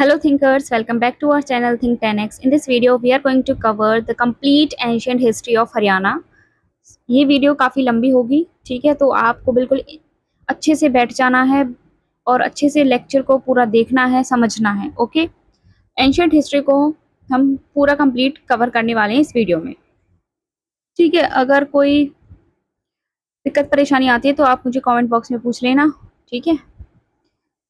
Hello thinkers, welcome back to our channel Think 10x. In this video, we are going to cover the complete ancient history of Haryana. ये video काफ़ी लंबी होगी, ठीक है? तो आपको बिल्कुल अच्छे से बैठ जाना है और अच्छे से लेक्चर को पूरा देखना है, समझना है, ओके? एंशिएंट हिस्ट्री को हम पूरा कंप्लीट कवर करने वाले हैं इस वीडियो में, ठीक है? अगर कोई दिक्कत परेशानी आती है तो आप मुझे कमेंट बॉक्स में पूछ लेना, ठीक है?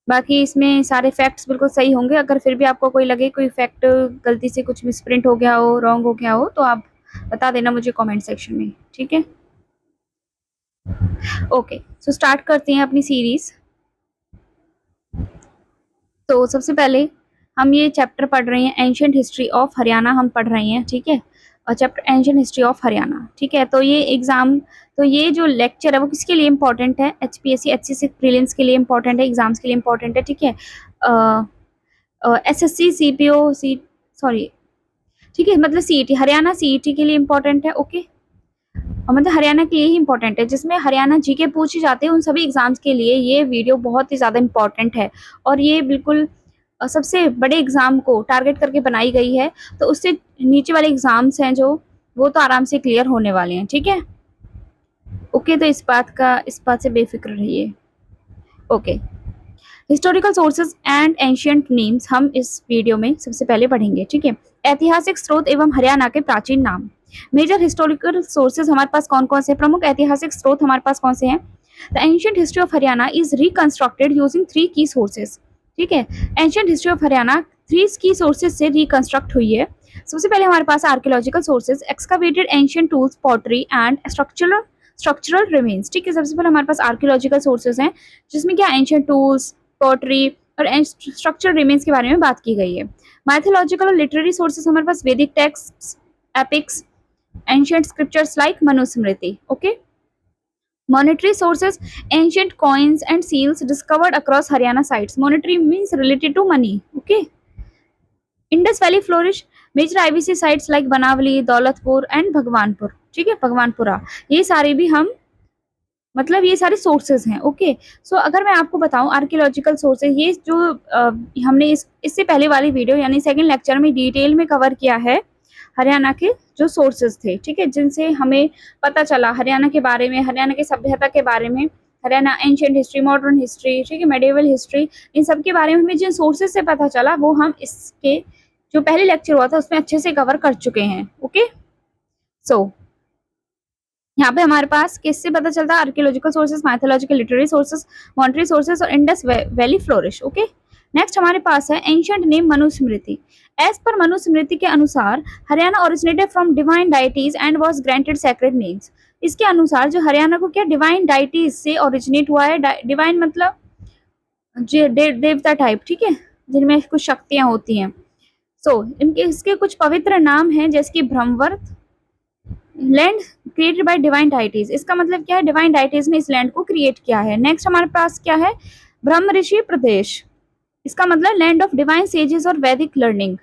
बाकी इसमें सारे फैक्ट्स बिल्कुल सही होंगे। अगर फिर भी आपको कोई लगे कोई फैक्ट गलती से कुछ मिसप्रिंट हो गया हो, रॉन्ग हो गया हो, तो आप बता देना मुझे कमेंट सेक्शन में, ठीक है? ओके, सो स्टार्ट करते हैं अपनी सीरीज। तो सबसे पहले हम ये चैप्टर पढ़ रहे हैं, एंशिएंट हिस्ट्री ऑफ हरियाणा हम पढ़ रहे हैं, ठीक है? और chapter ancient history of Haryana, ठीक है? तो ये जो लेक्चर है वो किसके लिए इंपॉर्टेंट है? HPSC HCC प्रीलिम्स के लिए इंपॉर्टेंट है, एग्जाम्स के लिए इंपॉर्टेंट है, ठीक है? SSC CPO सॉरी, ठीक है, मतलब CET हरियाणा CET के लिए इंपॉर्टेंट है, ओके? और मतलब हरियाणा के लिए ही इंपॉर्टेंट है, जिसमें हरियाणा जीके पूछे जाते हैं उन सभी एग्जाम्स के लिए ये वीडियो बहुत ही ज़्यादा इंपॉर्टेंट है। और ये बिल्कुल सबसे बड़े एग्जाम को टारगेट करके बनाई गई है, तो उससे नीचे वाले एग्जाम्स हैं जो वो तो आराम से क्लियर होने वाले हैं, ठीक है? ओके, तो इस बात से बेफिक्र रहिए। Okay, historical sources and ancient names हम इस वीडियो में सबसे पहले पढ़ेंगे, ठीक है? ऐतिहासिक स्रोत एवं हरियाणा के प्राचीन नाम। मेजर हिस्टोरिकल सोर्सेज हमारे पास कौन कौन से? प्रमुख ऐतिहासिक स्रोत हमारे पास कौन से हैं? The ancient history of Haryana is reconstructed using 3 की सोर्सेज, ठीक है? एंशियंट हिस्ट्री ऑफ हरियाणा 3 की सोर्सेज से रिकंस्ट्रक्ट हुई है। सबसे पहले हमारे पास archaeological sources, excavated ancient tools, pottery and structural remains, ठीक है? सबसे पहले हमारे पास आर्कियोलॉजिकल सोर्सेज हैं, जिसमें क्या एंशियंट टूल्स, पोट्री और स्ट्रक्चर रिमेन्स के बारे में बात की गई है। माइथोलॉजिकल और लिटरेरी सोर्सेस हमारे पास Vedic text, epics, ancient scriptures like Manusmriti, okay? Monetary sources, ancient coins and seals discovered across Haryana sites. Monetary means related to money, okay? Indus Valley flourish, major IVC sites like Banavali, Daulatpur and Bhagwanpur, ठीक है? भगवानपुरा, ये सारे भी हम मतलब ये सारे sources हैं, ओके? सो अगर मैं आपको बताऊं आर्कियोलॉजिकल सोर्सेज, ये जो हमने इससे पहले वाली वीडियो यानी सेकंड लेक्चर में डिटेल में कवर किया है हरियाणा के जो सोर्सेज थे, ठीक है? जिनसे हमें पता चला हरियाणा के बारे में, हरियाणा की सभ्यता के बारे में, Haryana ancient history, modern history, ठीक है, मेडिवल हिस्ट्री, इन सब के बारे में हमें जिन सोर्सेज से पता चला वो हम इसके जो पहले लेक्चर हुआ था उसमें अच्छे से कवर कर चुके हैं, ओके? सो यहाँ पे हमारे पास किससे पता चलता है? Archaeological sources, mythological, literary sources, monetary sources और Indus valley flourish, okay? Next हमारे पास है ancient name Manusmriti. As per Manusmriti के अनुसार Haryana originated from divine deities and was granted sacred names. इसके अनुसार जो हरियाणा को क्या डिवाइन डाइटीज से ओरिजिनेट हुआ है, डिवाइन मतलब देवता टाइप, ठीक है, जिनमें कुछ शक्तियां होती हैं। सो इनके इसके कुछ पवित्र नाम हैं, जैसे कि Brahmavarta, land created by divine deities. इसका मतलब क्या है? डिवाइन डाइटीज ने इस लैंड को क्रिएट किया है। नेक्स्ट हमारे पास क्या है? ब्रह्म ऋषि प्रदेश, इसका मतलब लैंड ऑफ डिवाइन सेजेस और वैदिक लर्निंग।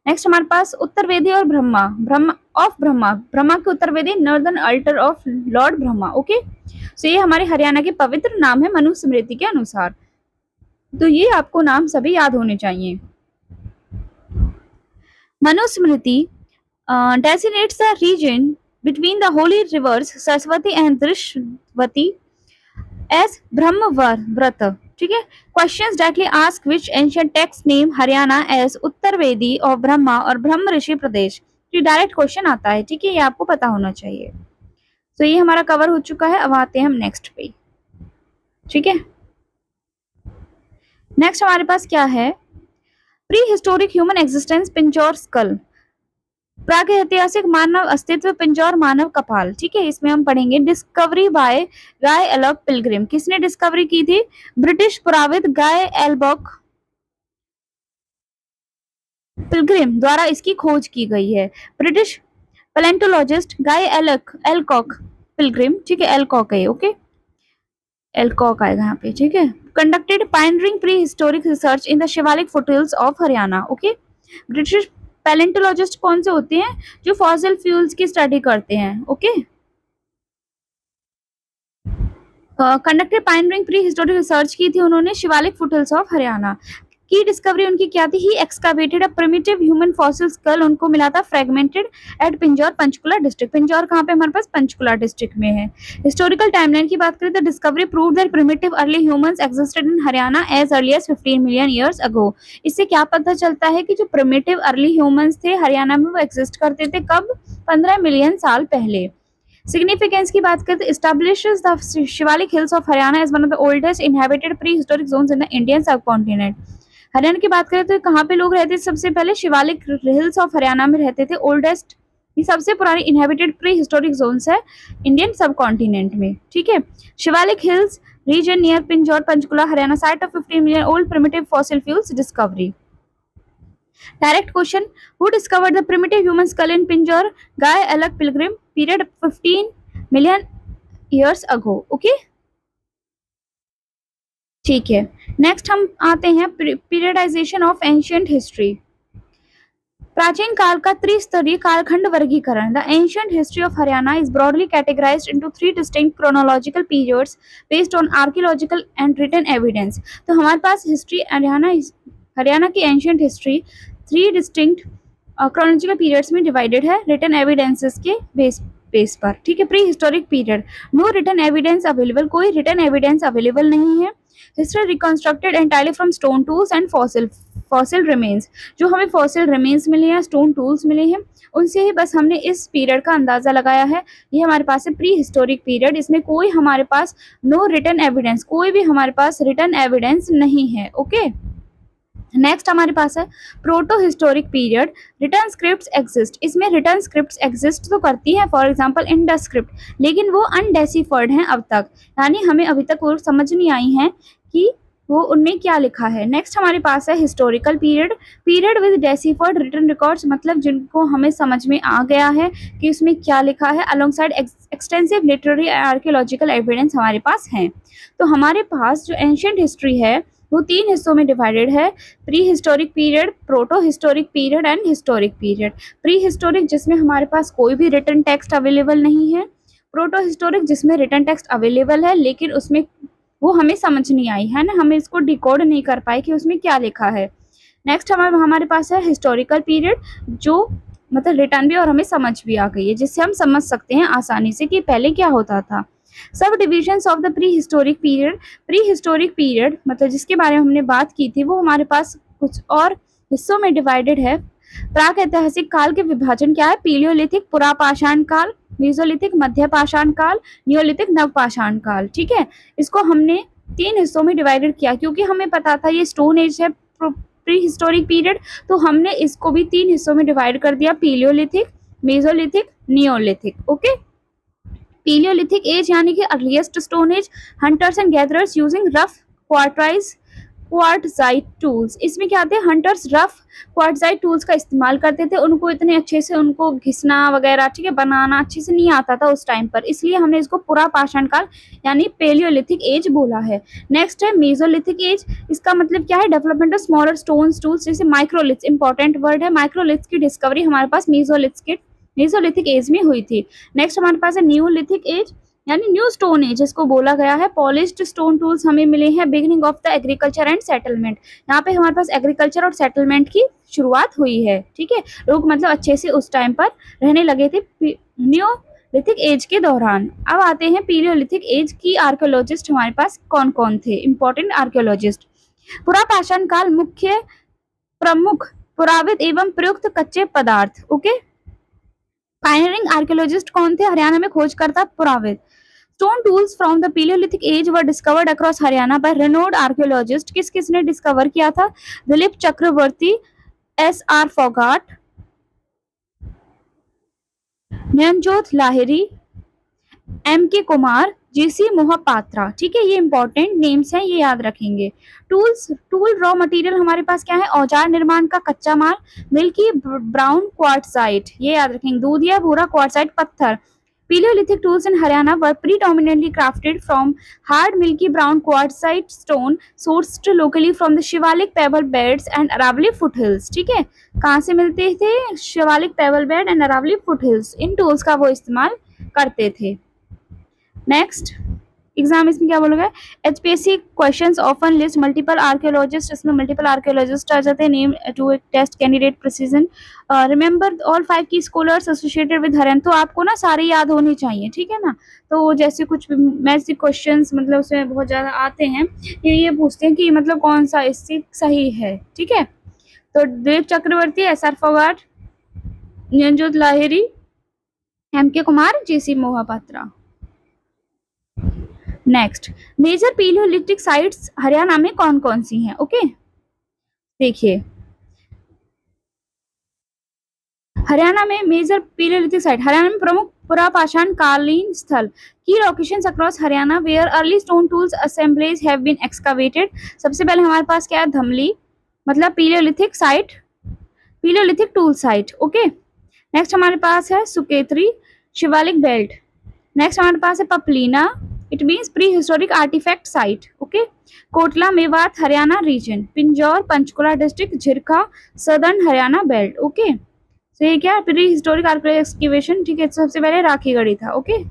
नेक्स्ट हमारे पास उत्तर वेदी और ब्रह्मा, ब्रह्मा के उत्तर वेदी, northern altar of lord Brahma, okay? So ये हमारे हरियाणा के पवित्र नाम है मनुस्मृति के अनुसार। तो ये आपको नाम सभी याद होने चाहिए। Manusmriti designates the region between the holy rivers Saraswati and Drishwati as Brahmavrata, ठीक है? Questions directly ask which ancient text name Haryana as उत्तर वेदी और ब्रह्मा और ब्रह्म ऋषि प्रदेश। ये डायरेक्ट क्वेश्चन आता है, ठीक है? ये आपको पता होना चाहिए। तो ये हमारा कवर हो चुका है। अब आते हैं हम नेक्स्ट पे, ठीक है? नेक्स्ट हमारे पास क्या है? Prehistoric human existence Pinjore skull, प्रागैतिहासिक मानव अस्तित्व पिंजौर मानव कपाल, ठीक है? इसमें हम पढ़ेंगे डिस्कवरी बाय गाय एल्बक पिलग्रिम। किसने डिस्कवरी की थी? ब्रिटिश पुराविद गाय एल्बक पिलग्रिम द्वारा इसकी खोज की गई है। ब्रिटिश पैलेंटोलॉजिस्ट गाय एलकॉक पिलग्रिम, ठीक है? एलकॉक है, ओके? एलकॉक आएगा यहाँ पे, ठीक है? Conducted pioneering prehistoric research in the Shivalik foothills of Haryana, okay? British palaeontologist कौन से होते हैं? जो फॉसिल फ्यूल्स की स्टडी करते हैं, okay? Conducted pioneering prehistoric research की थी उन्होंने शिवालिक फुटहिल्स ऑफ हरियाणा। की डिस्कवरी उनकी क्या थी? He excavated a primitive human fossil skull, उनको मिला था fragmented at Pinjore Panchkula district. Pinjore कहाँ पे हमारे पास? पंचकुला डिस्ट्रिक्ट में है। हिस्टोरिकल टाइमलाइन की बात करें तो discovery prove that primitive early humans existed in Haryana as early as 15 million years ago. इससे क्या पता चलता है कि जो प्रिमिटिव अर्ली ह्यूमंस थे हरियाणा में वो एग्जिस्ट करते थे कब? 15 मिलियन साल पहले। सिग्निफिकेंस की बात करें तो establishes the Shivalik hills of Haryana as one of the oldest inhabited prehistoric zones in the Indian subcontinent. Haryana की बात करें तो कहाँ पे लोग रहते थे? सबसे पहले शिवालिक हिल्स ऑफ हरियाणा में रहते थे। ओल्डेस्ट, ये सबसे पुरानी इनहैबिटेड प्री हिस्टोरिक जोन्स है इंडियन सब कॉन्टिनेंट में। ठीक है, Shivalik hills region near Pinjore Panchkula Haryana, site of 15 million old primitive fossil fuels discovery. Direct question, who discovered the primitive human skull in Pinjore? Guy Ellcock Pilgrim, period 15 million years ago. Okay, ठीक है। Next हम आते हैं periodisation of ancient history. प्राचीन काल का त्रिस्तरीय कालखंड वर्गीकरण। The ancient history of Haryana is broadly categorized into 3 distinct chronological periods based on archaeological and written evidence. तो हमारे पास हिस्ट्री हरियाणा की ancient history 3 distinct chronological periods में डिवाइडेड है रिटन एविडेंसेस के बेस पर। ठीक है, prehistoric period, no written evidence available, कोई रिटन एविडेंस अवेलेबल नहीं है। History reconstructed entirely from stone tools and fossil remains, जो हमें फॉसिल रिमेन्स मिले हैं, स्टोन टूल्स मिले हैं, उनसे ही बस हमने इस पीरियड का अंदाजा लगाया है। ये हमारे पास है प्री हिस्टोरिक पीरियड, इसमें कोई हमारे पास नो रिटन एविडेंस, कोई भी हमारे पास रिटन एविडेंस नहीं है। ओके, नेक्स्ट हमारे पास है proto historic period. Return scripts exist, इसमें रिटर्न स्क्रिप्ट्स एग्जिस्ट तो करती हैं, फॉर एग्जांपल इंडस स्क्रिप्ट, लेकिन वो अनडेसिफर्ड हैं अब तक, यानी हमें अभी तक वो समझ नहीं आई हैं कि वो उनमें क्या लिखा है। नेक्स्ट हमारे पास है historical period. Period with deciphered return records, मतलब जिनको हमें समझ में आ गया है कि उसमें क्या लिखा है, alongside extensive literary archaeological evidence हमारे पास हैं। तो हमारे पास जो एंशिएंट हिस्ट्री है वो 3 हिस्सों में डिवाइडेड है, prehistoric period, proto historic period and historic period. Pre historic जिसमें हमारे पास कोई भी रिटन टेक्स्ट अवेलेबल नहीं है, प्रोटो हिस्टोरिक जिसमें रिटन टेक्स्ट अवेलेबल है लेकिन उसमें वो हमें समझ नहीं आई है ना, हमें इसको डिकोड नहीं कर पाए कि उसमें क्या लिखा है। नेक्स्ट हमारे पास है हिस्टोरिकल पीरियड, जो मतलब रिटर्न भी और हमें समझ भी आ गई है, जिससे हम समझ सकते हैं आसानी से कि पहले क्या होता था। सब divisions of the pre historic period. Pre historic period मतलब जिसके बारे में हमने बात की थी, वो हमारे पास कुछ और हिस्सों में डिवाइडेड है। प्राक ऐतिहासिक काल के विभाजन क्या है? पीलियोलिथिक पुरापाषाण काल, मेसोलिथिक मध्यपाषाण काल, नियोलिथिक नवपाषाण काल। ठीक है, इसको हमने 3 हिस्सों में डिवाइडेड किया क्योंकि हमें पता था ये स्टोन एज है प्री हिस्टोरिक पीरियड, तो हमने इसको भी 3 हिस्सों में डिवाइड कर दिया, पीलियोलिथिक, मेसोलिथिक, नियोलिथिक। ओके, पीलियोलिथिक एज यानी कि earliest stone age, hunters and gatherers using rough quartzite tools. इसमें क्या आते हैं? हंटर्स रफ क्वार्टजाइट टूल्स का इस्तेमाल करते थे, उनको इतने अच्छे से उनको घिसना वगैरह, ठीक है, बनाना अच्छे से नहीं आता था उस टाइम पर, इसलिए हमने इसको पुरापाषाण काल यानी पेलियोलिथिक एज बोला है। नेक्स्ट है मेसोलिथिक एज, इसका मतलब क्या है? Development of smaller stones tools, जैसे माइक्रोलिथ्स, इंपॉर्टेंट वर्ड है, माइक्रोलिथ्स की डिस्कवरी हमारे पास मेसोलिथिक एज में हुई थी। नेक्स्ट हमारे पास है न्यूलिथिक एज यानी न्यू स्टोन एज, जिसको बोला गया है। पॉलिश्ड स्टोन टूल्स हमें मिले हैं, beginning of the agriculture and settlement, यहाँ पे हमारे पास एग्रीकल्चर और सेटलमेंट की शुरुआत हुई है। ठीक है, लोग मतलब अच्छे से उस टाइम पर रहने लगे थे न्यूलिथिक एज के दौरान। अब आते हैं पीलियोलिथिक एज की आर्कियोलॉजिस्ट हमारे पास कौन कौन थे, इंपॉर्टेंट आर्कियोलॉजिस्ट। पुरापाषाण काल मुख्य प्रमुख पुराविद एवं प्रयुक्त कच्चे पदार्थ। ओके, पायनियरिंग आर्कियोलॉजिस्ट कौन थे? हरियाणा में खोजकर्ता पुराविद। Stone tools from the palaeolithic age were discovered across Haryana by renowned archaeologist. किस किसने डिस्कवर किया था? Dilip Chakrabarti, S R. Phogat, Nayanjot Lahiri, M.K. Kumar, J.C. Mohapatra. ठीक है, ये इंपॉर्टेंट नेम्स हैं, ये याद रखेंगे। टूल रॉ मटेरियल हमारे पास क्या है? औजार निर्माण का कच्चा माल, मिल्की ब्राउन क्वार्टजाइट, ये याद रखेंगे, दूध या भूरा क्वार्टजाइट पत्थर। Paleolithic tools in Haryana were predominantly crafted from hard milky brown quartzite stone sourced locally from the Shivalik pebble beds and Aravalli foothills। ठीक है, कहाँ से मिलते थे? Shivalik pebble bed and Aravalli foothills, इन टूल्स का वो इस्तेमाल करते थे। नेक्स्ट एग्जाम इसमें क्या बोलोगे, HPSC questions often list multiple archaeologist, इसमें मल्टीपल आर्कियोलॉजिस्ट आ जाते हैं, name to test candidate precision, remember all 5 की स्कॉलर्स एसोसिएटेड विद हरियाणा, तो आपको ना सारे याद होने चाहिए, ठीक है ना। तो जैसे कुछ मैथ्स क्वेश्चंस मतलब उसमें बहुत ज्यादा आते हैं, ये पूछते हैं कि मतलब कौन सा इससे सही है, ठीक है। तो दिलीप चक्रवर्ती, SR Phogat, Niranjot Lahiri, MK Kumar, JC Mohapatra. Next, major palaeolithic sites Haryana में कौन कौन सी हैं, ओके। देखिए हरियाणा में मेजर पीलियोलिथिक साइट, हरियाणा में प्रमुख पुरापाषाण कालीन स्थल की locations across Haryana where early stone tools assemblages have been excavated. सबसे पहले हमारे पास क्या है, धमली, मतलब palaeolithic site, palaeolithic tool site, okay. Next हमारे पास है सुकेत्री, शिवालिक बेल्ट। नेक्स्ट हमारे पास है Paplina, it means pre historic artifact site, okay. Kotla Mewat Haryana region, Pinjore Panchkula district, Jhirka southern Haryana belt, okay. तो ये क्या प्री हिस्टोरिक आर्कियोलॉजिकल एक्सकेवेशन, ठीक है। सबसे पहले राखीगढ़ी था, okay.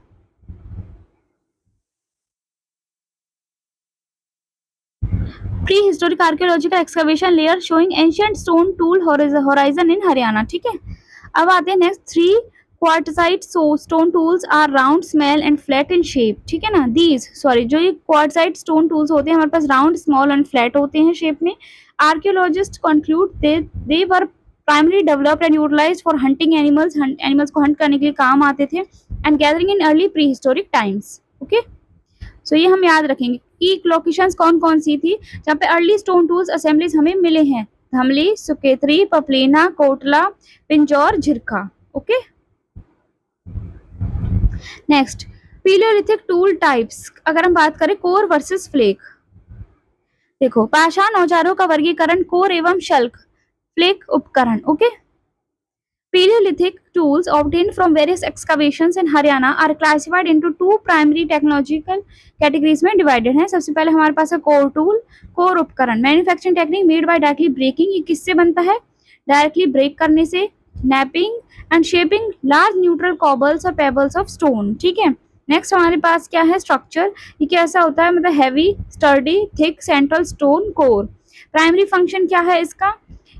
Pre historic archaeological excavation layer showing ancient stone tool horizon in Haryana, ठीक है। अब आते हैं next, 3 quartzite stone tools are round, small and flat in shape, ठीक है ना। दीज सॉरी जो ये क्वार्टजाइट स्टोन टूल्स होते हैं हमारे पास राउंड, स्मॉल एंड फ्लैट होते हैं शेप में। Archaeologist conclude they were primary developed and utilised for hunting animals, animals को हंट करने के लिए काम आते थे, and gathering in early pre historic times, okay. So ये हम याद रखेंगे कि लोकेशंस कौन कौन सी थी जहाँ पे अर्ली स्टोन टूल्स असेंबलीज हमें मिले हैं, Dhamli, Suketri, Paplina, Kotla, Pinjore, Jhirka, okay. Next, palaeolithic tool types, अगर हम बात करें कोर वर्सेस फ्लेक, देखो पाषाण औजारों का वर्गीकरण कोर एवं शल्क, फ्लेक उपकरण, okay. Paleolithic tools obtained from various excavations in Haryana are classified into 2 primary technological categories में divided हैं। सबसे पहले हमारे पास है कोर टूल, कोर उपकरण, manufacturing technique made by directly breaking, ये किससे बनता है, डायरेक्टली ब्रेक करने से, knapping and shaping large neutral cobbles और पेबल्स ऑफ स्टोन, ठीक है। नेक्स्ट हमारे पास क्या है, स्ट्रक्चर, ये कैसा होता है, मतलब heavy sturdy thick central stone core. Primary function क्या है इसका,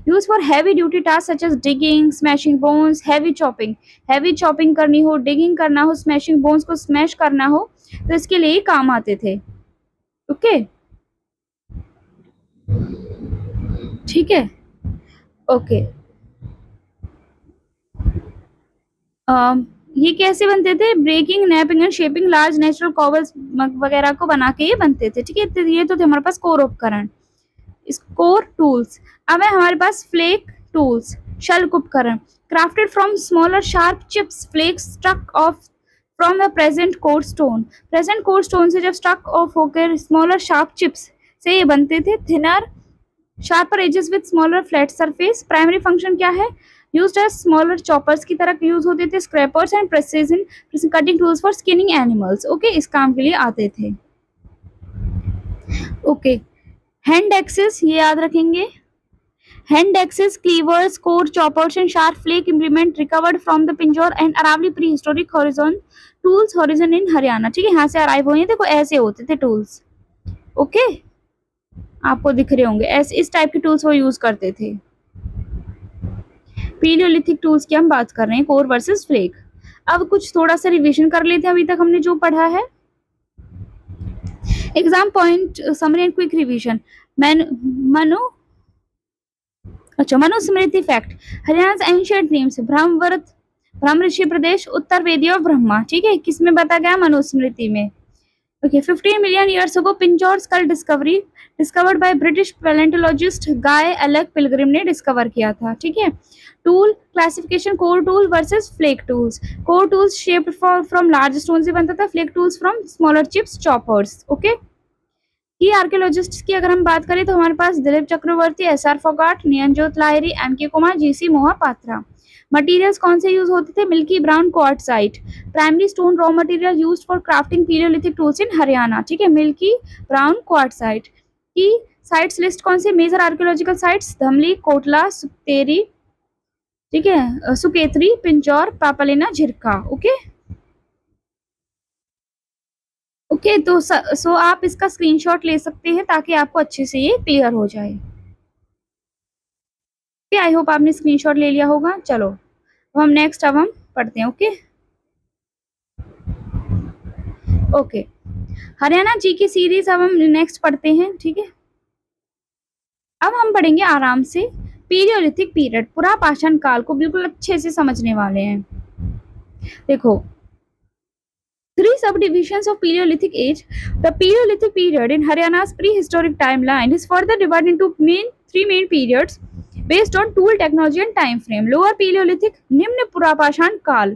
use for heavy duty task such as digging, smashing bones, heavy chopping करनी हो, डिगिंग करना हो, स्मैशिंग बोन्स को स्मैश करना हो, तो इसके लिए ही काम आते थे, ओके, ठीक है, ओके। ये कैसे बनते थे, breaking, knapping and shaping large natural cobbles वगैरह को बना के ये बनते थे, ठीक है। तो ये तो थे हमारे पास कोर उपकरण, कोर टूल्स। अब है हमारे पास फ्लेक टूल्स, शल्क उपकरण, crafted from smaller sharp chips, flakes struck off from the present core stone, present core stone से जब स्ट्रक ऑफ होकर स्मॉलर शार्प चिप्स से ये बनते थे, thinner sharper edges with smaller flat surface. Primary function क्या है, यूज्ड एज स्मॉलर चॉपर्स की तरह यूज होते थे, scrapers and precision cutting tools for skinning animals, okay, इस काम के लिए आते थे, ओके। हैंड एक्सेस, ये याद रखेंगे, hand axes, cleavers, core choppers and sharp flake implement recovered from the Pinjore and Aravali prehistoric horizon tools horizon in Haryana, ठीक है। यहाँ से अराइव हुए, देखो ऐसे होते थे टूल्स, ओके, आपको दिख रहे होंगे ऐसे, इस टाइप के टूल्स वो यूज करते थे। पीलियोलिथिक टूल्स की हम बात कर रहे हैं, कोर वर्सेस फ्लेक। अब कुछ थोड़ा सा रिविजन कर लेते हैं अभी तक हमने जो पढ़ा है, exam point summary and quick revision. Manusmriti fact, Haryana ancient names, Brahmavarta, ब्रह्म ऋषि प्रदेश, उत्तर वेदी और ब्रह्मा, ठीक है, किसमें बताया गया, मनुस्मृति में, okay. 15 million years ago Pinjore skull discovered by British palaeontologist Guy Alec Pilgrim ने डिस्कवर किया था, ठीक है। Tool classification, core tool versus flake tools, core tools shaped from large stone से बनता था, flake tools from smaller chips, choppers, okay. की archaeologist की अगर हम बात करें तो हमारे पास दिलीप चक्रवर्ती, SR Phogat, Niranjot Lahiri, MK Kumar, JC Mohapatra. Materials कौन से यूज होते थे, milky brown quartzite, primary stone raw material used for crafting palaeolithic tools in Haryana, ठीक है, मिल्की ब्राउन क्वार्टजाइट। की साइट्स लिस्ट कौन सी, major archaeological sites, Dhamli, Kotla, Suketri, ठीक है, सुकेतरी, पिंजौर, पापलेना, झिरका, ओके, ओके, तो सो आप इसका स्क्रीनशॉट ले सकते हैं ताकि आपको अच्छे से ये क्लियर हो जाए। आई होप आपने स्क्रीनशॉट ले लिया होगा। चलो अब हम पढ़ते हैं। ओके ओके, हरियाणा जी की सीरीज अब हम नेक्स्ट पढ़ते हैं। ठीक है, अब हम पढ़ेंगे आराम से पीरियोलिथिक पीरियड, पुरापाषाण काल को बिल्कुल अच्छे से समझने वाले हैं। देखो, three subdivisions of Paleolithic age. The Paleolithic period in Haryana's prehistoric timeline is further divided into three main periods based on tool technology and time frame. Lower Paleolithic, निम्न पुरापाषाण काल,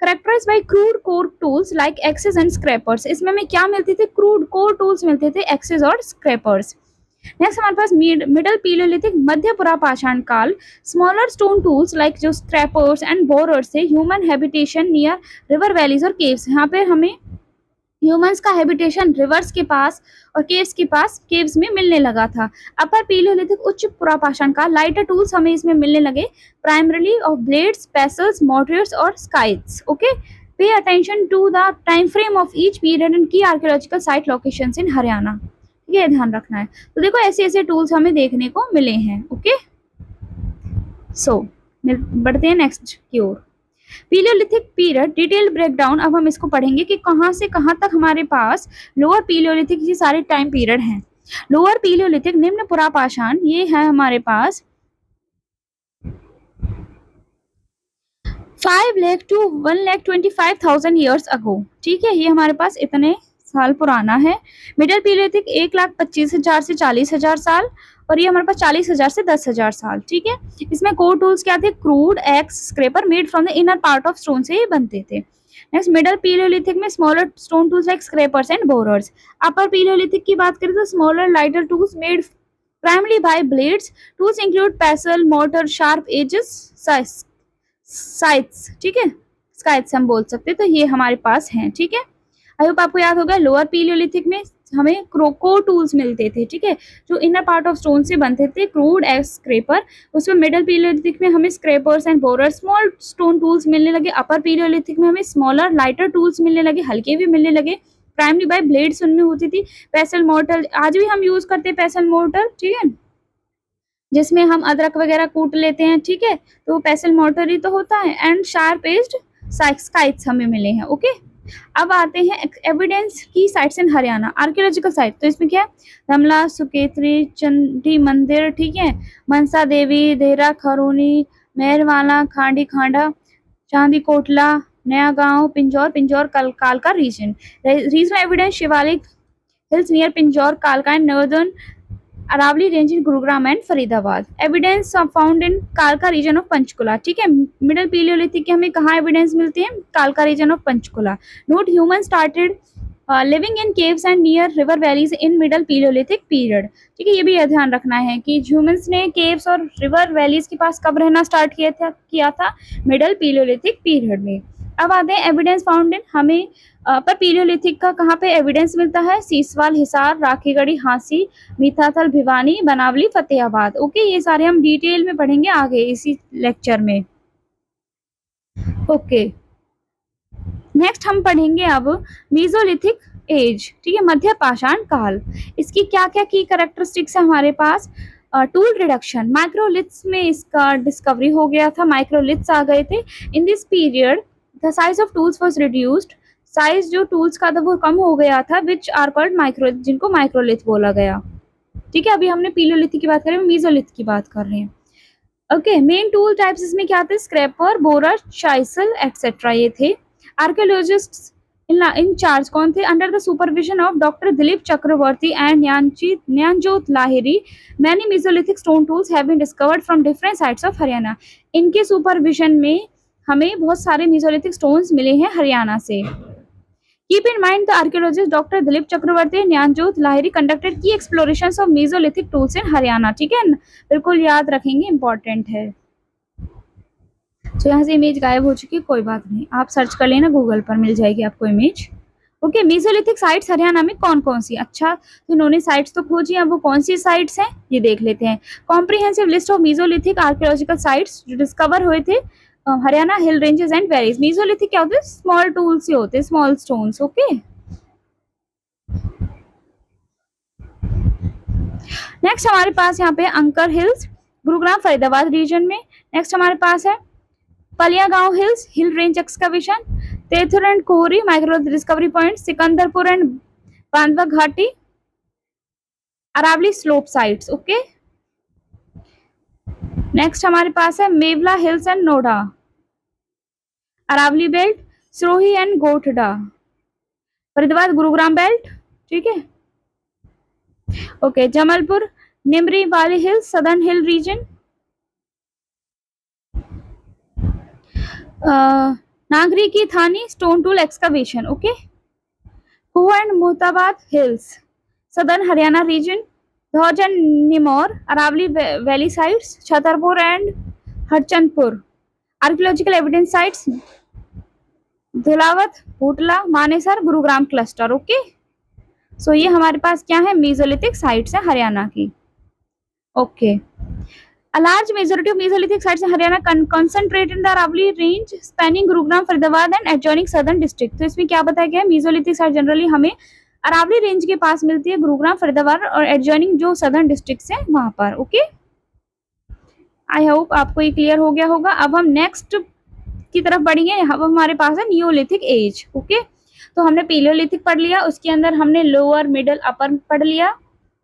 characterized by crude core tools like axes and scrapers. इसमें हमें क्या मिलते थे? crude core tools मिलते थे, axes और scrapers. नेक्स्ट हमारे पास मिडल पीलियोलिथिक, मध्य पुरापाषाण काल, स्मॉलर स्टोन टूल्स लाइक जो स्क्रैपर्स एंड बोरर्स से, human habitation near river valleys और केव्स। यहाँ पे हमें ह्यूमंस का हैबिटेशन रिवर्स के पास और केव्स में मिलने लगा था। अपर पीलियोलिथिक, उच्च पुरापाषाण काल, लाइटर टूल्स हमें इसमें मिलने लगे, primarily of blades, pestles, mortars और scythes. Okay, pay attention to the time frame of each period and key archaeological site locations in Haryana, ये ध्यान रखना है। तो देखो ऐसे ऐसे टूल्स हमें देखने को मिले हैं। ओके, सो बढ़ते हैं नेक्स्ट की ओर। पीलियोलिथिक पीरियड डिटेल ब्रेकडाउन, अब हम इसको पढ़ेंगे कि कहाँ से कहाँ तक हमारे पास लोअर पीलियोलिथिक ये सारे टाइम पीरियड हैं। लोअर पीलियोलिथिक, निम्न पुरापाषाण, ये है हमारे पास 5 लाख टू 1,25,000 ईयर्स अगो। ठीक है, ये हमारे पास इतने साल पुराना है। मिडिल पीलियोलिथिक 1,25,000 से 40,000 साल, और ये हमारे पास 40,000 से 10,000 साल। ठीक है, इसमें कोर टूल्स क्या थे? Crude, axe, scraper made from the inner part of stone से ये बनते थे। नेक्स्ट मिडिल पीलियोलिथिक में smaller stone tools like scrapers and borers. Upper palaeolithic की बात करें तो smaller lighter tools made primarily by blades. Tools include pestle, mortar, sharp edges, scythes. ठीक है, स्काइट्स हम बोल सकते हैं। तो ये हमारे पास हैं। ठीक है, आई होप आपको याद होगा। लोअर पीलियोलिथिक में हमें क्रोको टूल्स मिलते थे। ठीक है, जो इनर पार्ट ऑफ स्टोन से बनते थे, क्रूड, एक्स, स्क्रैपर। उसमें मिडिल पीलियोलिथिक में हमें scrapers and borer, small stone tools मिलने लगे। अपर पीलियोलिथिक में हमें स्मॉलर लाइटर टूल्स मिलने लगे, हल्के भी मिलने लगे, प्राइमरी बाय ब्लेड्स उनमें होती थी। पेसल, मोर्टल, आज भी हम यूज करते हैं पेसल मोर्टल। ठीक है, जिसमें हम अदरक वगैरह कूट लेते हैं। ठीक है, तो पेसल मोर्टर ही तो होता है। एंड शार्प एज्ड स्काइट्स हमें मिले हैं। ओके, अब आते हैं एविडेंस की sites in Haryana, archaeological site. तो इसमें क्या है? रमला, सुकेत्री, चंडी मंदिर, ठीक है, मनसा देवी, देहरा, खरोनी, मेहरवाला, खांडी खांडा, चांदी कोटला, नया गांव, पिंजौर कालका reason evidence, Shivalik hills near Pinjore, कालका and northern Aravalli range in Gurugram and Faridabad. Evidence found in कालका रीजन ऑफ पंचकुला। ठीक है, मिडिल पीलियोलिथिक के हमें कहाँ एविडेंस मिलती है? कालका region of Panchkula. Note, human started living in caves and near river valleys in middle palaeolithic period. ठीक है, ये भी ध्यान रखना है कि ह्यूमंस ने केव्स और रिवर वैलीज के पास कब रहना स्टार्ट किया था? मिडिल पीलियोलिथिक पीरियड में। अब आते हैं एविडेंस फाउंड इन, हमें पर पीलियोलिथिक का कहाँ पे एविडेंस मिलता है? सीसवाल, हिसार, राखीगढ़ी, हांसी, मीठाथल, भिवानी, बनावली, फतेहाबाद। ओके, ये सारे हम डिटेल में पढ़ेंगे आगे इसी लेक्चर में। ओके, नेक्स्ट हम पढ़ेंगे अब मेसोलिथिक एज। ठीक है, मध्य पाषाण काल। इसकी क्या क्या की कैरेक्टरिस्टिक्स है हमारे पास? टूल रिडक्शन, माइक्रोलिथ्स में इसका डिस्कवरी हो गया था, माइक्रोलिथ्स आ गए थे। In this period the size of tools was reduced, size जो टूल्स का था वो कम हो गया था, विच आर कॉल्ड माइक्रो, जिनको माइक्रोलिथ बोला गया। ठीक है, अभी हमने पीलियोलिथिक की बात कर रहे हैं, मेसोलिथ की बात कर रहे हैं। ओके, मेन टूल टाइप्स इसमें क्या थे? स्क्रैपर, बोरर, चाइसल एक्सेट्रा, ये थे। आर्कियोलॉजिस्ट्स इन चार्ज कौन थे? Under the supervision of doctor Dilip Chakravarti and Gyanjot Lahiri, many mesolithic stone tools have been discovered from different sites of Haryana. इनके सुपरविजन में हमें बहुत सारे मेसोलिथिक स्टोन्स मिले हैं हरियाणा से। Keep in mind the archaeologist Dr. Dilip Chakraborty, ज्ञानजोत Lahiri conducted key explorations of Mesolithic tools in Haryana. ठीक है, बिल्कुल याद रखेंगे, इंपॉर्टेंट है। तो यहाँ से इमेज गायब हो चुकी है, कोई बात नहीं, आप सर्च कर लेना, गूगल पर मिल जाएगी आपको image. Okay, Mesolithic sites Haryana में कौन कौन सी? अच्छा, तो इन्होंने साइट्स तो खोजी, अब वो कौन सी साइट्स हैं ये देख लेते हैं। Comprehensive list of Mesolithic archaeological sites जो डिस्कवर हुए थे Haryana hill ranges and valleys. Mesolithic क्या होते हैं? स्मॉल टूल्स ही होते हैं, स्मॉल स्टोन्स। ओके, नेक्स्ट हमारे पास यहाँ पे अंकर हिल्स, गुरुग्राम फरीदाबाद रीजन में। नेक्स्ट हमारे पास है Paliyagaon hills, hill range excavation, Tethur and Kohri micro discovery point, Sikandarpur and Bandhwa Ghati, Aravalli slope sites. Okay, next हमारे पास है Mewla hills and Noda, Aravalli belt, Sirohi and Gothra, Faridabad Gurugram belt. ठीक है, ओके, जमलपुर निमरी वाली hills, southern hill region, Nagri की Thani stone tool excavation. Okay, Kuh and Mohtabad hills, southern Haryana region, Dhauj and Nimor Aravalli valley sites, Chhatarpur and Harchandpur, archaeological evidence sites Dhulawat, Bhutla, Manesar, Gurugram cluster. Okay, so ये हमारे पास क्या है, मेसोलिथिक साइट्स है हरियाणा की। Okay, A large majority of Mesolithic sites in Haryana concentrate in the Aravalli range spanning Gurugram, Faridabad and adjoining southern district। तो इसमें क्या बताया गया है, Mesolithic site जनरली हमें अरावली रेंज के पास मिलती है, गुरुग्राम, फरीदाबाद और एडजॉइनिंग जो सदर्न डिस्ट्रिक्ट है वहां पर। ओके, आई होप आपको ये क्लियर हो गया होगा। अब हम नेक्स्ट की तरफ बढ़ेंगे। अब हमारे पास है नियोलिथिक एज। ओके, तो हमने पीलियोलिथिक पढ़ लिया, उसके अंदर हमने लोअर मिडल अपर पढ़ लिया,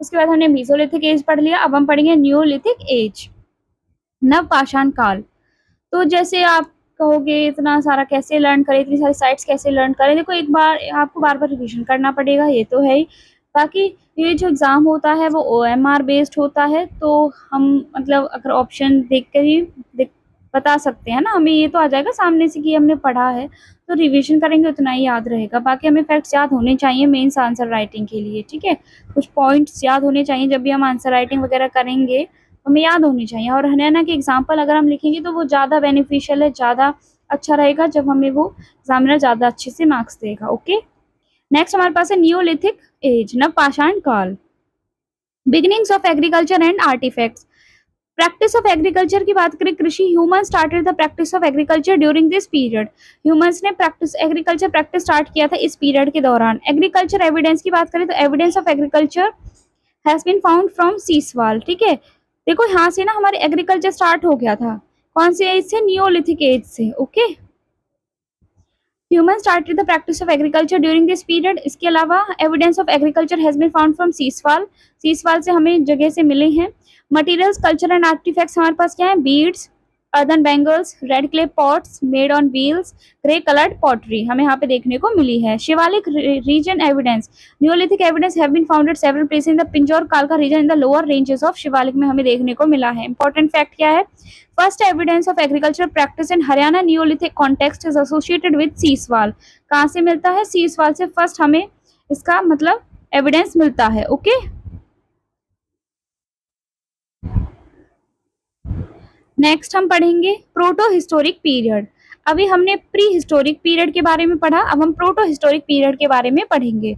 उसके बाद हमने मेसोलिथिक एज पढ़ लिया। अब हम पढ़ेंगे नियोलिथिक एज, नवपाषाण काल। तो जैसे आप कहोगे इतना सारा कैसे लर्न करें, इतनी सारी साइट्स कैसे लर्न करें, देखो एक बार आपको बार बार रिवीजन करना पड़ेगा, ये तो है ही। बाकी ये जो एग्ज़ाम होता है वो OMR बेस्ड होता है, तो हम मतलब अगर ऑप्शन देख कर ही बता सकते हैं ना, हमें ये तो आ जाएगा सामने से कि हमने पढ़ा है, तो रिवीजन करेंगे उतना ही याद रहेगा। बाकी हमें फैक्ट्स याद होने चाहिए मेंस आंसर राइटिंग के लिए। ठीक है, कुछ पॉइंट्स याद होने चाहिए जब भी हम आंसर राइटिंग वगैरह करेंगे, हमें याद होनी चाहिए। और हरियाणा के एग्जाम्पल अगर हम लिखेंगे तो वो ज़्यादा बेनिफिशियल है, ज़्यादा अच्छा रहेगा, जब हमें वो एग्जामिनर ज़्यादा अच्छे से मार्क्स देगा। ओके, नेक्स्ट हमारे पास है नियोलिथिक एज, नवपाषाण काल, beginnings of agriculture and artifacts. Practice of agriculture की बात करें, कृषि, human started the practice of agriculture during this period. Humans ने एग्रीकल्चर प्रैक्टिस स्टार्ट किया था इस पीरियड के दौरान। एग्रीकल्चर एविडेंस की बात करें तो evidence of agriculture has been found from Siswal. ठीक है, देखो यहाँ से ना हमारे एग्रीकल्चर स्टार्ट हो गया था, कौन से एज से, नियोलिथिक एज से। Okay, human started the practice of agriculture during this period. इसके अलावा evidence of agriculture has been found from Siswal, Siswal से हमें जगह से मिले हैं। मटेरियल्स, कल्चर एंड आर्टिफैक्ट्स हमारे पास क्या है, beads, earthen bangles, red clay pots made on wheels, grey coloured pottery हमें यहाँ पे देखने को मिली है। Shivalik region evidence, neolithic evidence have been found at several places in the Pinjore कालका region in the lower ranges of Shivalik में हमें देखने को मिला है। इंपॉर्टेंट फैक्ट क्या है, first evidence of agriculture practice in Haryana neolithic context is associated with Siswal. कहाँ से मिलता है, सीसवाल से फर्स्ट हमें इसका मतलब एविडेंस मिलता है। ओके, नेक्स्ट हम पढ़ेंगे प्रोटो हिस्टोरिक पीरियड। अभी हमने प्री हिस्टोरिक पीरियड के बारे में पढ़ा, अब हम प्रोटो हिस्टोरिक पीरियड के बारे में पढ़ेंगे।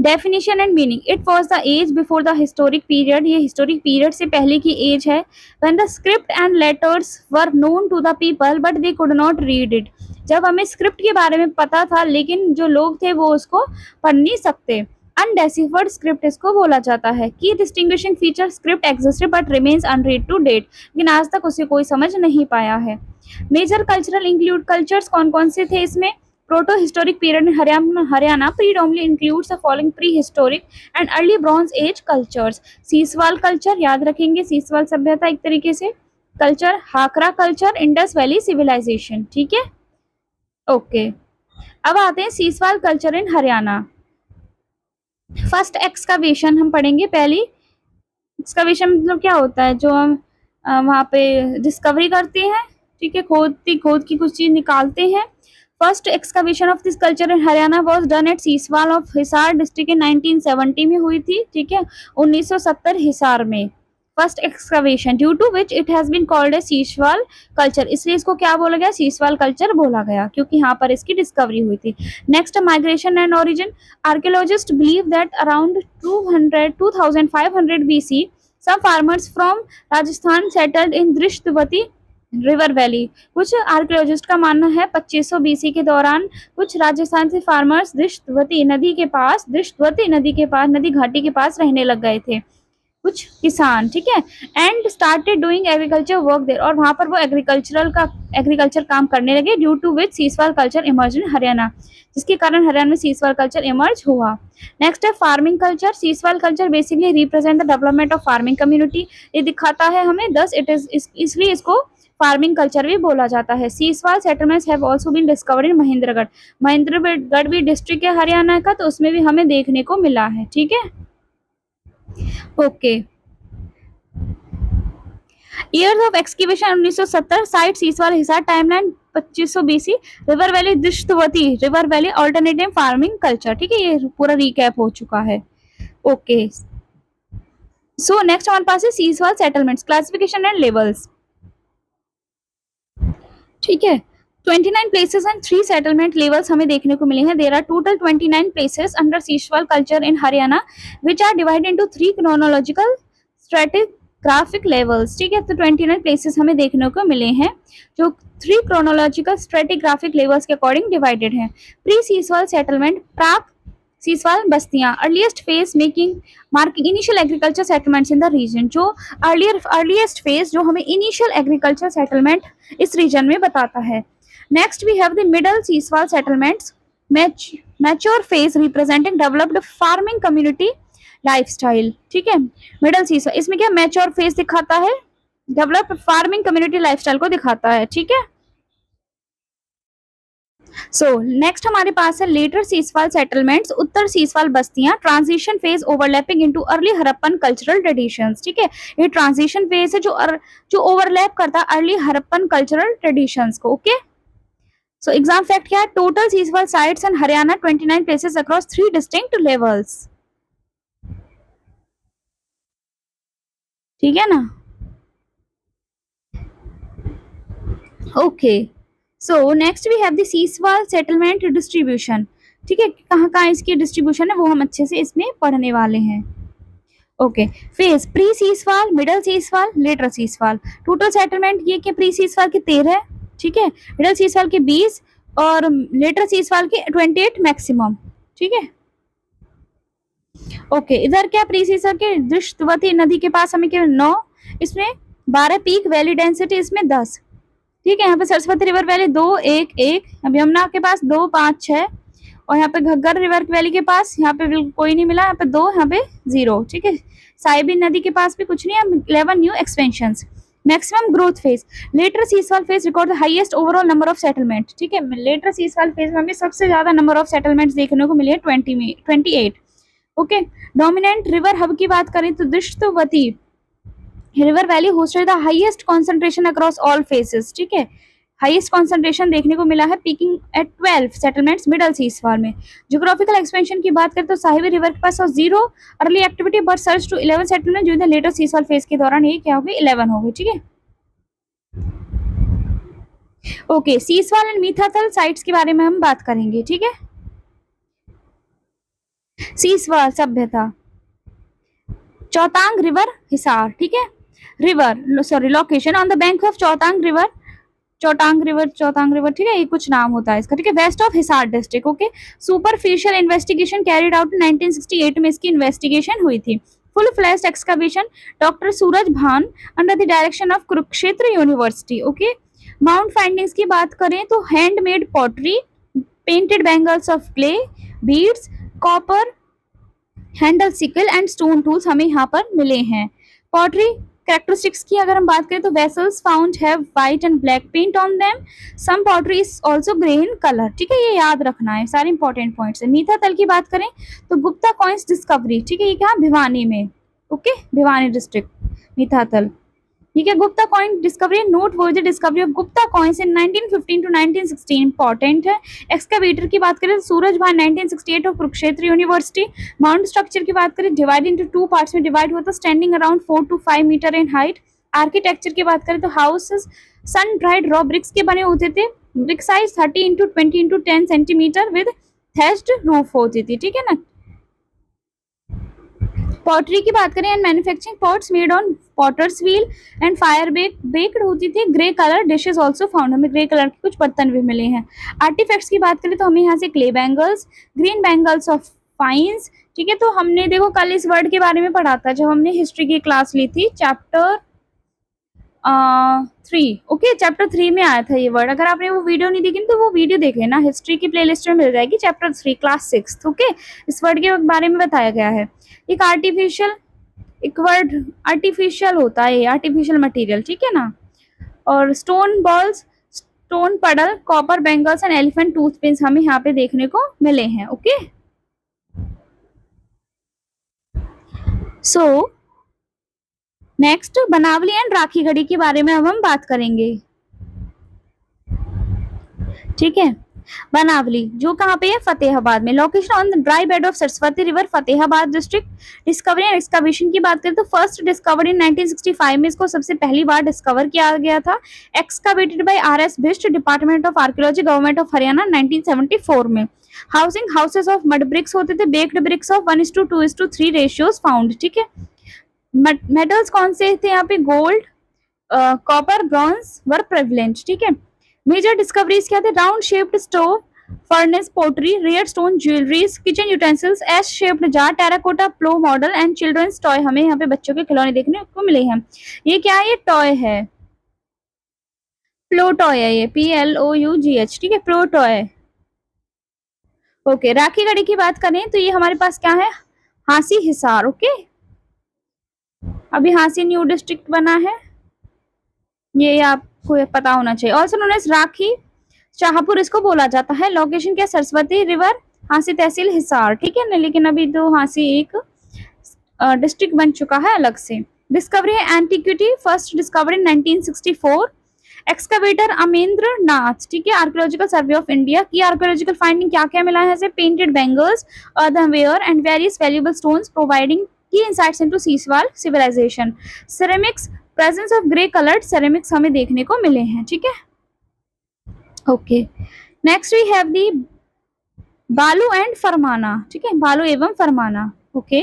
Definition and meaning, it was the age before the historic period, ये हिस्टोरिक पीरियड से पहले की एज है। When the script and letters were known to the people but they could not read it, जब हमें स्क्रिप्ट के बारे में पता था लेकिन जो लोग थे वो उसको पढ़ नहीं सकते। अनडेसिफर्ड स्क्रिप्ट इसको बोला जाता है। Key distinguishing feature, script existed but remains unread to date, लेकिन आज तक उसे कोई समझ नहीं पाया है। मेजर कल्चरल इंक्लूड, कल्चर्स कौन कौन से थे इसमें, proto historic period in Haryana predominantly includes the following prehistoric and early bronze age cultures। Siswal culture याद रखेंगे, सीसवाल सभ्यता एक तरीके से culture, Hakra culture, Indus valley civilisation. ठीक है, ओके, अब आते हैं Siswal culture in Haryana. First excavation हम पढ़ेंगे। पहली एक्सकवेशन मतलब क्या होता है, जो हम वहाँ पे डिस्कवरी करते हैं। ठीक है, खोद की कुछ चीज निकालते हैं। First excavation of this culture in Haryana was done at Siswal of Hisar district in 1970 में हुई थी। ठीक है, 1970 हिसार में first excavation, due to which it has been called a Siswal culture, इसलिए इसको क्या बोला गया, सीसवाल कल्चर बोला गया, क्योंकि यहाँ पर इसकी डिस्कवरी हुई थी। Next, migration and origin, archaeologist believe that around 2500 BC some farmers from Rajasthan settled in दृष्टवती रिवर वैली। कुछ आर्कियोलॉजिस्ट का मानना है 2500 BC के दौरान कुछ राजस्थान से फार्मर्स दृष्टवती नदी के पास, नदी घाटी के पास रहने लग गए थे। कुछ किसान, ठीक है, and started doing agriculture work there, और वहां पर वो एग्रीकल्चर काम करने लगे, due to which Siswal culture emerge in Haryana, जिसके कारण हरियाणा में सीसवाल कल्चर इमर्ज हुआ। नेक्स्ट है farming culture. Siswal culture basically represent the development of farming community, ये दिखाता है हमें, दस इट इज इसलिए इसको फार्मिंग कल्चर भी बोला जाता है। Siswal settlements have also been discovered in Mahendragarh, Mahendragarh भी डिस्ट्रिक्ट है हरियाणा का, तो उसमें भी हमें देखने को मिला है, ठीक है। Okay, years of excavation 1970, site Siswal Hisar, timeline 2500 BC, river valley Drishadvati, river valley alternative farming culture, ठीक है, ये पूरा रिकैप हो चुका है। ओके, सो नेक्स्ट हमारे पास है Siswal settlements, classification and levels, ठीक है। 29 प्लेसेस एंड 3 सेटलमेंट लेवल्स हमें देखने को मिले हैं। There are total 29 places under Siswal culture in Haryana which are divided into 3 chronological stratigraphic levels, ठीक है। तो 29 प्लेसेस हमें देखने को मिले हैं जो 3 क्रोनोलॉजिकल स्ट्रेटिग्राफिक लेवल्स के अकॉर्डिंग डिवाइडेड हैं। प्री सीसवाल सेटलमेंट, प्राक सीसवाल बस्तियां, earliest phase marking initial agriculture settlements in the region, जो अर्लीस्ट फेज जो हमें इनिशियल एग्रीकल्चर सेटलमेंट इस रीजन में बताता है। Next we have the middle Siswal settlements, mature phase representing developed farming community lifestyle, ठीक है। मिडल सीसवाल इसमें क्या मैच्योर फेज दिखाता है, डेवलप्ड फार्मिंग कम्युनिटी लाइफस्टाइल को दिखाता है, ठीक है। सो नेक्स्ट हमारे पास है लेटर सीसवाल सेटलमेंट्स, उत्तर सीसवाल बस्तियां, transition phase overlapping into early Harappan cultural traditions, ठीक है। ये ट्रांजिशन फेज है जो ओवरलैप करता है अर्ली हड़प्पन कल्चरल ट्रेडिशंस को, ओके। सो एग्जाम फैक्ट क्या है, total Siswal sites in Haryana 29 places across 3 distinct levels, ठीक है ना। Okay, so next we have the Siswal settlement distribution, ठीक है, कहाँ कहाँ इसकी डिस्ट्रीब्यूशन है वो हम अच्छे से इसमें पढ़ने वाले हैं। Okay, phase pre Siswal, middle Siswal, later Siswal, total settlement ये कि प्री सीसवाल के 13, ठीक है, मिडल सीसवाल के 20 और लेटर सीसवाल के 28 मैक्सिमम, ठीक है। ओके, इधर क्या प्री सीसवाल के दृष्टवती नदी के पास हमें क्या 9, इसमें 12 पीक वैली डेंसिटी इसमें 10, ठीक है। यहाँ पे सरस्वती रिवर वैली 2 1 1, अब यमुना के पास 2 5 6, और यहाँ पे घग्गर रिवर वैली के पास यहाँ पे बिल्कुल कोई नहीं मिला, यहाँ पे 2, यहाँ पे 0, ठीक है। साइबिन नदी के पास भी कुछ नहीं है, 11 new expansions. Maximum growth phase, later Siswal phase record the highest overall number of settlement, ठीक है। लेटर सीसवाल फेज में हमें सबसे ज्यादा नंबर ऑफ सेटलमेंट्स देखने को मिले हैं 28। ओके, डोमिनेंट रिवर हब की बात करें तो दृष्टवती river valley hosted the highest concentration across all faces, ठीक है। हाईएस्ट कॉन्सेंट्रेशन देखने को मिला है, peeking eight 12 settlements middle Siswal में। ज्योग्राफिकल एक्सपेंशन की बात करें तो साहिबी रिवर के पास 0 early activity but search to 11 settlement जो लेटर सीसवाल फेज के दौरान ये क्या होगी 11 होगी, ठीक है। Okay, Siswal and Mithathal sites के बारे में हम बात करेंगे, ठीक है। सीसवाल सभ्यता, चौतांग रिवर हिसार, ठीक है। Location on the bank of Chautang river, ठीक है, ये कुछ नाम होता है इसका, ठीक है। West of Hisar district, okay. Superficial investigation carried out 1968 में इसकी इन्वेस्टिगेशन हुई थी। Full flash excavation doctor Suraj Bhan under the direction of Kurukshetra university, okay. Mount findings की बात करें तो handmade pottery, painted bangles of clay, beads, copper handle sickle and stone tools हमें यहाँ पर मिले हैं। पॉटरी कैरेक्टरिस्टिक्स की अगर हम बात करें तो vessels found have white and black paint on them, some pottery is also grey in colour, ठीक है, ये याद रखना है, सारे इंपॉर्टेंट पॉइंट्स है। मीठातल की बात करें तो गुप्ता कॉइंस डिस्कवरी, ठीक है, ये क्या भिवानी में, ओके, भिवानी डिस्ट्रिक्ट मीठातल, ठीक है। Gupta coin discovery, noteworthy discovery of Gupta coins in 1915 to 1916 important है। एक्सकवेटर की बात करें तो Suraj Bhan 1968 of Kurukshetra university. Mount structure की बात करें डिवाइड इनटू 2 पार्ट्स में डिवाइड हुआ था, standing around 4 to 5 metre in height. Architecture की बात करें तो houses sun dried raw bricks के बने होते थे, brick size 30 into 20 into 10 centimetre with thatched roof होती थी, ठीक है ना। पॉटरी की बात करें and manufacturing pots made on potter's wheel and fire baked होती थी। Grey colour dishes also found, हमें ग्रे कलर के कुछ बर्तन भी मिले हैं। आर्टिफैक्ट्स की बात करें तो हमें यहाँ से clay bangles, green bangles of फाइंस, ठीक है। तो हमने देखो कल इस वर्ड के बारे में पढ़ा था जब हमने हिस्ट्री की क्लास ली थी, चैप्टर 3। ओके, चैप्टर 3 में आया था ये वर्ड। अगर आपने वो वीडियो नहीं देखी तो वो वीडियो देख लेना, हिस्ट्री की प्लेलिस्ट में मिल जाएगी, चैप्टर 3 क्लास 6। ओके, इस वर्ड के बारे में बताया गया है। एक आर्टिफिशियल, एक वर्ड आर्टिफिशियल होता है, आर्टिफिशियल मटेरियल, ठीक है ना। और स्टोन बॉल्स, स्टोन पडल, copper bangles and elephant tooth pins हमें यहाँ पे देखने को मिले हैं। Okay, so next Banawali and Rakhi Garhi के बारे में अब हम बात करेंगे, ठीक है। बनावली जो कहाँ पे है, फतेहाबाद में। Location on the dry bed of Saraswati river, Fatehabad district. Discovery and excavation की बात करें तो फर्स्ट डिस्कवर्ड इन 1965 में इसको सबसे पहली बार डिस्कवर किया गया था। Excavated by R S. Bisht, department of archaeology, government of Haryana, 1974 में। Housing houses of mud bricks होते थे, baked bricks of 1:2:3 ratios found, ठीक है। मेटल्स कौन से थे यहाँ पे, gold, copper, bronze were prevalent, ठीक है। मेजर डिस्कवरीज क्या थे, round shaped stove, furnace, pottery, rare stone jewelleries, kitchen utensils, S shaped jar, terracotta plough model and children's toy. हमें यहाँ पे बच्चों के खिलौने देखने को मिले हैं। ये क्या है, ये टॉय है, प्लो टॉय है, ये PLOUGH, ठीक है, प्लो टॉय। ओके, राखी गढ़ी की बात करें तो ये हमारे पास क्या है, हांसी हिसार। ओके, अभी हांसी न्यू डिस्ट्रिक्ट बना है, ये आपको पता होना चाहिए। ऑल्सो नोन एज राखी शाहपुर इसको बोला जाता है। लोकेशन क्या, सरस्वती रिवर, हांसी तहसील, हिसार, ठीक है ना। लेकिन अभी तो हांसी एक डिस्ट्रिक्ट बन चुका है अलग से। डिस्कवरी है antiquity, first discovery 1964। Excavator Amendra Nath, ठीक है। आर्कियोलॉजिकल सर्वे ऑफ इंडिया की आर्कियोलॉजिकल फाइंडिंग क्या क्या मिला है, painted bangles, earthenware and various valuable stones providing key insights into Siswal civilisation. Ceramics, presence of grey coloured ceramics हमें देखने को मिले हैं, ठीक है। Okay, next we have the Balu and फरमाना, ठीक है, बालू एवं फरमाना। ओके,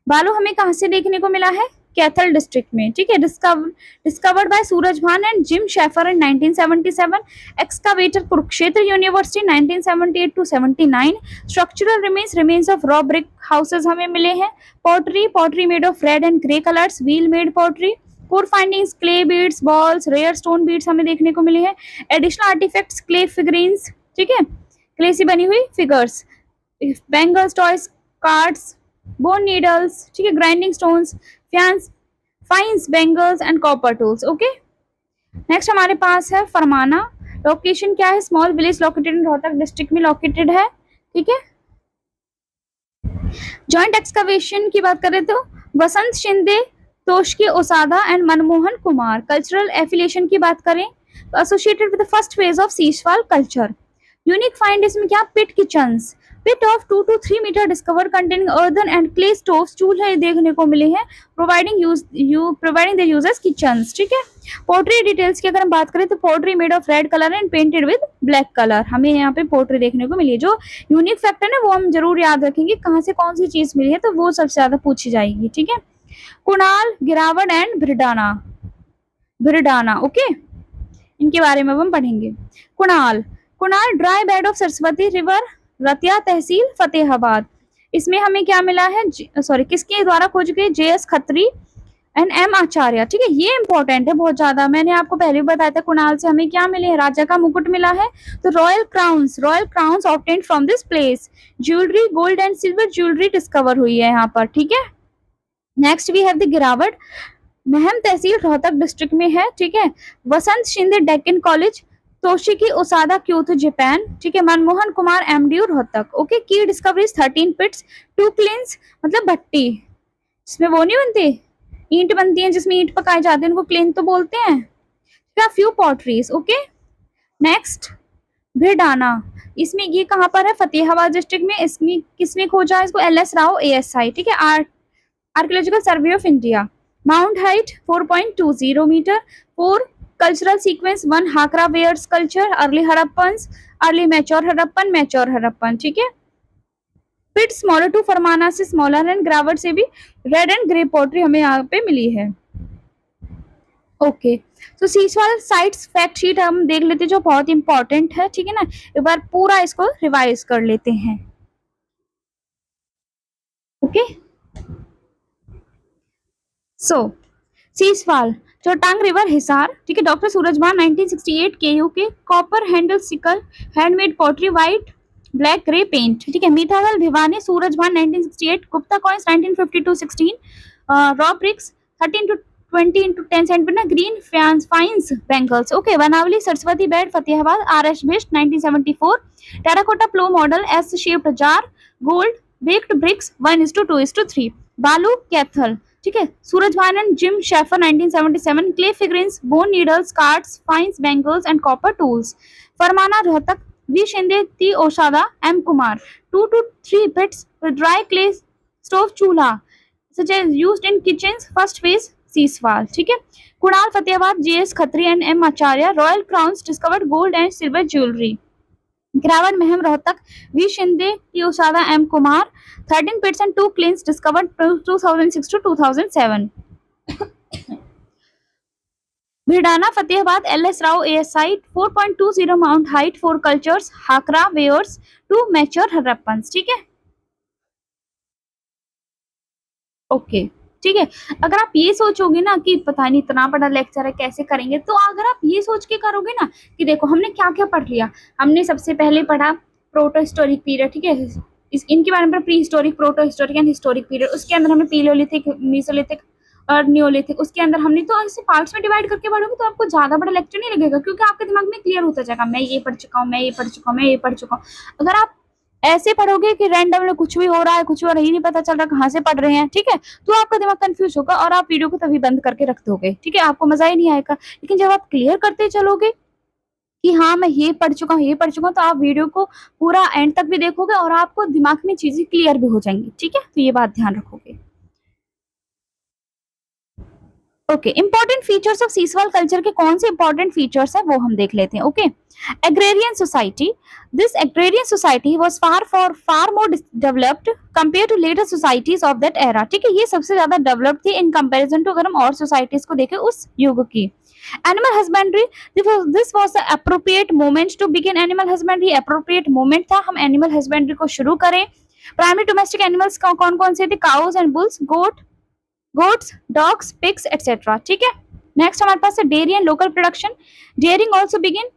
बालू हमें कहाँ से देखने को मिला है, कैथल डिस्ट्रिक्ट में, ठीक है। Discovered by Surajbhan and Jim Shaffer in 1977। Excavator Kurukshetra university 1978 to 79। Structural remains of raw brick houses हमें मिले हैं। Pottery made of red and grey colours, wheel made pottery. Core findings, clay beads, balls, rare stone beads हमें देखने को मिले हैं। Additional artefacts, clay figurines, ठीक है, क्ले से बनी हुई figures, bangles, toys, cards, bone needles, ठीक है, grinding stones, faience, faience, bangles and copper tools. Okay, next हमारे पास है फरमाना। लोकेशन क्या है, small village located in Rohtak district में लोकेटेड है, ठीक है। जॉइंट एक्सकवेशन की बात करें तो Vasant Shinde, Toshiki Osada and Manmohan Kumar. Cultural affiliation की बात करें तो associated with the first phase of Siswal culture. Unique find इसमें क्या, pit kitchens, pit of 2 to 3 metre discover containing earthen and clay stoves, चूल्हे देखने को मिले हैं, प्रोवाइडिंग द यूजर्स किचन्स, ठीक है। पोट्री डिटेल्स की अगर हम बात करें तो pottery made of red colour and painted with black colour, हमें यहाँ पे पोट्री देखने को मिली है। जो यूनिक फैक्ट है ना वो हम जरूर याद रखेंगे, कहाँ से कौन सी चीज मिली है तो वो सबसे ज्यादा पूछी जाएगी, ठीक है। कुणाल, गिरावट एंड भिरडाना, ओके, इनके बारे में हम पढ़ेंगे। Kunal dry bed of Saraswati river, Ratia tehsil, Fatehabad. इसमें हमें क्या मिला है, सॉरी किसके द्वारा खोज गए, JS खत्री एंड M आचार्य, ठीक है। ये इंपॉर्टेंट है बहुत ज्यादा, मैंने आपको पहले भी बताया था। कुणाल से हमें क्या मिले, राजा का मुकुट मिला है, तो royal crowns obtained from this place. Jewellery, gold and silver jewellery discover हुई है यहाँ पर, ठीक है। नेक्स्ट वी हैव द गिरावट, महम तहसील रोहतक डिस्ट्रिक्ट में है, ठीक है। Vasant Shinde Deccan college, Toshiki Osada Kyoto Japan, ठीक है। Manmohan Kumar MDU Rohtak. Okay, key discoveries 13 pits, 2 kilns मतलब भट्टी, जिसमें वो नहीं बनती, ईंट बनती है जिसमें ईंट पकाए जाते हैं, उनको क्लिन तो बोलते हैं। Few potteries. Okay, next Bhirdana, इसमें ये कहाँ पर है, फतेहाबाद डिस्ट्रिक्ट में। इसमें किसने खोजा इसको, LS राव ASI, ठीक है। Archaeological survey of India. Mount height 4.20 metre. 4 cultural sequence, 1 Hakra wares culture, early mature Harappan, ठीक है। पिट स्मॉलर टू फरमाना से स्मॉलर एंड ग्रावर्ड से भी रेड एंड ग्रे पॉटरी हमें यहाँ पे मिली है। ओके, तो सीसवाल साइट्स फैक्ट शीट हम देख लेते हैं जो बहुत इंपॉर्टेंट है, ठीक है ना। एक बार पूरा इसको रिवाइज कर लेते हैं। Okay. So Siswal, Chautang river Hisar, ठीक है। डॉक्टर सूरजभान 1968 केयू के copper handle sickle handmade pottery white black grey paint, ठीक है। Mitathal Bhiwani Surajbhan 1968 Gupta coins 1952-16 raw bricks 13 to 20 into 10 centimeter green fines bangles, okay। Banawali Saraswati bed Fatehabad RS Best 1974 terracotta plough model S shaped jar gold baked bricks 1:2:3 बालू कैथल, ठीक है। Suraj Bhan Jim Shaffer 1977 clay figurines bone needles cards faience bangles and copper tools Farmana Rohtak V Shinde T Osada M Kumar 2 to 3 bits with dry clay stove चूल्हा such as used in kitchens first phase Siswal, ठीक है। Kunal Fatehabad JS Khatri and M Acharya royal crowns discovered gold and silver jewellery गिरावन Meham Rohtak V Shinde T Osada M Kumar 13 pits and 2 cleans discovered 2006 to 2007 Bhirrana Fatehabad LS Rao ASI 4.20 mound height 4 cultures Hakra wares 2 mature Harappans, ठीक है। Okay, ठीक है। अगर आप ये सोचोगे ना कि पता नहीं इतना बड़ा लेक्चर है कैसे करेंगे, तो अगर आप ये सोच के करोगे ना कि देखो हमने क्या क्या पढ़ लिया, हमने सबसे पहले पढ़ा प्रोटो हिस्टोरिक पीरियड, ठीक है। इनके बारे में pre historic proto historic and historic period, उसके अंदर हमने पीलियोलिथिक मीसोलिथिक और न्योलिथिक, उसके अंदर हमने तो ऐसे पार्ट्स में डिवाइड करके पढ़ोगे तो आपको ज्यादा बड़ा लेक्चर नहीं लगेगा, क्योंकि आपके दिमाग में क्लियर होता जाएगा मैं ये पढ़ चुका हूँ, मैं ये पढ़ चुका हूँ, मैं ये पढ़ चुका हूँ। अगर आप ऐसे पढ़ोगे कि रैंडम में कुछ भी हो रहा है, कुछ और ही नहीं पता चल रहा कहाँ से पढ़ रहे हैं, ठीक है, तो आपका दिमाग कंफ्यूज होगा और आप वीडियो को तभी बंद करके रख दोगे, ठीक है, आपको मजा ही नहीं आएगा। लेकिन जब आप क्लियर करते चलोगे कि हाँ मैं ये पढ़ चुका हूँ, ये पढ़ चुका हूँ, तो आप वीडियो को पूरा एंड तक भी देखोगे और आपको दिमाग में चीजें क्लियर भी हो जाएंगी, ठीक है। तो ये बात ध्यान रखोगे। Okay, important features of Siswal culture के कौन से इंपॉर्टेंट फीचर्स हैं वो हम देख लेते हैं। Okay, agrarian society, this agrarian society was far more developed compare to later societies of that era, ठीक है। ये सबसे ज्यादा डेवलप्ड थी इन कंपैरिजन टू, अगर हम और सोसाइटीज को देखें उस युग की। Animal husbandry, this was the appropriate moment to begin animal husbandry, appropriate moment था हम एनिमल हस्बेंड्री को शुरू करें। प्राइमरी डोमेस्टिक एनिमल्स कौन कौन से थे, cows and bulls, goats dogs pigs etcetera, ठीक है। नेक्स्ट हमारे पास है dairy and local production, dairying also begin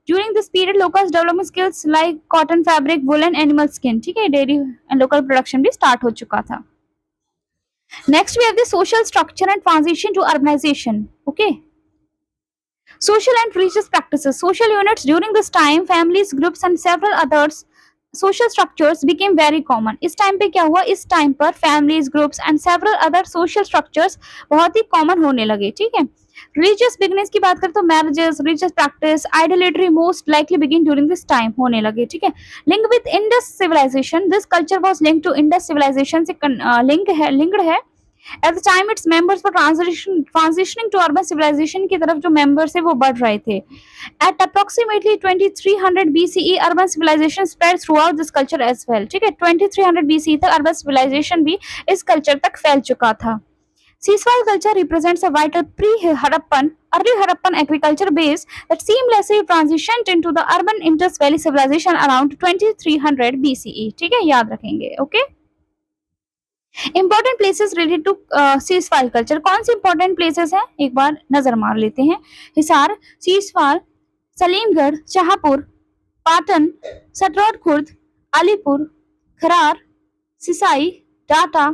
during this period, locals development skills like cotton fabric woollen animal skin, ठीक है। डेयरी एंड लोकल प्रोडक्शन भी start हो चुका था। Next we have the social structure and transition to urbanisation, okay. Social and religious practices, social units during this time, families, groups and several others social structures became very common। इस time पे क्या हुआ, इस time पर families, groups and several other social structures बहुत ही common होने लगे, ठीक है। religious beginnings की बात करें तो marriages, religious practice, idolatry most likely begin during this time होने लगे, ठीक है। link with Indus civilization, this culture was linked to Indus civilization से linked है। At the time its members were transitioning to urban civilization की तरफ, जो members है वो बढ़ रहे थे। At approximately 2300 BCE urban civilization spread throughout this culture as well, ठीक है। 2300 BCE तक urban civilization भी इस culture तक फैल चुका था। Seaswal culture represents a vital pre-Harappan, early Harappan agriculture base that seamlessly transitioned into the urban Indus Valley civilization around 2300 BCE, ठीक है, याद रखेंगे, okay। Important places related to Siswal culture, कौन से इंपॉर्टेंट प्लेसेस हैं एक बार नजर मार लेते हैं। हिसार, सीसफाल, सलीमगढ़, शाहपुर, पाटन, सटरौद खुर्द, अलीपुर, खरार, सिसाई, डाटा,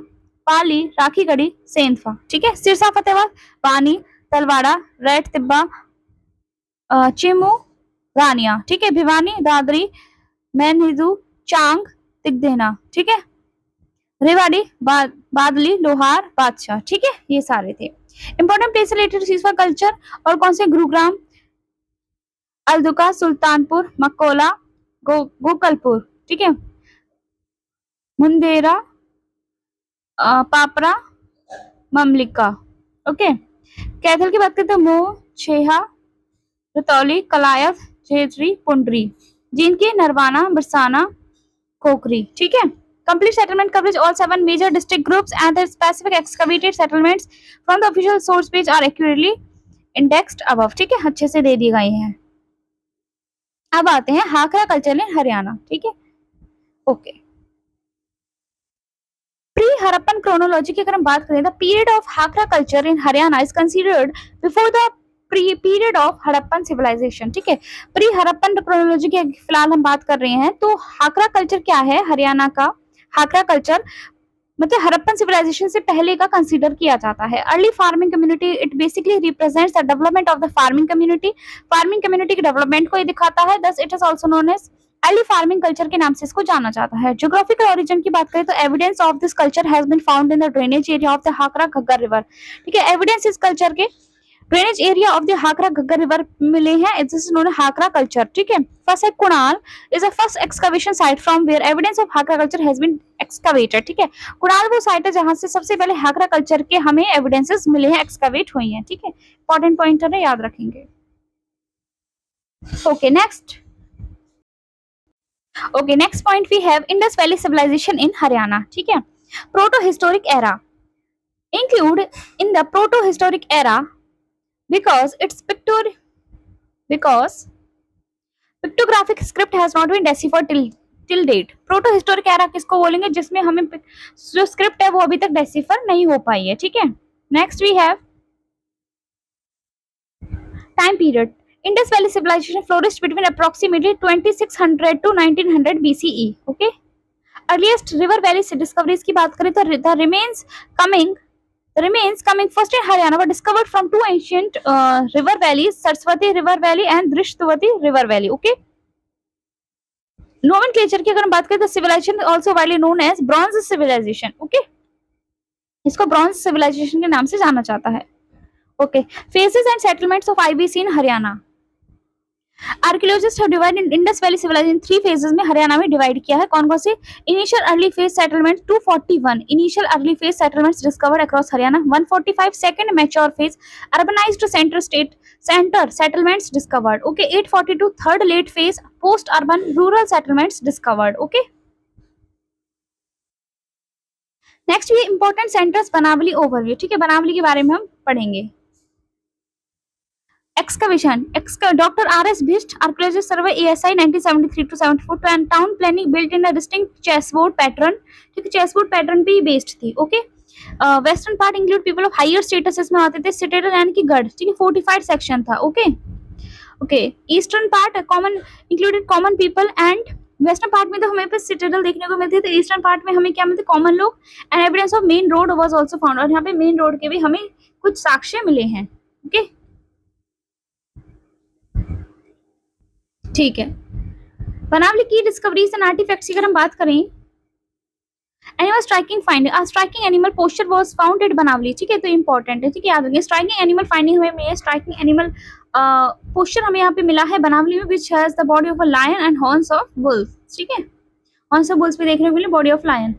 पाली, राखीगढ़ी, सेंधवा, ठीक है। सिरसा फतेहाबाद, पानी, तलवाड़ा, रेड तिब्बा, चिमू, रानिया, ठीक है। भिवानी, दादरी, मैनहिदू, चांग, तिगदेना, ठीक है। रेवाड़ी, बादली, लोहार, बादशाह, ठीक है, ये सारे थे important place related to Siswal culture. और कौन से, गुरुग्राम, अलदुका, सुल्तानपुर, मकोला, गोकलपुर, ठीक है, मुंदेरा, पापरा, ममलिका, ओके। कैथल की बात करते हैं, मोह, छेहा, रतौली, कलायत, झेजरी, पुंडरी, जिनके नरवाना, बरसाना, कोकरी, ठीक है। Complete settlement coverage, all 7 major district groups and their specific excavated settlements from the official source page are accurately indexed above, ठीक है, अच्छे से दे दिए गए हैं। अब आते हैं हाकरा कल्चर इन हरियाणा, ठीक है, ओके। हड़प्पन क्रोनोलॉजी की अगर हम बात करें, the period of Hakra culture in Haryana is considered before the period of Harappan civilisation. ठीक है, प्री हड़प्पन क्रोनोलॉजी की फिलहाल हम बात कर रहे हैं। तो हाकरा कल्चर क्या है, हरियाणा का हाकरा कल्चर मतलब हड़प्पन सिविलाइजेशन से पहले का कंसीडर किया जाता है। Early farming community, it basically represents the development of the farming community के डेवलपमेंट को ये दिखाता है। Thus it is also known as early farming culture के नाम से इसको जाना जाता है। ज्योग्राफिकल ओरिजिन की बात करें तो evidence of this culture has been found in the drainage area of the Hakra Ghaggar river. ठीक है, एविडेंस इस कल्चर के drainage area of the Hakra Ghaggar river मिले हैं। This is known Hakra culture. ठीक है, फर्स्ट है Kunal is a first excavation site from where evidence of Hakra culture has been excavated. ठीक है, कुणाल वो साइट है जहां से सबसे पहले हाकरा कल्चर के हमें एविडेंसेस मिले हैं, एक्सकवेट हुई हैं। ठीक है, इंपॉर्टेंट पॉइंटर है, याद रखेंगे। Okay next, next point we have Indus valley civilization in Haryana. ठीक है, proto historic era include in the proto historic era because pictographic script has not been deciphered till date। Proto historic era किसको बोलेंगे, जिसमें हमें जो script है वो अभी तक डेसिफर नहीं हो पाई है। ठीक है, next we have time period. Indus valley civilisation flourished between approximately 2600 to 1900 BCE। Okay, earliest river valley discoveries की बात करें तो the remains coming first in Haryana were discovered from two ancient river valleys, Saraswati River Valley and Drishtavati River Valley। Okay, nomenclature की अगर हम बात करें तो civilization also widely known as Bronze Civilization। Okay, इसको Bronze Civilization के नाम से जाना जाता है। Okay, phases and settlements of IBC in Haryana। Archaeologist have divided Indus valley civilisation 3 phases में हरियाणा में डिवाइड किया है। कौन कौन से? Initial early phase settlement 241 initial early phase settlements discovered across Haryana. 145 second mature phase urbanised centre settlements discovered. Okay, 842 third late phase post urban rural settlements discovered. Okay, next ये important centres Banawali overview. ठीक है, बनावली के बारे में हम पढ़ेंगे। Excavation, Dr. R.S. Bist, Archaeologist Survey ASI 1973 to 74 and town planning built in a distinct chessboard pattern। ठीक है, chessboard pattern पे ही based थी। ओके, western part include people of higher status इसमें आते थे, सिटाडेल यानी कि गढ़। ठीक है, फोर्टिफाइड सेक्शन था। Okay, eastern part common included common people and western part में तो हमें पे सिटाडेल देखने को मिलती है, तो ईस्टर्न पार्ट में हमें क्या मिलते, कॉमन लोग। And evidence of main road was also found, और यहाँ पे मेन रोड के भी हमें कुछ साक्ष्य मिले हैं। ओके, ठीक है, बनावली की डिस्कवरीज एंड आर्टिफैक्ट्स की अगर हम बात करें, animal striking finding, striking animal posture was found at Banawali. ठीक है, तो इंपॉर्टेंट है। ठीक है, याद रखिए, स्ट्राइकिंग एनिमल फाइंडिंग हमें मिली, स्ट्राइकिंग एनिमल पोस्चर हमें यहाँ पे मिला है बनावली में, which has the body of a lion and horns of bulls. ठीक है, हॉर्न्स ऑफ बुल्स भी देखने को मिले, body of lion.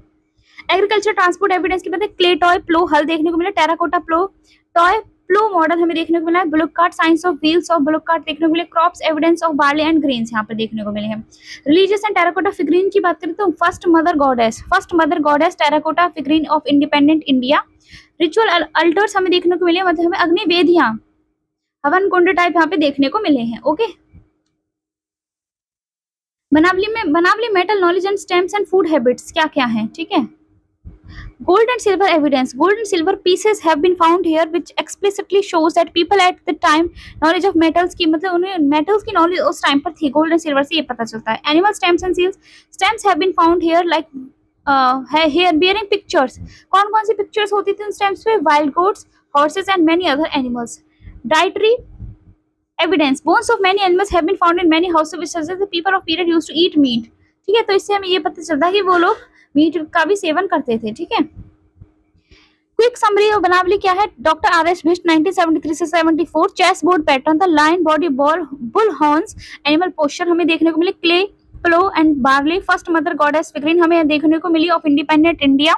Agriculture transport evidence की बात है, क्ले टॉय प्लो हल देखने को मिला, टेराकोटा प्लो टॉय प्लो मॉडल हमें देखने को मिला है, block cart science of wheels of block cart देखने को मिले, crops evidence of barley and grains यहाँ पे देखने को मिले हैं। रिलीजियस एंड टेराकोटा फिगरीन की बात करें तो first mother goddess terracotta figurine of independent India. Ritual altars हमें देखने को मिले, मतलब हमें अग्नि वेदियां हवन कुंड टाइप यहाँ पे देखने को मिले हैं। Okay, Banawali metal knowledge and stamps and food habits क्या क्या है। ठीक है, gold and silver evidence, gold and silver pieces have been found here which explicitly shows that people at the time knowledge of metals की, मतलब उन्हें metals की knowledge उस टाइम पर थी, gold and silver से ये पता चलता है। animal stamps and seals, stamps have been found here like here bearing pictures। कौन कौन सी pictures होती थी उन stamps पे? wild goats, horses and many other animals। dietary evidence, bones of many animals have been found in many houses which suggests the people of period used to eat meat। ठीक है, तो इससे हमें ये पता चलता है कि वो लोग मीट का भी सेवन करते थे। ठीक है, क्विक समरी ऑफ बनावली क्या है? Doctor R S. बिस्ट 1973 से 74 चेस बोर्ड पैटर्न था, line body bull horns animal posture हमें देखने को मिले, clay plough and barley, first mother goddess figurine हमें देखने को मिली of independent India,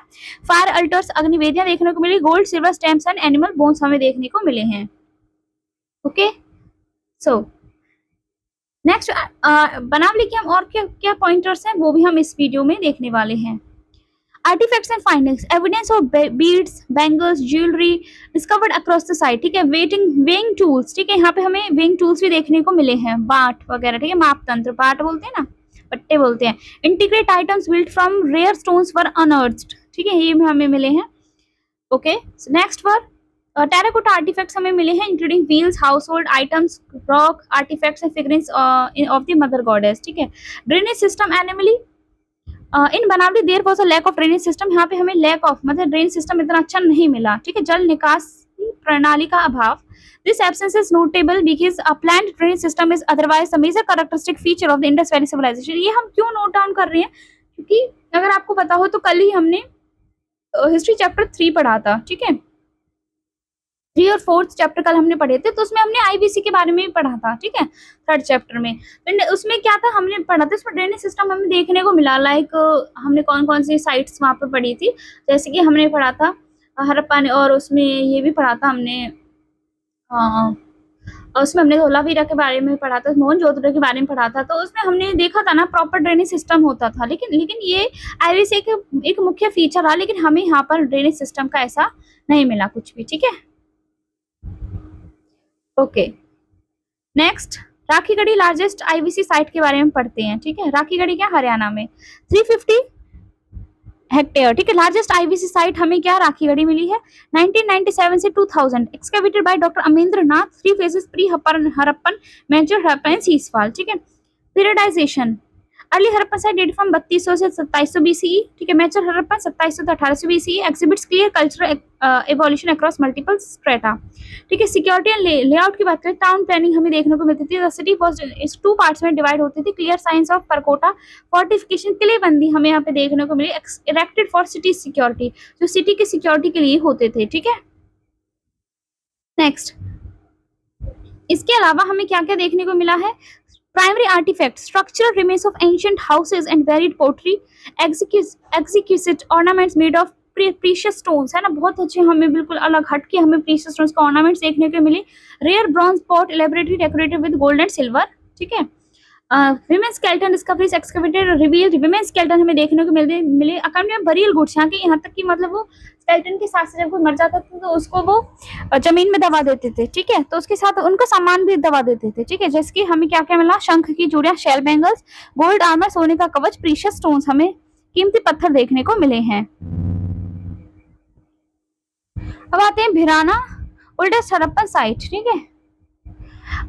fire altars अग्निवेदियां देखने को मिली, gold silver stamps and animal bones हमें देखने को मिले हैं। ओके, सो नेक्स्ट बनावली के हम और क्या क्या पॉइंटर्स हैं वो भी हम इस वीडियो में देखने वाले हैं। Artefacts and findings, evidence of beads, bangles, jewellery discovered across the site. ठीक है, वेइंग टूल्स, ठीक है, यहाँ पे हमें वेइंग टूल्स भी देखने को मिले हैं, बाट वगैरह। ठीक है, माप तंत्र, बाट बोलते हैं ना, पट्टे बोलते हैं। Integrate items built from rare stones were unearthed. ठीक है, ये हमें मिले हैं। Okay, next were terracotta artefacts हमें मिले हैं including wheels, household items, rock artefacts and figurines of the mother goddess. ठीक है, drainage system anomaly in Banawali there was a lack of drainage system, यहाँ पे हमें लैक ऑफ मतलब drainage system इतना अच्छा नहीं मिला। ठीक है, जल निकास प्रणाली का अभाव, this absence is notable because a planned drainage system is otherwise the major characteristic feature of the Indus valley civilisation. ये हम क्यों नोट डाउन कर रहे हैं, क्योंकि अगर आपको पता हो तो कल ही हमने हिस्ट्री चैप्टर 3 पढ़ा था। ठीक है, 3 और 4th चैप्टर कल हमने पढ़े थे, तो उसमें हमने आईबीसी के बारे में भी पढ़ा था। ठीक है, 3rd चैप्टर में तो उसमें क्या था हमने पढ़ा था, इसमें ड्रेनेज सिस्टम हमें देखने को मिला। लाइक हमने कौन कौन सी साइट्स वहाँ पे पढ़ी थी, जैसे कि हमने पढ़ा था हड़प्पा ने, और उसमें ये भी पढ़ा था हमने उसमें हमने धोलावीरा के बारे में पढ़ा था, मोहनजोदड़ो के बारे में पढ़ा था। तो उसमें हमने देखा था ना प्रॉपर ड्रेनेज सिस्टम होता था, लेकिन ये आईबीसी एक मुख्य फीचर रहा, लेकिन हमें यहाँ पर ड्रेनेज सिस्टम का ऐसा नहीं मिला कुछ भी। ठीक है, okay, next Rakhigarhi largest IBC site के बारे में पढ़ते हैं। ठीक है, राखीगढ़ी क्या हरियाणा में 350 हेक्टेयर। ठीक है, लार्जेस्ट आईबीसी साइट हमें क्या राखीगढ़ी मिली है 1997 से 2000, excavated by doctor Amarendra Nath, 3 phases pre Harappan, major Harappan and Siswal. ठीक है, periodization early Harappan site date from 3200 से 2700 बीसीई। ठीक है, मेजर हरप्पन 2700 से 1800 BCE, exhibits clear cultural evolution across multiple strata. ठीक है, सिक्योरिटी एंड लेआउट की बात करें, टाउन प्लानिंग हमें देखने को मिलती थी। द सिटी वाज इस 2 पार्ट्स में डिवाइड होती थी। Clear signs of Parkota fortification, किलेबंदी हमें यहाँ पे देखने को मिली, इरेक्टेड फॉर सिटी सिक्योरिटी, जो सिटी की सिक्योरिटी के लिए होते थे। ठीक है, नेक्स्ट इसके अलावा हमें क्या क्या देखने को मिला है, primary artefact structural remains of ancient houses and varied pottery, exquisite ornaments made of precious stones, है ना, बहुत अच्छे हमें बिल्कुल अलग हटके हमें प्रीशियस स्टोन्स का ऑर्नामेंट्स देखने को मिले। Rare bronze pot elaborately decorated with gold and silver. ठीक है, women skeleton discoveries excavated revealed, women skeleton हमें देखने को मिले अकम्पनी में बरियल गुड्स, यहाँ तक कि मतलब वो स्केलेटन के साथ से जब कोई मर जाता था तो उसको वो जमीन में दबा देते थे। ठीक है, तो उसके साथ उनका सामान भी दबा देते थे। ठीक है, जैसे कि हमें क्या क्या मिला, शंख की चूड़ियां, शेल बैंगल्स, गोल्ड आर्मर, सोने का कवच, प्रीशियस स्टोन्स, हमें कीमती पत्थर देखने को मिले हैं। अब आते हैं भिराना ओल्डेस्ट हड़प्पन साइट। ठीक है,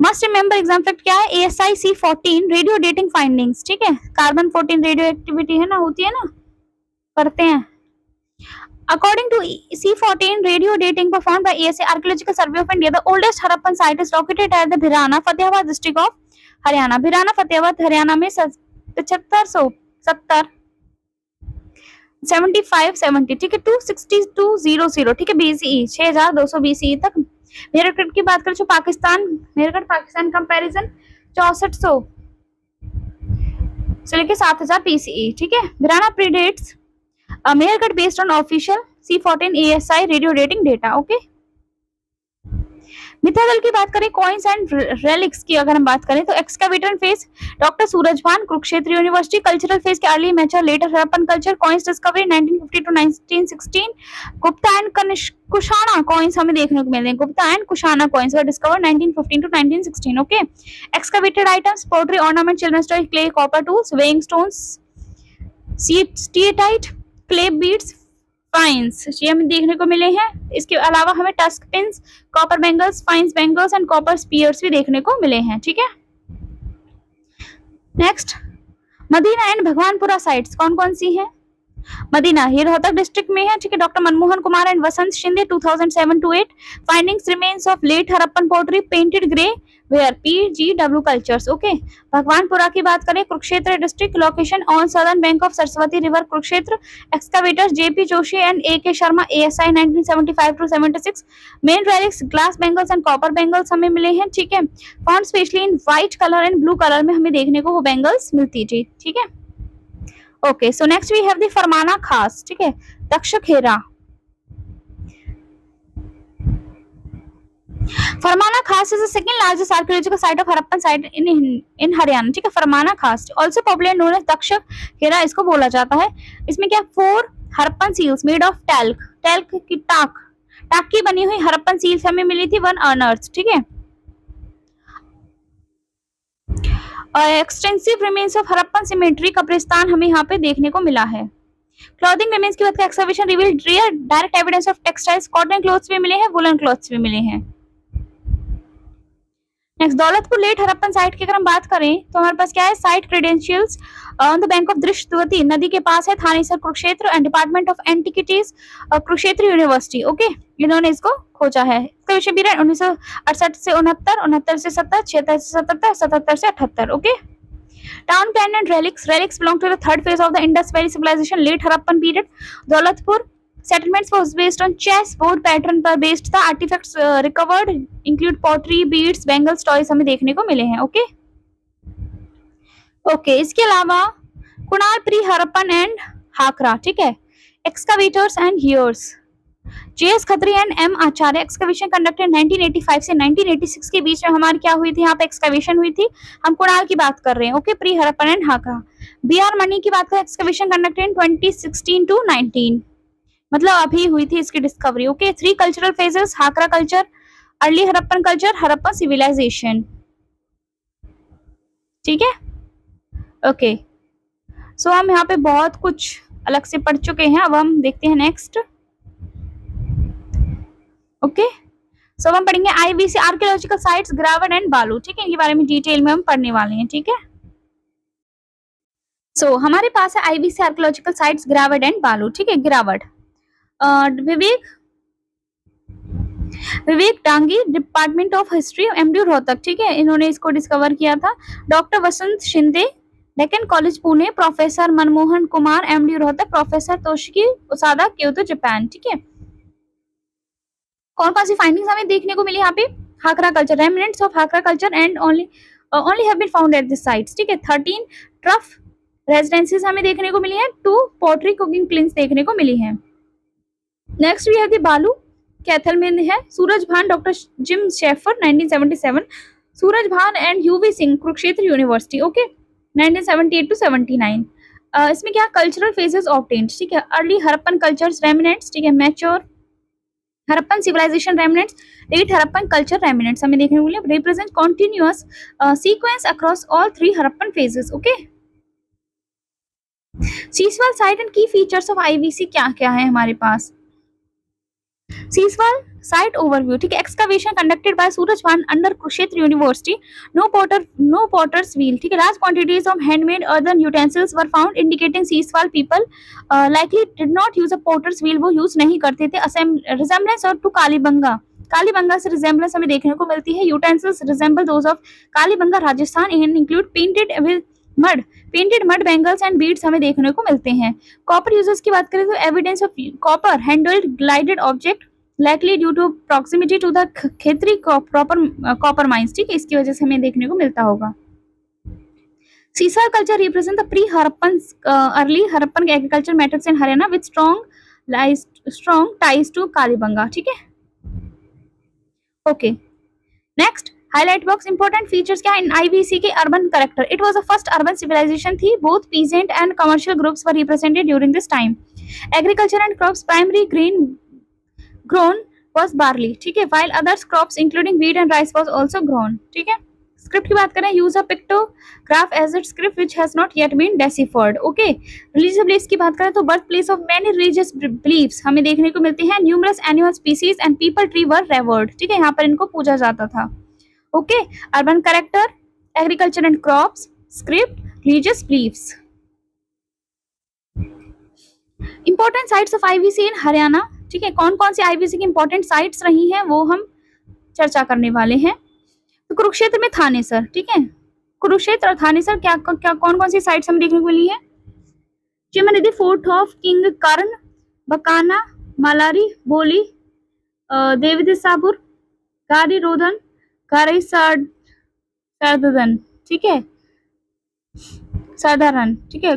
मस्ट रिमेंबर एग्जाम फैक्ट क्या है, ASI C14 radio dating findings. ठीक है, कार्बन 14 रेडियो एक्टिविटी है ना, होती है ना, करते हैं। According to C14 radio dating performed by ASA Archaeological Survey of India, the oldest Harappan site is located at the Bhirana, Fatehawad district of Haryana. Bhirana, Fatehawad, Haryana में 7570 7570। ठीक है, 26200। ठीक है, BCE 6200 BCE तक। मेरठ की बात करें तो पाकिस्तान, मेरठ पाकिस्तान कंपैरिजन 6400 से लेके 7000 BCE। ठीक है, Bhirrana predates Mehrgarh based on official C14 ASI radio dating data. Okay, Mitathal की बात करें, कॉइन्स एंड रेलिक्स की अगर हम बात करें तो excavator phase doctor Surajbhan, Kurukshetra university, cultural phase के early mature later Harappan culture, coins discovery 1950 to 1916, Gupta and Kushana coins हमें देखने को मिलते हैं। Gupta and Kushana coins were discovered 1915 to 1916। Okay, excavated items pottery ornament, children's toy, clay, copper tools, weighing stones, steatite, clay beads, faience, ये हमें देखने को मिले हैं। इसके अलावा हमें tusk pins, copper bangles, fines bangles and copper spears भी देखने को मिले हैं। ठीक है, next Madina and Bhagwanpura sites कौन कौन सी हैं, मदीना ये रोहतक डिस्ट्रिक्ट में है। ठीक है, doctor Manmohan Kumar and Vasant Shinde 2007 to 8, findings remains of late Harappan pottery painted grey ware PGW cultures. Okay, Bhagwanpura की बात करें, Kurukshetra district, location on southern bank of Saraswati river, Kurukshetra, excavators JP Joshi and AK Sharma, ASI 1975 to 76, main relics glass bangles and copper bangles हमें मिले हैं। ठीक है, found specially in white colour and blue colour में हमें देखने को वो बैंगल्स मिलती थी। ठीक है, okay, so next we have the Farmana Khas. ठीक है, Takshkhera, Farmana Khas is the second largest archaeological site of Harappan site in Haryana. ठीक है, Farmana Khas also popular known as Takshkhera इसको बोला जाता है। इसमें क्या 4 Harappan seals made of talc की टाक की बनी हुई हड़प्पन सील्स हमें मिली थी 1 अनअर्थ। ठीक है, extensive remains of Harappan symmetry कब्रिस्तान हमें यहाँ पे देखने को मिला है। क्लॉथिंग रेमेन्स की बात करें, excavation revealed rare direct evidence of textiles, cotton clothes भी मिले हैं, वुलन क्लोथ्स भी मिले हैं। Next, Daulatpur late Harappan site की अगर हम बात करें तो हमारे पास क्या है, site credentials on the bank of Drishadvati नदी के पास है, Thanesar Kurukshetra and department of antiquities Kurukshetra university. Okay, इन्होंने इसको खोजा है। इसका विषय पीरियड 1968 से 69, 69 से 70, 76 से 77, 77 से 78। Okay, town plan and relics belong to the third phase of the Indus Valley civilization, late Harappan period. Daulatpur settlements was based on chessboard pattern पर based था। artifacts recovered include pottery, beads, bangles, toys हमें देखने को मिले हैं। Okay okay, इसके अलावा Kunal pre Harappan and Hakra, ठीक है, excavators and here's, JS Khatri and M Acharya, excavation conducted 1985 से 1986 के बीच में हमारी क्या हुई थी, यहाँ पे एक्सकवेशन हुई थी। हम कुणाल की बात कर रहे हैं। Okay, pre Harappan and Hakra. B R Mani की बात करें, एक्सकवेशन कंडक्टेड 2016 to 19, मतलब अभी हुई थी इसकी discovery. Okay, 3 cultural phases, Hakra culture, early Harappan culture, Harappan civilization. ठीक है, ओके, सो हम यहाँ पे बहुत कुछ अलग से पढ़ चुके हैं। अब हम देखते हैं नेक्स्ट। ओके, सो हम पढ़ेंगे IVC archaeological sites Girawad and Balu. ठीक है, इनके बारे में डिटेल में हम पढ़ने वाले हैं। ठीक है, सो हमारे पास है IVC archaeological sites Girawad and Balu. ठीक है, Girawad Vivek Dangi, department of history, MD Rohtak. ठीक है, इन्होंने इसको डिस्कवर किया था। Doctor Vasant Shinde, Deccan college Pune, professor Manmohan Kumar, MD Rohtak, professor Toshiki Osada, Kyoto Japan. ठीक है, कौन कौन सी फाइंडिंग्स हमें देखने को मिली यहाँ पे, Hakra culture, remnants of Hakra culture and only have been found at this sites. ठीक है, 13 ट्रफ रेजिडेंसीज हमें देखने को मिली है, 2 पोट्री कुकिंग प्लेन्स देखने को मिली है। नेक्स्ट वी हैव द बालू कैथल में है, सूरज भान, डॉक्टर जिम शेफर 1977, सूरज भान and UV Singh, Kurukshetra university. Okay, 1978 to 79। इसमें क्या कल्चरल फेजेस ऑब्टेन्ड। ठीक है, अर्ली हरप्पन कल्चर्स रेमिनेंट्स, ठीक है, mature Harappan civilization remnants, late Harappan culture remnants हमें देखने को मिले, represent continuous sequence across all 3 Harappan phases. Okay, Siswal site and key features of IVC क्या क्या है हमारे पास। सीसवाल साइट ओवरव्यू, ठीक है, excavation conducted by Suraj Bhan under Kurukshetra university, no potter's wheel. ठीक है, large quantities of handmade earthen utensils were found indicating Siswal people likely did not use a potter's wheel, वो use नहीं करते थे। रिजेम्बलेंस और टू कालीबंगा, कालीबंगा से रिजेम्बलेंस हमें देखने को मिलती है। Utensils resemble those of Kalibangan Rajasthan and include painted mud bangles and beads हमें देखने को मिलते हैं। कॉपर यूजर्स की बात करें तो evidence of copper handled glided object likely due to proximity to the Khetri copper mines. ठीक है, इसकी वजह से हमें देखने को मिलता होगा। Siswal culture represent the pre Harappan early Harappan agriculture methods in Haryana with strong ties to Kalibangan. ठीक है, okay, next highlight box, important features क्या है इन आईवीसी के urban character. It was the first urban civilization थी, both peasant and commercial groups were represented during this time. Agriculture and crops, primary grain grown was barley। ठीक है, while other crops including wheat and rice was also grown। ठीक है, script की बात करें, use a pictograph as it script which has not yet been deciphered. Okay, religious beliefs की बात करें तो birth place of many religious beliefs हमें देखने को मिलती है। Numerous animal species and peepal tree were revered. ठीक है, यहाँ पर इनको पूजा जाता था। Okay, urban character, agriculture and crops, script, religious beliefs. Important sites of IVC in Haryana. ठीक है, कौन कौन सी आईवीसी की इंपॉर्टेंट साइट्स रही हैं वो हम चर्चा करने वाले हैं। तो कुरुक्षेत्र में थानेसर, ठीक है, कुरुक्षेत्र और थानेसर क्या कौन कौन सी साइट्स हमें देखने को मिली है। चिमनिधि फोर्ट ऑफ किंग कर्ण, बकाना, मालारी, बोली, देवदिसापुर, गारी रोधन, गारी सरदन, ठीक है, सरदारन, ठीक है,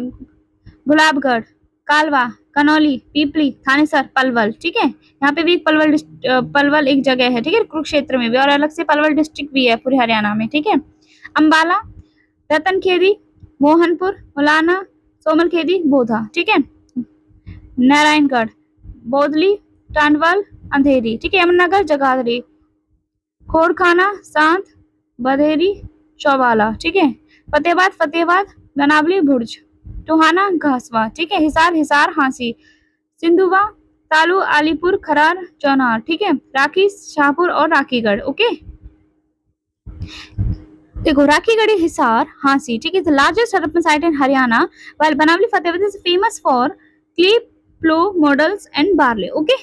गुलाबगढ़, कालवा, कनौली, पीपली, थानेसर, पलवल। ठीक है, यहाँ पे भी पलवल एक जगह है। ठीक है, कुरुक्षेत्र में भी, और अलग से पलवल डिस्ट्रिक्ट भी है पूरे हरियाणा में। ठीक है, अंबाला, रतनखेड़ी, मोहनपुर, मुलाना, सोमलखेड़ी, बोधा। ठीक है, नारायणगढ़, बोदली, टांडवाल, अंधेरी। ठीक है, यमुनानगर, जगाधरी, खोड़खाना, सांत, बधेरी, चौबाला। ठीक है, फतेहाबाद, बनावली, भुर्ज। टोहाना घासवा, ठीक है। हिसार हिसार हांसी, सिंधुवा तालु अलीपुर खरार चौनार, ठीक है। राखी शाहपुर और राखीगढ़, ओके। देखो राखीगढ़ी हिसार हांसी, ठीक है, the largest Harappan site in Haryana, while Banavli Fatehpur is famous for clay plough models and barley, okay.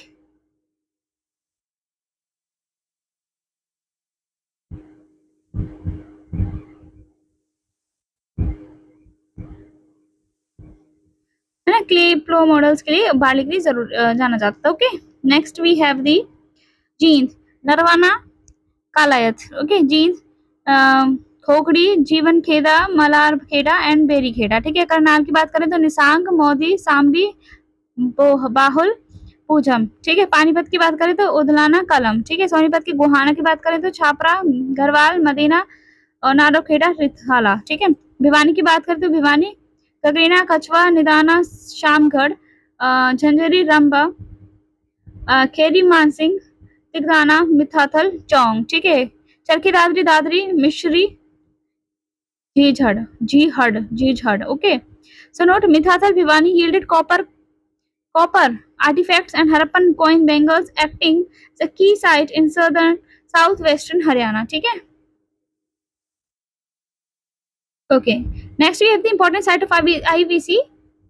है ना, क्ले प्लो मॉडल्स के लिए बार्ली के लिए जरूर जाना जाता है, okay. Next we have the Jind, Narwana Kalayat, okay. Jind Khokhri, Jivan Khera, Malar Khera and Beri Khera, ठीक है। करनाल की बात करें तो निसांग, मोदी, सांबी, बाहुल, पूजम, ठीक है। पानीपत की बात करें तो उदलाना कलम, ठीक है। सोनीपत की गोहाना की बात करें तो छापरा, घरवाल, मदीना और नारोखेड़ा, रिथाला, ठीक है। भिवानी की बात करें तो भिवानी, कगरीना, कछवा, निदाना, शामगढ़, झंझरी, रंबा, खेरी, मानसिंह, तिगराना, मिथाथल, चौंग, ठीक है। चरखी दादरी, दादरी, मिश्री, जीझड़, okay. So note Mithathal Bhiwani yielded copper artifacts and Harappan coin bangles, acting as a key site in southwestern Haryana, ठीक है। Okay, next we have the important site of IVC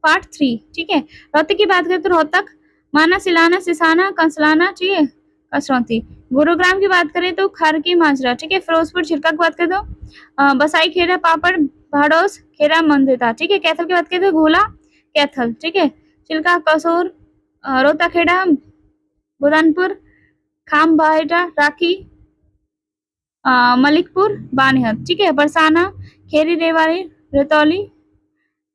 part 3, ठीक है। रोहतक की बात करें तो रोहतक, माना, सिलाना, सिसाना, कंसलाना, ठीक है, कसरौती। गुरुग्राम की बात करें तो खारकी, माजरा, ठीक है। फिरोजपुर छिरका की बात करें तो बसाई, खेड़ा, पापड़, भाड़ोस, खेड़ा, मंदिता, ठीक है। कैथल की बात करें तो घोला, कैथल, ठीक है। चिल्का, कसोर, रोहता खेड़ा, बुदानपुर, खाम बाहेटा, राखी, मलिकपुर, बानीहत, ठीक है। बरसाना, खेरी, रेवाड़ी, रतौली,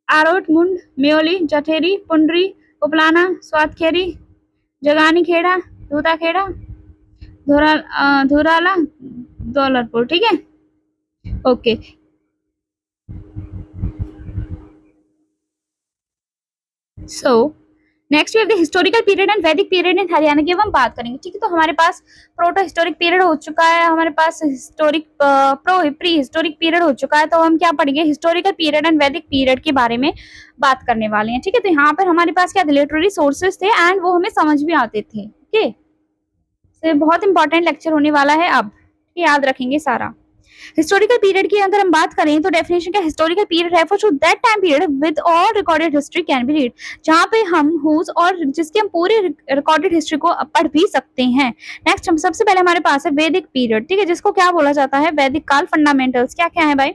आरोट, मुंड, म्योली, जठेरी, पुंडरी, उपलाना, स्वातखेरी, जगानी खेड़ा, दूता खेड़ा, धुराला, दौलतपुर, ठीक है। Okay, so next we have the historical period and Vedic period in Haryana की अब हम बात करेंगे, ठीक है। तो हमारे पास प्रोटो हिस्टोरिक पीरियड हो चुका है, हमारे पास हिस्टोरिक प्री हिस्टोरिक पीरियड हो चुका है। तो हम क्या पढ़ेंगे, historical period and Vedic period के बारे में बात करने वाले हैं, ठीक है। तो यहाँ पर हमारे पास क्या लिटरेरी सोर्सेज थे एंड वो हमें समझ भी आते थे, ओके। बहुत इंपॉर्टेंट लेक्चर होने वाला है अब, याद रखेंगे सारा। हिस्टोरिकल पीरियड की अगर हम बात करें तो डेफिनेशन क्या, historical period refers to that time period with all recorded history can be read, जहां पे हम हुज और जिसके हम पूरी रिकॉर्डेड हिस्ट्री को पढ़ भी सकते हैं। नेक्स्ट हम सबसे पहले हमारे पास है वैदिक पीरियड, ठीक है, जिसको क्या बोला जाता है, वैदिक काल। फंडामेंटल्स क्या क्या है भाई,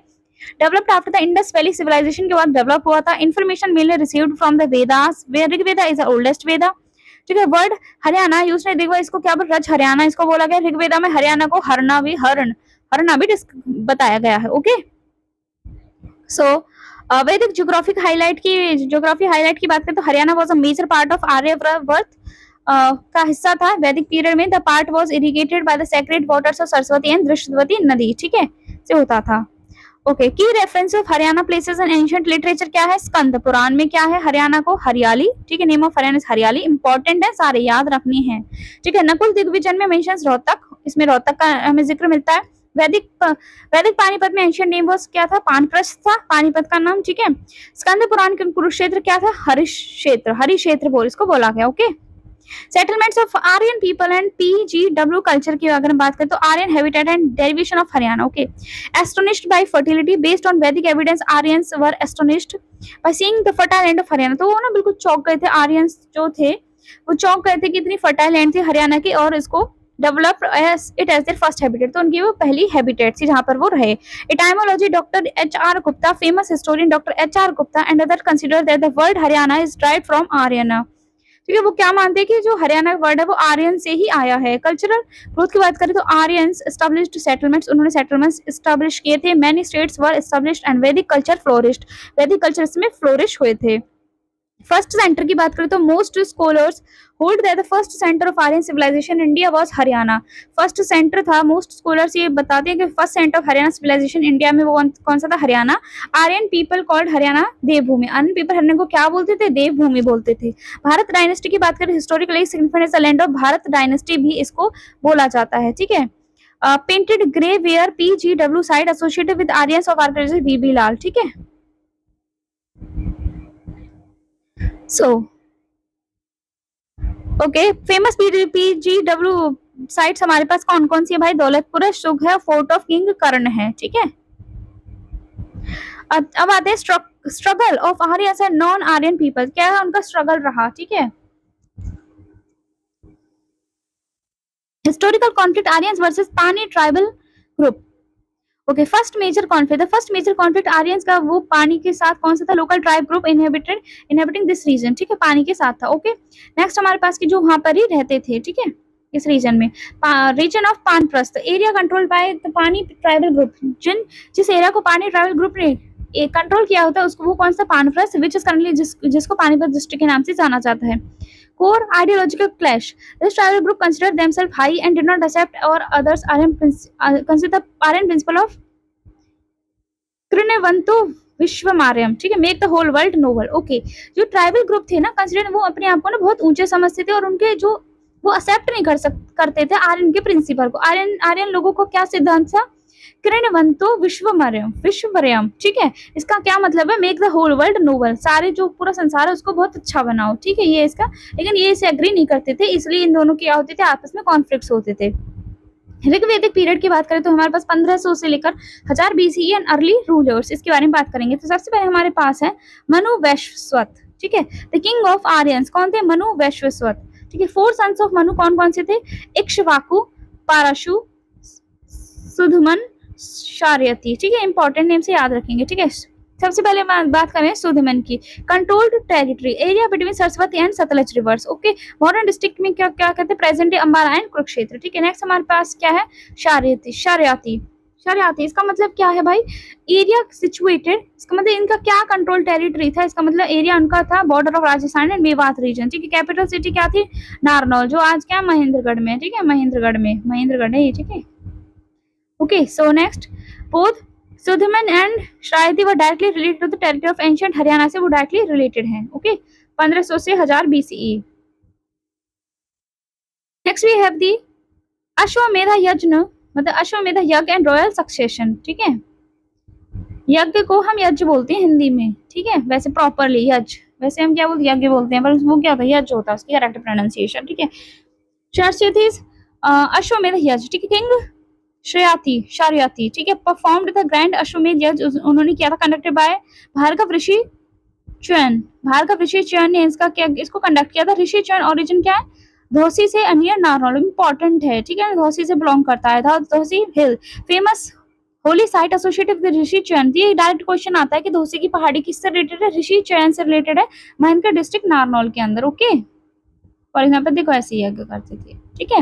developed after the Indus valley civilization के बाद डेवलप हुआ था। Information mainly received from the Vedas, where Rigveda is the oldest Veda, ठीक है। वर्ड हरियाणा यूज नहीं, देखो इसको क्या बोल, रज हरियाणा इसको बोला गया। ऋग्वेदा में हरियाणा को हरना भी बताया गया है, ओके। सो वैदिक ज्योग्राफी हाईलाइट की बात करें तो Haryana was a major part of Aryavarta का हिस्सा था वैदिक पीरियड में। The part was irrigated by the sacred waters of Saraswati and Drishadvati नदी, ठीक है, से होता था। ओके, की reference of Haryana places in ancient literature क्या है, स्कंद पुराण में क्या है, हरियाणा को हरियाली, ठीक है। नेम ऑफ हरियाणा इज हरियाली, इंपॉर्टेंट है, सारे याद रखने हैं, ठीक है। नकुल दिग्विजय में मेंशंस रोहतक, इसमें रोहतक का हमें जिक्र मिलता है। वैदिक पानीपत में एंशिएंट नेम वाज क्या था, पानप्रस्थ था पानीपत का नाम, ठीक है। स्कंद पुराण के कुरुक्षेत्र क्या था, हरिक्षेत्र बोल इसको बोला गया, ओके। Settlements of Aryan people and PGW culture की अगर हम बात करें तो Aryan habitat and derivation of Haryana, okay. Astonished by fertility, based on Vedic evidence Aryans were astonished by seeing the fertile land of Haryana. तो वो ना बिल्कुल चौंक गए थे, आर्यंस जो थे वो चौंक गए थे कि इतनी फर्टाइल लैंड थी हरियाणा की और इसको develop as their first habitat, तो उनकी वो पहली हैबिटेट थी जहां पर वो रहे। Etymology doctor H R. Gupta, famous historian doctor H R. Gupta and other consider that the word Haryana is derived from Aryana, ठीक है। वो क्या मानते हैं कि जो हरियाणा वर्ड है वो आर्यन से ही आया है। कल्चरल ग्रोथ की बात करें तो आर्यंस एस्टैब्लिश्ड सेटलमेंट्स, उन्होंने सेटलमेंट्स एस्टैब्लिश किए थे। Many states were established and Vedic culture flourished, Vedic culture इसमें फ्लोरिश हुए थे। फर्स्ट सेंटर की बात करें तो most scholars hold that the first centre of Aryan civilization India was Haryana. First centre था, मोस्ट स्कॉलर्स ये बताते हैं कि first centre of Haryana civilization India में वो कौन सा था, Haryana. Aryan people called Haryana देवभूमि, आर्यन पीपल हरियाणा को क्या बोलते थे, देवभूमि बोलते थे। भारत डायनेस्टी की बात करें, historically significant land of Bharat dynasty भी इसको बोला जाता है, ठीक है। Painted grey ware PGW site associated with Aryans of architecture BB Lal, ठीक है। So okay, famous PGW sites हमारे पास कौन कौन सी है भाई? दौलतपुर है, शुग है, फोर्ट ऑफ किंग कर्ण है, ठीक है। अब आते हैं struggle of Aryan and non Aryan people, क्या है उनका स्ट्रगल रहा, ठीक है। Historical conflict Aryans versus Pani tribal group. Okay, first major conflict Aryans का वो पानी के साथ कौन सा था? Local tribe group inhabiting this region, ठीक है, पानी के साथ था। ओके, नेक्स्ट हमारे पास की जो वहां पर ही रहते थे, ठीक है, इस रीजन में, region of Panprastha, area control by the Pani tribal group, जिस एरिया को पानी ट्राइबल ग्रुप ने कंट्रोल किया होता है उसको, वो कौन सा? पानप्रस्थ, विच इज करंटली जिसको पानीपत डिस्ट्रिक्ट के नाम से जाना जाता है। Core ideological clash. This tribal group considered themselves high and did not accept or others consider the Aryan principle of कृण्वंतो विश्वमार्यम, ठीक है, make the whole world noble. Okay, जो ट्राइबल ग्रुप थे ना, कंसिडर वो अपने आप को ना बहुत ऊंचे समझते थे और उनके जो वो एक्सेप्ट नहीं करते थे आर्यन के प्रिंसिपल को। आर्यन लोगों को क्या सिद्धांत था? कृण्वंतो विश्ववर्यम, ठीक है, इसका क्या मतलब है? Make the whole world noble, सारे जो पूरा संसार है उसको बहुत अच्छा बनाओ, ठीक है, ये इसका। लेकिन ये इसे एग्री नहीं करते थे, इसलिए इन दोनों क्या होते थे? आपस में कॉन्फ्लिक्ट्स होते थे। ऋग्वेदिक पीरियड की बात करें तो हमारे पास 1500 से लेकर 1000 बीसी एंड अर्ली रूलर्स, इसके बारे में बात करेंगे। तो सबसे पहले हमारे पास है मनु वैश्वत, ठीक है, द किंग ऑफ आर्यंस कौन थे? मनु वैश्वत, ठीक है। 4 सन्स ऑफ मनु कौन कौन से थे? इक्ष्वाकु, पाराशु, सुधमन, शार्यती, ठीक है, इंपॉर्टेंट नेम से याद रखेंगे, ठीक है। सबसे पहले बात करें सुधमन की, controlled territory, area between Saraswati and Sutlej reverse. Okay, modern district में क्या क्या कहते हैं? Present day Ambala and Kurukshetra, ठीक है। नेक्स्ट हमारे पास क्या है? शर्याती, इसका मतलब क्या है भाई? एरिया सिचुएटेड, इसका मतलब इनका क्या कंट्रोल टेरिटरी था? इसका मतलब एरिया उनका था border of Rajasthan and Mewat region, ठीक है। कैपिटल सिटी क्या थी? नारनौल, जो आज क्या महेंद्रगढ़ में, ठीक है, महेंद्रगढ़ है ये, ठीक है। Okay, so next, both Sudyumna and Sharyati were directly related to the territory of ancient Haryana, से वो डायरेक्टली रिलेटेड हैं। ओके, 1500 से 1000 BCE. Next we have the Ashvamedha yajna, मतलब अश्वमेध यज्ञ एंड रॉयल सक्सेशन, ठीक है। यज्ञ को हम यज्ञ बोलते हैं हिंदी में, ठीक है, वैसे प्रॉपरली यज्ञ, वैसे हम क्या बोलते हैं? यज्ञ बोलते हैं, पर वो क्या होता है? यज्ञ होता है, उसकी करेक्ट प्रोनाउंसिएशन, ठीक है। अश्वमेध यज्ञ, ठीक है। किंग शर्याती, ठीक है, परफॉर्म्ड द ग्रैंड अश्वमेध यज्ञ, उन्होंने किया था, कंडक्टेड बाय भार्गव ऋषि च्युन ने इसको कंडक्ट किया था। ऋषि च्युन ओरिजिन क्या है? धोसी से नियर नारनौल, इंपॉर्टेंट है, ठीक है, धोसी से बिलोंग करता है। Dhosi hill, famous holy site associated with rishi Chyavan, ये डायरेक्ट क्वेश्चन आता है कि धोसी की पहाड़ी किससे रिलेटेड है? ऋषि च्युन से रिलेटेड है, महेंद्रगढ़ डिस्ट्रिक्ट नारनौल के अंदर। ओके, फॉर एग्जाम्पल देखो ऐसे यज्ञ करते थे, ठीक है।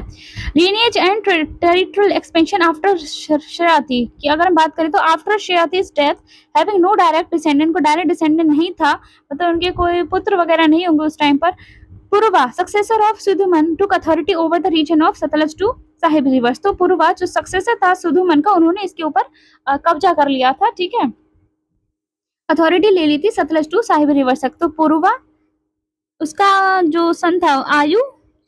Lineage and territorial expansion after Sharyati की अगर हम बात करें तो after Sharyati's death having no direct descendant, को डायरेक्ट डिसेंडेंट नहीं था, मतलब उनके कोई पुत्र वगैरह नहीं होंगे उस टाइम पर। Pururava successor of Sudyumna took authority over the region of Sutlej to Sahibi rivers, तो पुरुवा जो सक्सेसर था सुधुमन का, उन्होंने इसके ऊपर कब्जा कर लिया था, ठीक है, अथॉरिटी ले ली थी सतलज टू साहिब रिवर्स तक। तो पुरुवा, उसका जो सन था आयु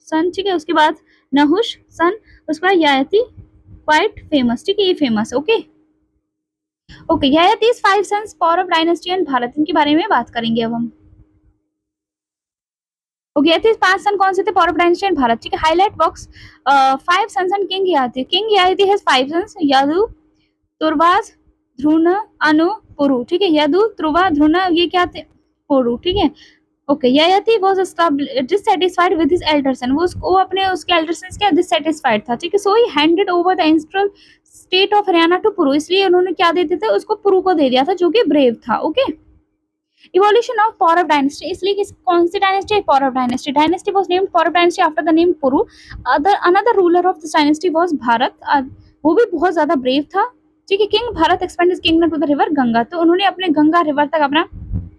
सन, ठीक है, उसके बाद नहुष सन, उसके बाद ययाति, क्वाइट फेमस, ठीक है, ये famous. Okay okay, Yayati's 5 sons Paurava dynasty and Bharat, इनके बारे में बात करेंगे अब हम। ओके, ययाति's 5 सन कौन से थे? पौरव डायनेस्टी एंड भारत, ठीक है। Highlight box 5 sons and king Yayati. King Yayati has 5 sons, Yadu, Turvasu, Druhyu, Anu, Puru, ठीक है। यदु, ध्रुवा, ध्रुन, ये क्या थे? पुरु, ठीक है। Okay, Yayati was dissatisfied with his elder son, वो अपने उसके एल्डर सन के डिससैटिस्फाइड था, ठीक है। So he handed over the ancestral state of Haryana to Puru, इसलिए उन्होंने क्या दे दिया था? उसको पुरु को दे दिया था, जो कि ब्रेव था। Okay, evolution of Paurava dynasty, इसलिए कौन सी dynasty? Paurava dynasty. Dynasty was named Paurava dynasty after the name Puru. Another ruler of this dynasty was Bharat, वो भी बहुत ज्यादा ब्रेव था, ठीक है। King Bharat expand his kingdom to the river Ganga, तो उन्होंने अपने गंगा रिवर तक अपना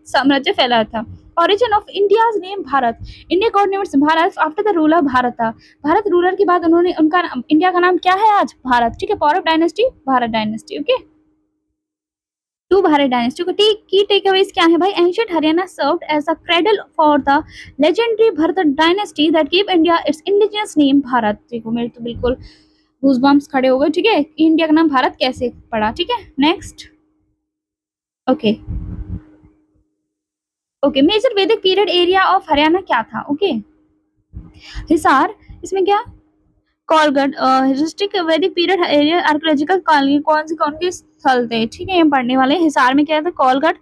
साम्राज्य फैलाया था। Origin of India's name Bharat, India God names Bharat after the ruler Bharat, Bharat ruler के बाद उन्होंने उनका इंडिया का नाम क्या है आज? भारत, ठीक है। Paurava dynasty, Bharat dynasty. Okay, to Bharat dynasty को की टेकअवेज क्या है भाई? Ancient Haryana served as a cradle for the legendary Bharat dynasty that give India its indigenous name Bharat. देखो मेरे तो बिल्कुल गूज़बम्प्स खड़े हो गए, ठीक है, इंडिया का नाम भारत कैसे पड़ा, ठीक है। नेक्स्ट, ओके, ओके, मेजर वैदिक पीरियड एरिया ऑफ हरियाणा क्या था? ओके, हिसार, इसमें क्या, कॉलगढ़, डिस्ट्रिक्ट वैदिक पीरियड एरिया आर्कियोलॉजिकल कौन के स्थल थे? ठीक है, ये पढ़ने वाले। हिसार में क्या था? कॉलगढ़,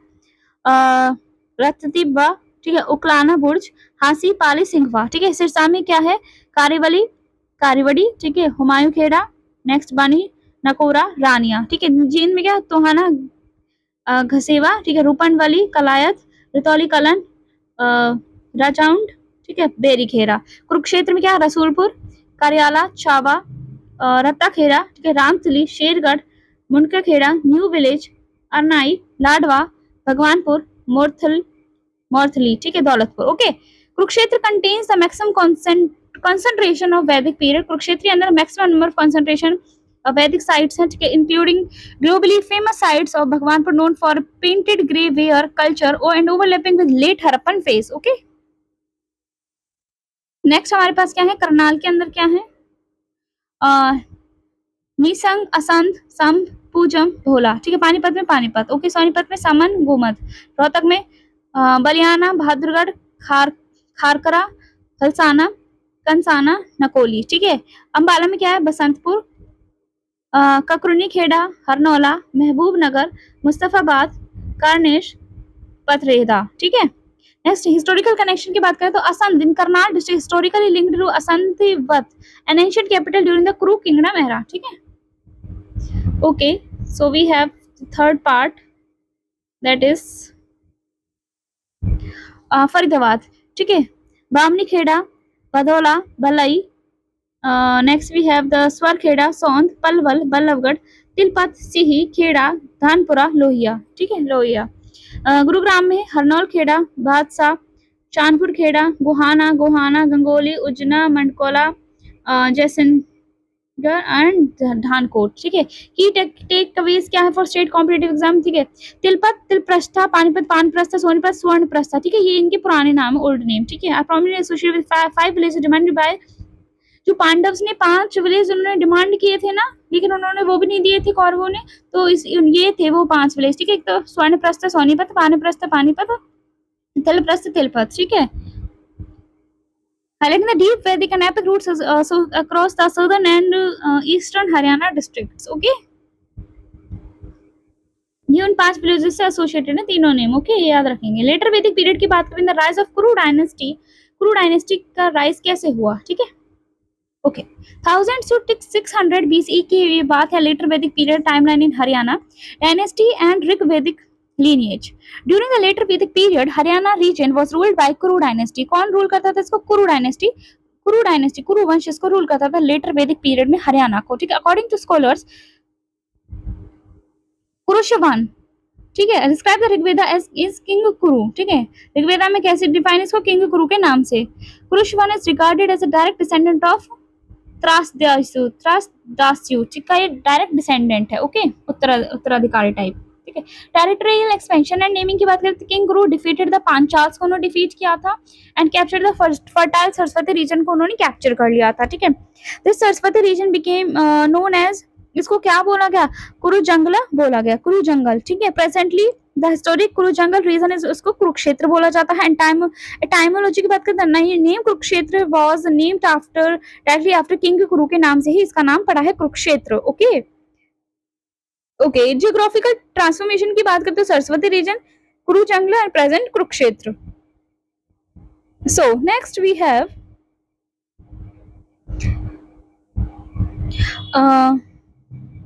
रत्तिब्बा, ठीक है, उकलाना बुर्ज, हांसी, पाली, सिंघवा। ठीक है, सिरसा में क्या है? कारीवली, कारीवड़ी, ठीक है, हुमायूं खेड़ा, नेक्स्ट बानी, नकोरा, रानिया। ठीक है, जींद में क्या? तोहाना, घसेवा, ठीक है, रूपनवाली, कलायत, रितौली कलन, राजाउंड, ठीक है, बेरीखेरा। कुरुक्षेत्र में क्या? रसूलपुर, करियाला, चावा, रत्ताखेरा, ठीक है, रामतली, शेरगढ़, मुनकाखेड़ा, न्यू विलेज, अरनाई, लाडवा, भगवानपुर, मोरथली, ठीक है, Daulatpur. Okay, Kurukshetra contains the maximum concentration of Vedic period। Kurukshetra के अंदर maximum number concentration Vedic sites हैं, ठीक है, including globally famous sites of Bhagwanpur known for painted grey ware culture and overlapping with late Harappan phase. Okay, next हमारे पास क्या है? करनाल के अंदर क्या है? निसंग, असंध, संभ, पूजम, भोला। ठीक है, पानीपत में पानीपत, ओके, सोनीपत में समन, गोमत, रोहतक में बलियाना, बहादुरगढ़, खारकरा, हलसाना, कंसाना, नकोली। ठीक है, अंबाला में क्या है? बसंतपुर, ककरुनी खेड़ा, हरनौला, महबूबनगर, मुस्तफाबाद, कारनेश, पथरेदा। ठीक है, नेक्स्ट हिस्टोरिकल कनेक्शन की बात करें तो Assandh in Karnal district historically linked to Asandhivat an ancient capital during the Kuru kingdom era. ठीक है, okay, so we have third part that is Faridabad. ठीक है, Bamni Khera, Badhaula, Balai, next we have the Swarkhera, Saundh, Palwal, Ballabhgarh, Tilpat, Sihi, Khera, Dhanpura, Lohiya. ठीक है, लोहिया। गुरुग्राम में हरनौल खेड़ा, बादशाह, चांदपुर खेड़ा, गोहाना, गंगोली, उजना, मंडकोला, जैसलमेर एंड धानकोट। ठीक है, की टेक अवेज क्या है फॉर स्टेट कॉम्पिटिटिव एग्जाम? ठीक है, तिलपत, तिलप्रस्था, पानीपत, पानप्रस्था, सोनीपत, स्वर्णप्रस्था। ठीक है, ये इनके पुराने नाम, ओल्ड नेम। ठीक है, prominent associated with 5 villages demanded by, जो पांडव्स ने 5 विलेज उन्होंने डिमांड किए थे ना, लेकिन उन्होंने वो भी नहीं दिए थे कौरवों ने, तो ये थे वो 5 विलेज। ठीक है, एक तो स्वर्णप्रस्थ, सोनीपत, पानीप्रस्थ, पानीपत, तिलप्रस्थ, तिलपत। ठीक है, highlighting the deep Vedic and epic roots across the southern and eastern Haryana districts. Okay, ये उन 5 विलेजेस से एसोसिएटेड है तीनों नेम। ओके, ये याद रखेंगे। लेटर वैदिक पीरियड की बात करें, द राइज ऑफ कुरु डायनेस्टी, कुरु डायनेस्टी का राइज कैसे हुआ? ठीक है, ओके, 1000 to 600 BCE की ये बात है। लेटर वैदिक period timeline in Haryana dynasty and Rig वैदिक lineage. During the later Vedic period, Haryana region was ruled by Kuru dynasty. कौन रूल करता था इसको? कुरु डायनेस्टी। कुरु वंश इसको रूल करता था लेटर वैदिक पीरियड में हरियाणा को। ठीक है, अकॉर्डिंग टू स्कॉलर्स, कुरुशवान, ठीक है, describe the Rigveda as is king Kuru. ठीक है, ऋग्वेदा में कैसे डिफाइन इसको? किंग कुरु के नाम से। Kurushravan is regarded as a direct descendant of Trasadasyu, ठीक है, ये डायरेक्ट डिसेंडेंट है। ओके, उत्तराधिकारी टाइप। ठीक है, टेरिटोरियल एक्सपेंशन एंड नेमिंग की बात करें तो किंग गुरु डिफीटेड द पांचाल्स को उन्होंने डिफीट किया था and captured the fertile Saraswati region को उन्होंने कैप्चर कर लिया था। ठीक है, this Saraswati region became known as, इसको क्या बोला गया? कुरु जंगल बोला गया, कुरु जंगल। ठीक है, प्रेजेंटली द हिस्टोरिक कुरु जंगल रीजन इज, उसको कुरुक्षेत्र बोला जाता है। एंड टाइमोलॉजी की बात करें तो name Kurukshetra was named after, directly after king Kuru के नाम से ही इसका नाम पड़ा है Kurukshetra. Okay, okay, geographical transformation की बात करते हैं, Saraswati region, Kuru Jangal and present Kurukshetra. So next we have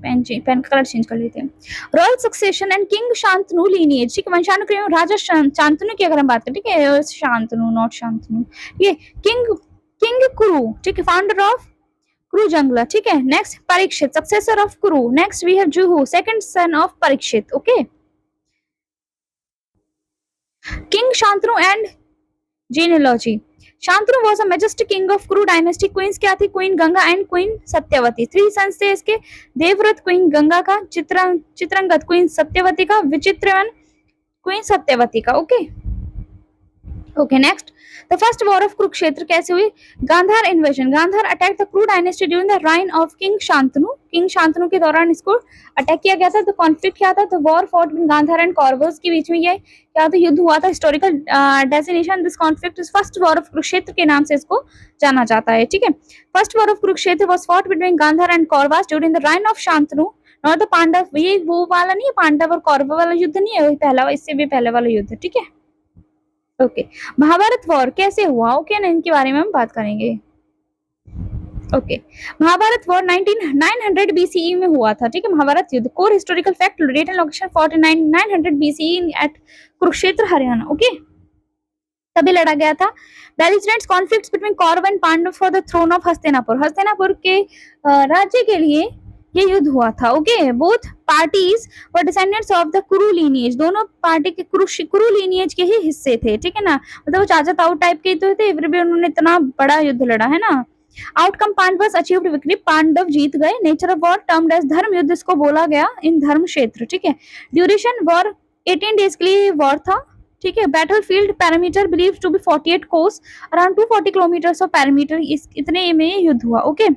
pen का कलर चेंज कर लेते हैं। Royal succession and king Shantanu lineage. ठीक है, वंशानुक्रम राजा शांतनु की अगर हम बात करें, ठीक है, शांतनु नॉट शांतनु, ये किंग कुरु, ठीक है, फाउंडर ऑफ कुरु जंगला। ठीक है, next Parikshit, successor of Kuru. Next we have Juhu, second son of Parikshit. Okay, king Shantanu and genealogy. Shantanu was a majestic king of Kuru dynasty. Queens क्या थी? Queen Ganga and queen Satyavati. 3 sons थे इसके, देवव्रत क्वीन गंगा का, चित्रंगत क्वीन सत्यवती का, विचित्रवन क्वीन सत्यवती का। Okay, okay next, the first war of Kurukshetra कैसे हुई? Gandhar invasion, Gandhar attack the Kuru dynasty during the reign of king Shantanu, king Shantanu के दौरान इसको अटैक किया गया था। तो कॉन्फ्लिक्ट क्या था? The war fought between Gandhar and Kauravas के बीच में ये क्या था? युद्ध हुआ था। Historical designation this conflict is first war of Kurukshetra के नाम से इसको जाना जाता है। ठीक है, first war of Kurukshetra was fought between Gandhar and Kauravas during the reign of Shantanu not the Pandava. ये वो वाला नहीं है, पांडव और कौरव वाला युद्ध नहीं है, वही पहला, इससे भी पहले वाला युद्ध। ठीक है, ओके महाभारत वॉर कैसे हुआ? ओके ना, इनके बारे में हम बात करेंगे। ओके महाभारत वॉर 900 बीसीई में हुआ था। ठीक है, महाभारत युद्ध। Core historical fact, date and location 49 900 BCE at Kurukshetra Haryana. Okay, तभी लड़ा गया था। Belligerent conflicts between Kaurava and Pandava for the throne of Hastinapur, Hastinapur के राज्य के लिए ये युद्ध हुआ था। Okay, both parties were descendants of the Kuru lineage, दोनों पार्टी के कुरु लीनिएज के ही हिस्से थे। ठीक है ना, मतलब वो चाचा ताऊ टाइप के तो थे, फिर भी उन्होंने इतना बड़ा युद्ध लड़ा है ना। Outcome Pandavas achieved victory, Pandava जीत गए। Nature of war termed as dharma yuddha, इसको बोला गया इन धर्म क्षेत्र। ठीक है, ड्यूरेशन वॉर 18 डेज के लिए वॉर था। ठीक है, battlefield parameter believed to be 48 kos, around 240 kilometres of parameter, इतने में युद्ध हुआ। ओके,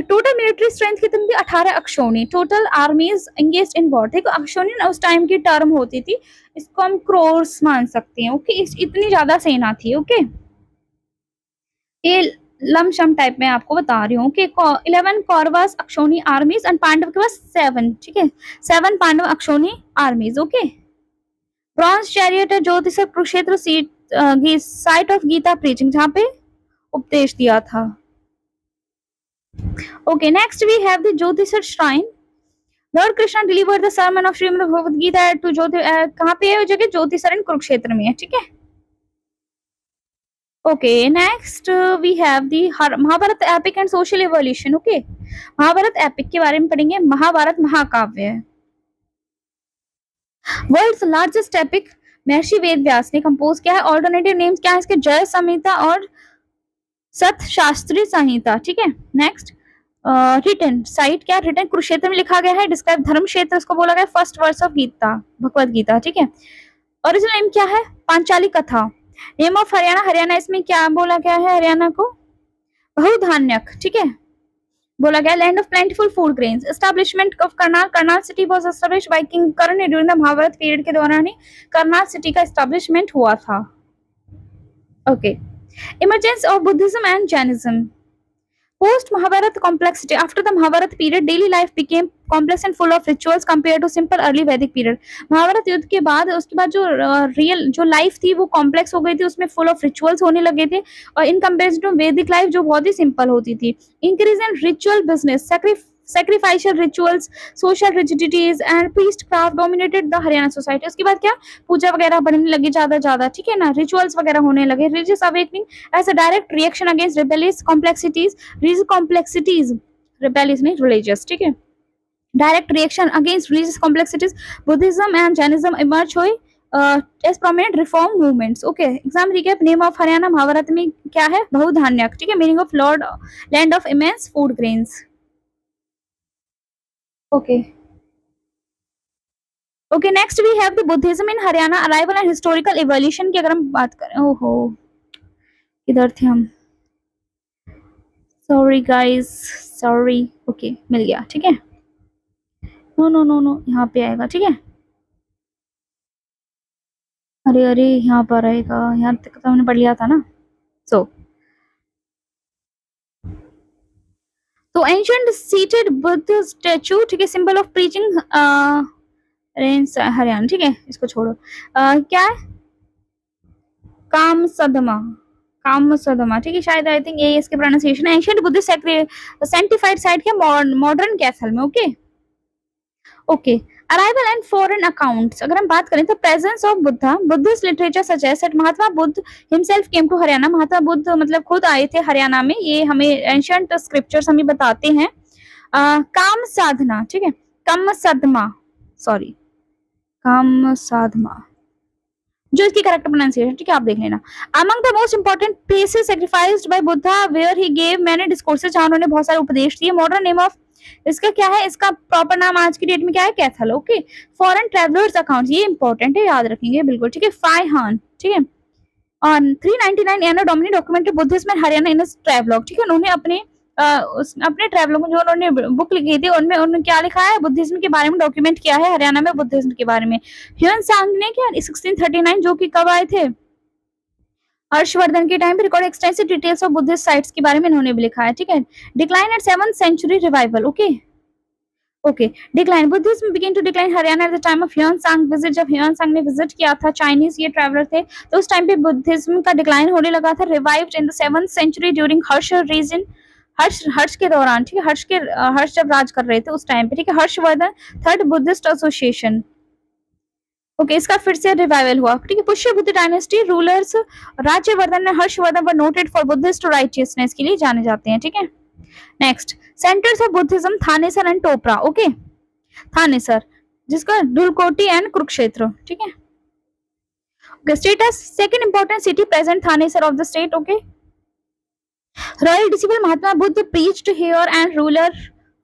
टोटल मिलिट्री स्ट्रेंथ कितनी थी? 18 akshauhini. Total armies engaged in war, देखो अक्षौणी उस टाइम की टर्म होती थी, इसको हम क्रोर्स मान सकते हैं। ओके, इतनी ज्यादा सेना थी। ओके, ये लमशम टाइप में आपको बता रही हूँ कि 11 कौरवास अक्षौणी आर्मीज एंड पांडव के पास 7। ठीक है, 7 Pandava akshauhini armies. Okay, bronze chariot है Jyotisar Kurukshetra seat site of Gita preaching, जहाँ पे उपदेश दिया था। Okay, next we have the Jyotisar shrine. Lord Krishna delivered the sermon of Srimad Bhagavad Gita to कहाँ पे है वो जगह? ज्योतिसर इन कुरुक्षेत्र में है। ठीक है, okay, next we have the Mahabharat epic and social evolution. Okay, Mahabharat epic के बारे में पढ़ेंगे। महाभारत महाकाव्य है, वर्ल्ड्स लार्जेस्ट एपिक, महर्षि वेद व्यास ने कंपोज किया है। ऑल्टरनेटिव नेम्स क्या है इसके? जय संहिता और सत शास्त्री संहिता। ठीक है, नेक्स्ट रिटन साइट क्या? रिटन कुरुक्षेत्र में लिखा गया है। डिस्क्राइब धर्म क्षेत्र, उसको बोला गया first verse of Gita, Bhagavad Gita. ठीक है, ओरिजिनल नेम क्या है? पांचाली कथा। नेम ऑफ हरियाणा, हरियाणा इसमें क्या बोला गया है? हरियाणा को बहुधान्यक। ठीक है, बोला गया land of plentiful food grains. Establishment of Karnal, Karnal city was established by king Karna during the Mahabharat period के दौरान ही करनाल सिटी का एस्टैब्लिशमेंट हुआ था। Okay, emergence of Buddhism and Jainism. Post Mahabharata complexity, after the Mahabharata period daily life became complex and full of rituals compared to simple early Vedic period. Mahabharat युद्ध के बाद उसके बाद जो रियल जो लाइफ थी वो कॉम्प्लेक्स हो गई थी, उसमें फुल ऑफ रिचुअल्स होने लगे थे, और इन कंपेरिजन टू वैदिक लाइफ जो बहुत ही सिंपल होती थी। Increase in ritual business, sacrificial rituals, social rigidities and priestcraft dominated the Haryana society. उसके बाद क्या? पूजा वगैरह बढ़ने लगी ज्यादा। ठीक है ना, रिचुअल्स वगैरह होने लगे। religious awakening as a direct reaction against rebellious complexities, rebellious नहीं religious। ठीक है, direct reaction against religious complexities, Buddhism and Jainism emerge हुए as prominent reform movements. Okay, exam recap. Name of Haryana Mahabharata में क्या है? बहुधान्यक। ठीक है, meaning of land of immense food grains. Okay, okay, next we have the Buddhism in Haryana, arrival and historical evolution की अगर हम बात करें। ओहो, इधर थे हम, सॉरी गाइस, सॉरी। ओके, मिल गया। ठीक है, नो यहाँ पे आएगा। ठीक है, अरे यहाँ पर आएगा, यहाँ तक तो हमने पढ़ लिया था ना। तो एंशिएंट सीटेड बुद्ध स्टैचू, ठीक है, सिंबल ऑफ प्रीचिंग हरियाणा। ठीक है, इसको छोड़ो। क्या है? काम सदमा। ठीक है, शायद आई थिंक ये इसके प्रोनाउंसिएशन है। एंशिएंट बुद्ध सेंटिफाइड साइट के मॉडर्न कैसल में। Okay, arrival and foreign accounts अगर हम बात करें तो presence of Buddhist literature suggest that Mahatma Buddha himself came to Haryana, Mahatma Buddha मतलब खुद आए थे हरियाणा में, ये हमें एंशिएंट स्क्रिप्चर्स हमें बताते हैं। काम साधना, ठीक है, काम साधमा जो इसकी करेक्ट प्रोनाउंसिएशन। ठीक है, आप देख लेना। Among the most important places sacrificed by Buddha where he gave many discourses, जहां उन्होंने बहुत सारे उपदेश दिए। मॉडर्न नेम ऑफ इसका क्या है, इसका प्रॉपर नाम आज की डेट में क्या है, Kaithal. Okay, foreign travellers account, ये इंपॉर्टेंट है, याद रखेंगे बिल्कुल, ठीक है। फाइहान, ठीक है, on 399 Anno Domini documented Buddhism in Haryana in travelogue, ठीक है। उन्होंने अपने अपने ट्रैवलॉग में जो उन्होंने बुक लिखी थी उनमें उन्होंने क्या लिखा है, बुद्धिज्म के बारे में डॉक्यूमेंट किया है, हरियाणा में बुद्धिज्म के बारे में। ह्यून सांग ने क्या 1639, जो कि कब आए थे, हर्षवर्धन के टाइम पे, record extensive details of Buddhist sites के बारे में इन्होंने भी लिखा है, ठीक है। Decline at 7th century revival, okay okay. Decline, Buddhism begin to decline Haryana at the time of Hiuen Tsang visit, जब ह्यून सांग ने विजिट किया था, चाइनीज ये ट्रैवलर थे, तो उस टाइम पे बुद्धिज्म का डिक्लाइन होने लगा था। Revived in the 7th century during Harsha reign, Harsha के दौरान, ठीक है, हर्ष जब राज कर रहे थे उस टाइम पे, ठीक है। Harshvardhan third Buddhist association, okay, इसका फिर से रिवाइवल हुआ, ठीक है। पुष्य बुद्ध डायनेस्टी रूलर्स राज्यवर्धन ने हर्षवर्धन पर नोटेड फॉर बुद्धिस्ट राइटियसनेस के लिए जाने जाते हैं, ठीक है। Next, centres of Buddhism Thanesar and Topra, okay, Thanesar जिसका धुलकोटी एंड कुरुक्षेत्र, ठीक है। Okay, status second important city present Thanesar of the state, okay. Royal disciple Mahatma Buddha preached here and ruler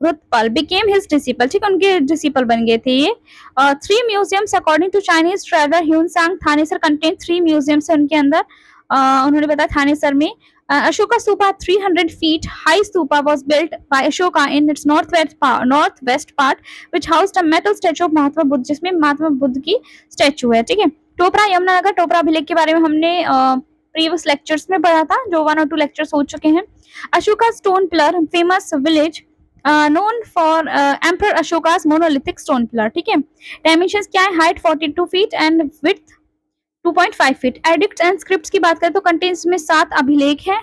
Rutpal became his disciple, ठीक है, उनके डिसिपल बन गए थे ये। 3 museums according to Chinese traveller Hiuen Tsang, Thanesar contain 3 museums है उनके अंदर। उन्होंने बताया थानेसर में Ashoka Stupa 300 feet high stupa was built by Ashoka in its northwest part, which housed a metal statue of Mahatma Buddha, जिसमें महात्मा बुद्ध की स्टैचू है, ठीक है। टोपरा यमुनानगर, टोपरा अभिलेख के बारे में हमने प्रीवियस लेक्चर्स में पढ़ा था, जो 1 और 2 लेक्चर्स हो चुके हैं। Ashoka stone pillar, famous village known for Emperor Ashoka's monolithic stone pillar, ठीक है। डायमेंशंस क्या है, height 42 feet and width 2.5 feet. Addicts and scripts की बात करें तो कंटेन्स में 7 अभिलेख हैं,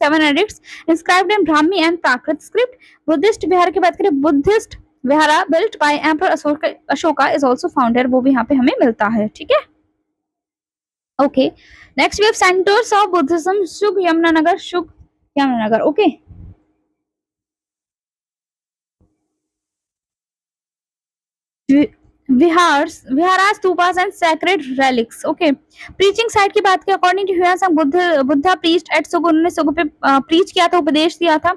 7 edicts inscribed in Brahmi and Prakrit script. Buddhist vihara की बात करें, Buddhist vihara built by emperor Ashoka is also founded, वो भी यहाँ पे हमें मिलता है, ठीक है। Okay, next we have centres of Buddhism, Sugh Yamunanagar, Sugh Yamunanagar, okay. Vihara stupas and sacred relics, okay. Preaching site की बात करें, according to Hiuen Buddha preached at Sugh, उन्होंने सुगु पे प्रीच किया था, उपदेश दिया था।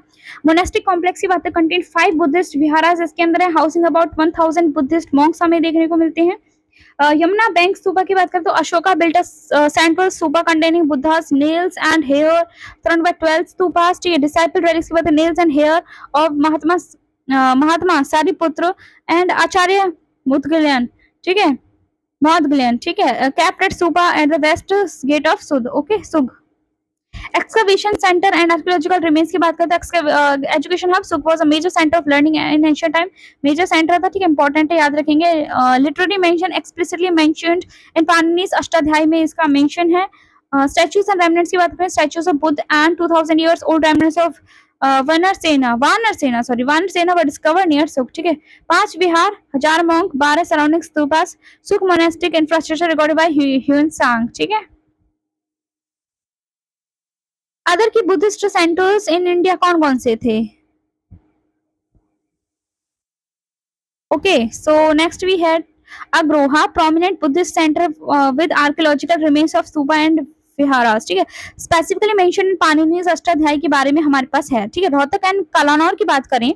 मोनेस्टिक कॉम्प्लेक्स की बात कंटेन 5 बुद्धिस्ट विहारास, इसके अंदर है हाउसिंग अबाउट 1000 बुद्धिस्ट मॉन्क्स हमें देखने को मिलते हैं। यमुना बैंक स्तूपा की बात करें तो Ashoka built a central stupa containing Buddha's nails and hair surrounded by 12 stupas, ठीक है। डिसाइपल रेलिक्स की बात है, nails and hair of Mahatma Sariputra and Acharya Maudgalyayana, ठीक है, मौदगल्यान, ठीक है। Kept at stupa at the west gate of Sugh, okay, Sugh. Excavation centre and archaeological remains की बात करते हैं, education hub Sugh was a major centre of learning in ancient time, major centre था, ठीक है, इंपॉर्टेंट है, याद रखेंगे। Literary mention explicitly mentioned in Panini's Ashtadhyayi में इसका मेंशन है। स्टैच्यूज एंड रेमनेंट्स की बात करें, statues of Buddha and 2000 years old remnants of Vanarsena were discovered near Sugh, ठीक है। 5 vihara, 1000 monk, 12 surrounding stupas, Sugh monastic infrastructure recorded by Hiuen Tsang, ठीक है। अदर की बुद्धिस्ट सेंटर्स इन इंडिया कौन कौन से थे, okay. So next we had Agroha, prominent Buddhist centre with archaeological remains of stupa and viharas, ठीक है। स्पेसिफिकली मेंशन पाणिनिस अष्टाध्यायी के बारे में हमारे पास है, ठीक है। रोहतक एंड कलानौर की बात करें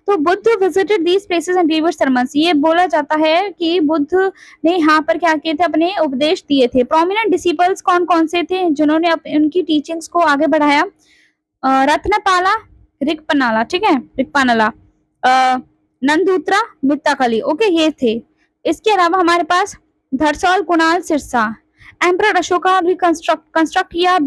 तो Buddha visited these places and delivered sermons, ये बोला जाता है कि बुद्ध ने यहाँ पर क्या किए थे, अपने उपदेश दिए थे। प्रोमिनेंट डिसिपल्स कौन कौन से थे जिन्होंने उनकी टीचिंग्स को आगे बढ़ाया, रत्नपाला, रिकपनाला, ठीक है, रिकपानला, नंदूत्रा, मित्ताकली, ओके, ये थे। इसके अलावा हमारे पास धरसौल, कुणाल, सिरसा। एम्परर अशोका भी कंस्ट्रक्ट किया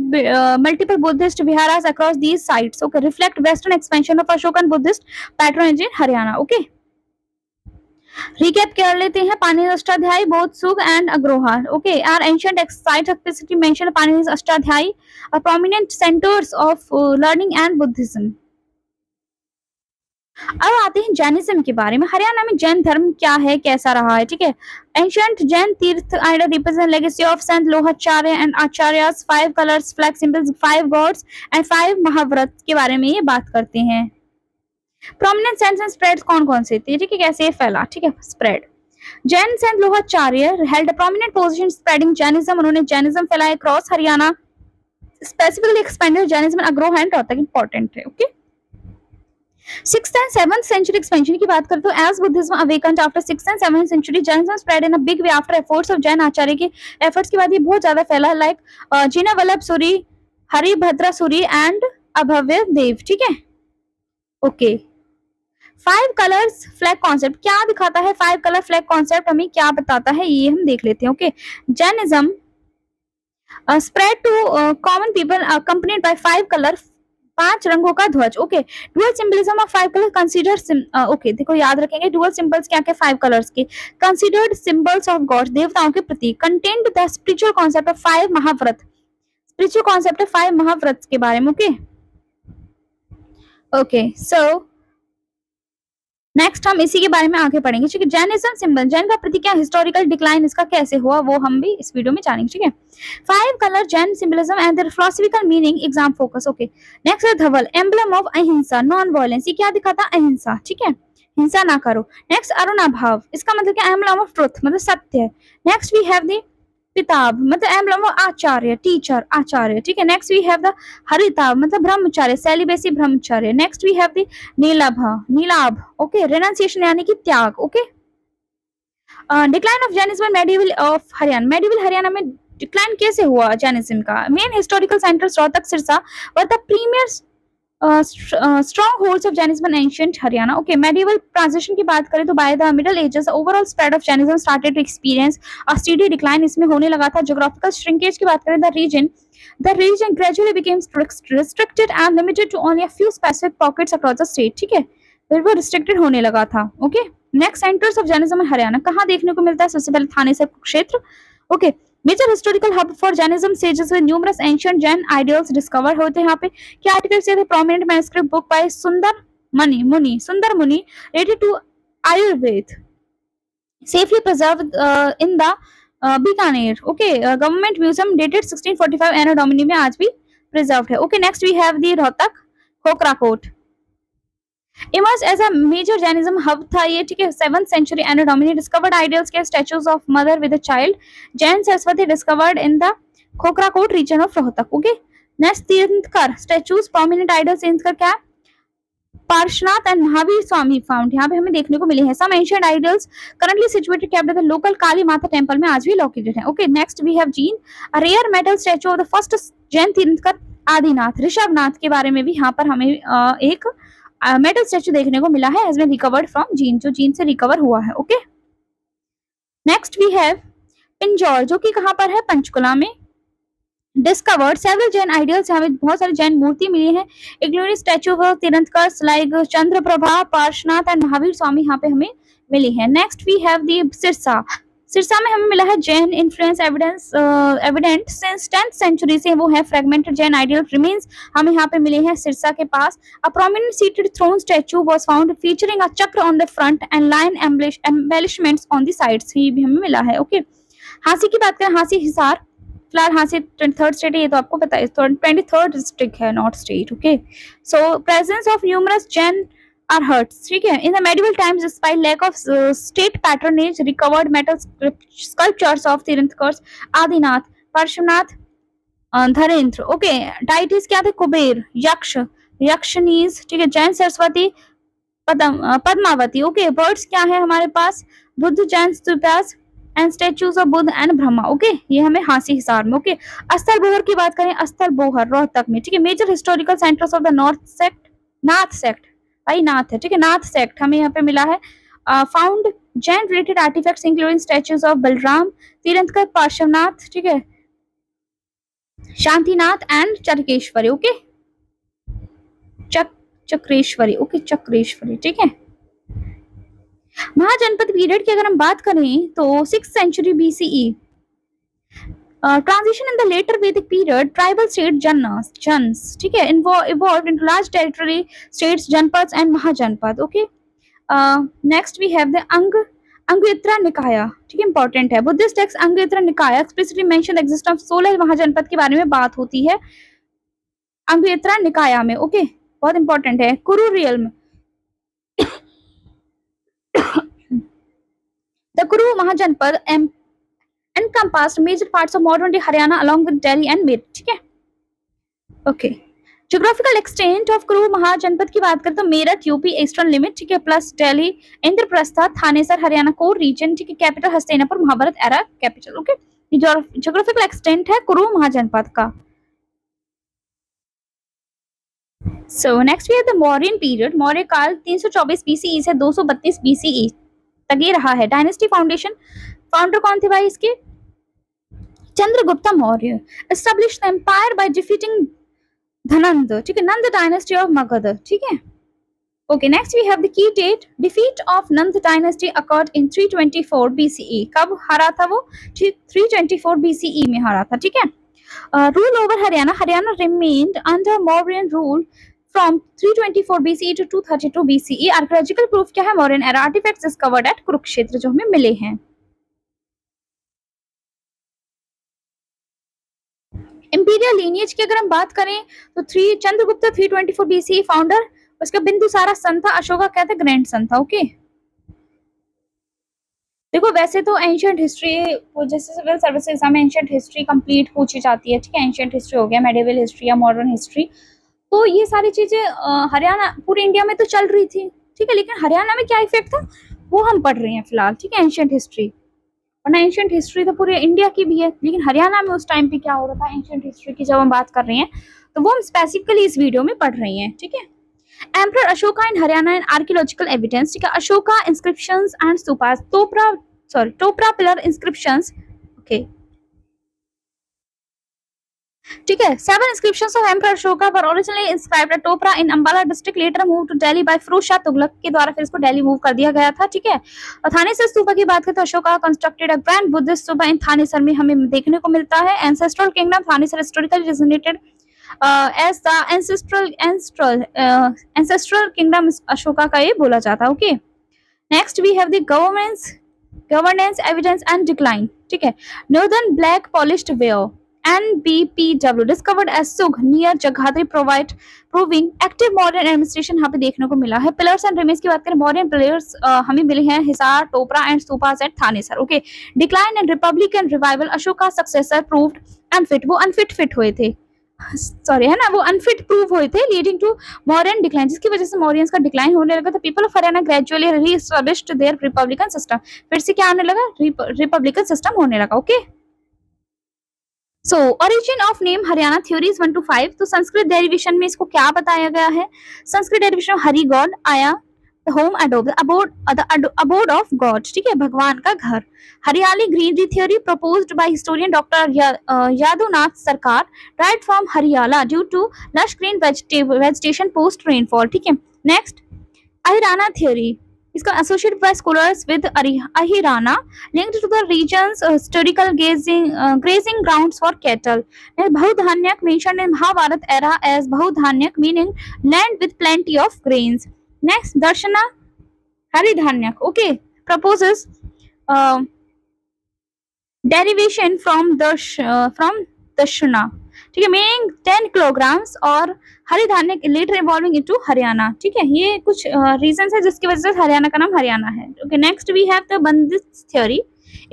multiple Buddhist viharas across these sites, okay, reflect western expansion of Ashokan Buddhist patronage in Haryana, okay. Recap कर लेते हैं, Panini Ashtadhyayi, Bodh, Sugh and Agroha, okay, are ancient sites explicitly mention Panini Ashtadhyayi, are prominent centres of learning and Buddhism. अब आते हैं Jainism के बारे में। हरियाणा में जैन धर्म क्या है, कैसा रहा है, ठीक है। एंशिएंट जैन तीर्थ idol represent legacy of Sant Lohacharya and acharyas, 5 colours, flag symbols, 5 gods and 5 महाव्रत के बारे में ये बात करते हैं। प्रोमिनेंट सेंट्स एंड स्प्रेड्स कौन कौन से थे, ठीक है, कैसे फैला, ठीक है, spread. Jain sant Lohacharya held a prominent position spreading Jainism, उन्होंने जैनिज्म फैलाया across Haryana, specifically expanded Jainism Agroha and Rohtak, important है, okay. Sixth and seventh century expansion की बात करें तो as Buddhism awakened after sixth and seventh century, Jainism spread in a big way after efforts of Jain Acharya के efforts के बाद ये बहुत ज्यादा फैला, लाइक जीना वल्लभ सूरी, हरिभद्रा सूरी एंड अभव्य देव। ठीक है, okay. Five colours flag concept क्या दिखाता है? फाइव कलर फ्लैग कॉन्सेप्ट हमें क्या बताता है ये हम देख लेते हैं। Okay, Jainism spread to common people accompanied by five color, पांच रंगों का ध्वज। Okay, dual symbolism of five colour consider okay, देखो याद रखेंगे डुअल सिंबल्स क्या क्या फाइव कलर्स के, कंसीडर्ड सिंबल्स ऑफ गॉड, देवताओं के प्रतीक, contained the spiritual concept of five mahavrata, spiritual concept है फाइव महाव्रत के बारे में। ओके ओके, सो नेक्स्ट हम इसी के बारे में आगे पढ़ेंगे। ठीक है, जैनिज्म सिंबल, जैन का प्रतीक क्या, हिस्टोरिकल डिक्लाइन इसका कैसे हुआ वो हम भी इस वीडियो में जानेंगे। ठीक है, five colour Jain symbolism and their philosophical meaning, exam focus. Okay, next है Dhaval, emblem of ahimsa, non violence, ये क्या दिखाता, अहिंसा। ठीक है, हिंसा ना करो। नेक्स्ट अरुणाभाव, इसका मतलब क्या, एम्बलम ऑफ ट्रुथ, मतलब सत्य है। Next we have the Pitabh, मतलब emblem of Acharya, teacher, Acharya. ठीक है, next we have the Haritabh, मतलब brahmacharya, celibacy, brahmacharya. Next we have the Nilabh, Nilabh, okay, renunciation यानी कि त्याग। Okay, decline of Jainism medieval of Haryana, medieval Haryana में डिक्लाइन कैसे हुआ जैनिज्म का? Main historical centres Rohtak, Sirsa were the premier strong holds of Jainism in ancient Haryana. Okay, medieval transition की बात करें तो by the middle ages overall spread of Jainism started to experience a steady decline, इसमें होने लगा था। ज्योग्राफिकल श्रिंकेज की बात करें, the region gradually became restricted and limited to only a few specific pockets across the state. ठीक है, फिर वो रिस्ट्रिक्टेड होने लगा था। Okay, next centres of Jainism in Haryana कहाँ देखने को मिलता है? सबसे पहले Thanesar Kurukshetra. Okay, major historical hub for Jainism sages with numerous ancient Jain ideals discover होते हैं यहाँ पे। क्या आर्टिकल्स थे? प्रोमिनेंट मैन्युस्क्रिप्ट बुक बाय सुंदर मुनि related to Ayurveda, safely preserved in the Bikaner. Okay, government museum dated 1645 Anno Domini में आज भी preserved है। Okay, next we have the Rohtak Khokhra Kot, emerge as a major Jainism hub था ये। ठीक है, 7th century Anno Domini, discovered ideals के statues of mother with a child, Jain Saraswati discovered in the Khokhrakot region of Rohtak. Okay, next tirthankara statues, prominent idols tirthankara क्या, Parshvanath and Mahavir Swami found, यहाँ पे हमें देखने को मिले हैं। Some ancient idols currently situated kept at the local Kali माता टेंपल में आज भी लोकेटेड है। Okay, next we have Jind, a rare metal statue of the first Jain tirthankar Adinath, Rishabhanatha के बारे में भी यहाँ पर हमें एक मेटल स्टैचू देखने को मिला है, has been recovered from Jind, जो जीन से रिकवर हुआ है। Okay, next we have Pinjore, जो कि कहाँ पर है, पंचकुला में। डिस्कवर्ड सेवरल जैन आइडियल्स, हमें बहुत सारी जैन मूर्ति मिली है, including statue of tirthankar like Chandraprabha, Parshvanath and Mahavir Swami यहाँ पे हमें मिली है। Next we have the Sirsa, Sirsa में हमें मिला है Jain influence evident since 10th century से वो है फ्रेगमेंटेड जैन आइडियल रिमेन्स हमें यहाँ पे मिले हैं सिरसा के पास। A prominent seated throne statue was found featuring a chakra on the front and line embellishments on the sides, ये भी हमें मिला है। ओके, हांसी की बात करें, हांसी हिसार, फिलहाल हांसी 23rd स्टेट है, ये तो आपको पता है, 23rd डिस्ट्रिक्ट है, not state. Okay, so presence of numerous Jain are hurts. ठीक है, in the medieval times despite lack of state patronage recovered metal sculptures of Tirthankars Adinath, Parshvanath, Dharendra. Okay, deities क्या थे, कुबेर, यक्ष, यक्षनीज। ठीक है, जैन सरस्वती, पद्मावती। ओके, बर्ड्स क्या है हमारे पास, Buddha, Jain stupas and statues of Buddha and Brahma. Okay, ये हमें हांसी हिसार में। ओके, अस्थल बोहर की बात करें, अस्थल बोहर रोहतक में। ठीक है, major historical centres of the Nath sect, भाई नाथ है। ठीक है, नाथ सेक्ट हमें यहाँ पे मिला है। Found Jain related artefacts including statues of Balram, Tirthankar, Parshvanath, ठीक है, Shantinath and Charkeshwari. Okay, Chakreshwari. Okay, Chakreshwari. ठीक है, महाजनपद पीरियड की अगर हम बात करें तो 6th century BCE, transition in the later Vedic period, tribal state jans, ठीक है, evolved into large territory states, janpads and mahajanpad. Okay, next we have the अंगुत्तरा निकाया। ठीक है, इंपॉर्टेंट है, Buddhist text Anguttara Nikaya explicitly mention the existence of 16 Mahajanapada के बारे में बात होती है अंगुत्तरा निकाया में। ओके, बहुत इंपॉर्टेंट है। कुरु रियल्म, द कुरु महाजनपद encompassed major parts of modern day Haryana along with Delhi and Mir. ठीक है, ओके, ज्योग्राफिकल एक्सटेंट ऑफ कुरु महाजनपद की बात करें तो मेरठ यूपी ईस्टर्न लिमिट, ठीक है, plus Delhi, Indraprastha, Thanesar Haryana core region, ठीक है, capital Hastinapur, Mahabharat era capital. Okay, geographical extent है कुरु महाजनपद का। So next we have the Mauryan period. Maurya काल 324 BCE से 232 BCE तक ये रहा है। डायनेस्टी फाउंडेशन, फाउंडर कौन थे भाई इसके? Chandragupta Maurya. Established the empire by defeating Dhananda, ठीक है, नंद डायनेस्टी ऑफ मगध, ठीक है। Okay, next we have the key date. Defeat of Nanda dynasty occurred in 324 BCE। कब हारा था वो? 324 BCE में हारा था, ठीक है। Rule over Haryana, Haryana remained under Mauryan rule from 324 BCE to 232 BCE। Archaeological proof क्या है? Mauryan era artefacts discovered at Kurukshetra, जो हमें मिले हैं। इंपीरियल लीनियज की अगर हम बात करें तो चंद्रगुप्त 324 BCE फाउंडर, उसका बिंदुसारा सन था, अशोका क्या था? ग्रैंड सन था। ओके, देखो वैसे तो एंशिएंट हिस्ट्री जैसे सिविल सर्विस एग्जाम में एंशिएंट हिस्ट्री कंप्लीट पूछी जाती है, ठीक है। एंशिएंट हिस्ट्री हो गया, मेडिवल हिस्ट्री या मॉडर्न हिस्ट्री, तो ये सारी चीजें हरियाणा पूरे इंडिया में तो चल रही थी, ठीक है, लेकिन हरियाणा में क्या इफेक्ट था वो हम पढ़ रहे हैं फिलहाल, ठीक है, एंशिएंट हिस्ट्री। वरना एंशिएंट हिस्ट्री तो पूरे इंडिया की भी है, लेकिन हरियाणा में उस टाइम पे क्या हो रहा था एंशिएंट हिस्ट्री की जब हम बात कर रहे हैं तो वो हम स्पेसिफिकली इस वीडियो में पढ़ रहे हैं, ठीक है। Emperor Ashoka in Haryana and archaeological evidence, ठीक है। Ashoka inscriptions and stupas, Topra pillar inscriptions, okay, ठीक है। 7 inscriptions of Emperor Ashoka were originally inscribed at Topra in Ambala district, later moved to Delhi by Firoz Shah Tughlaq के द्वारा, फिर इसको दिल्ली मूव कर दिया गया था, ठीक है। और थानेसर स्तूपा की बात करें तो Ashoka constructed a grand Buddhist stupa in Thanesar में हमें देखने को मिलता है। Ancestral kingdom Thanesar historically resonated as the ancestral kingdom Ashoka का ये बोला जाता है। Okay, next we have the governance evidence and decline, ठीक है। Northern black polished ware NBPW discovered as Sugh near Jagadri proving active modern administration यहाँ पे देखने को मिला है। पिलर्स एंड रिमेन्स की बात करें, मॉडर्न पिलर्स हमें मिले हैं Hisar, Topra and stupas at Thanesar. Okay, decline and republican revival, Ashoka successor proved unfit, वो अनफिट हुए थे, सॉरी है ना, वो अनफिट प्रूव हुए थे, लीडिंग टू मॉडर्न डिक्लाइन, जिसकी वजह से मॉरियंस का डिक्लाइन होने लगा था। People of Haryana gradually reestablished their republican system, फिर से क्या आने लगा? रिपब्लिकन सिस्टम होने लगा। Okay, so origin of name Haryana theories 1 to 5। तो संस्कृत डेरिवेशन में इसको क्या बताया गया है? संस्कृत डेरिवेशन हरि गॉड आया, the home abode of god, ठीक है, भगवान का घर। Hariyali greenery theory proposed by historian doctor Yadavnath Sarkar, right from Hariyala due to lush green vegetation post rainfall, ठीक है। नेक्स्ट अहिराना थ्योरी, इसका associated by scholars with Ahirana, linked to the region's historical grazing grounds for cattle. Bahudhanyak mentioned in Mahabharat era as Bahudhanyak, meaning land with plenty of grains. Next, Darshana Haridhanyak, okay, proposes derivation from Darshana, ठीक है, meaning 10 kilograms, और हरिधान्य letter evolving into Haryana, ठीक है। ये कुछ reasons है जिसकी वजह से हरियाणा का नाम हरियाणा है। Okay, next we have the bandits theory,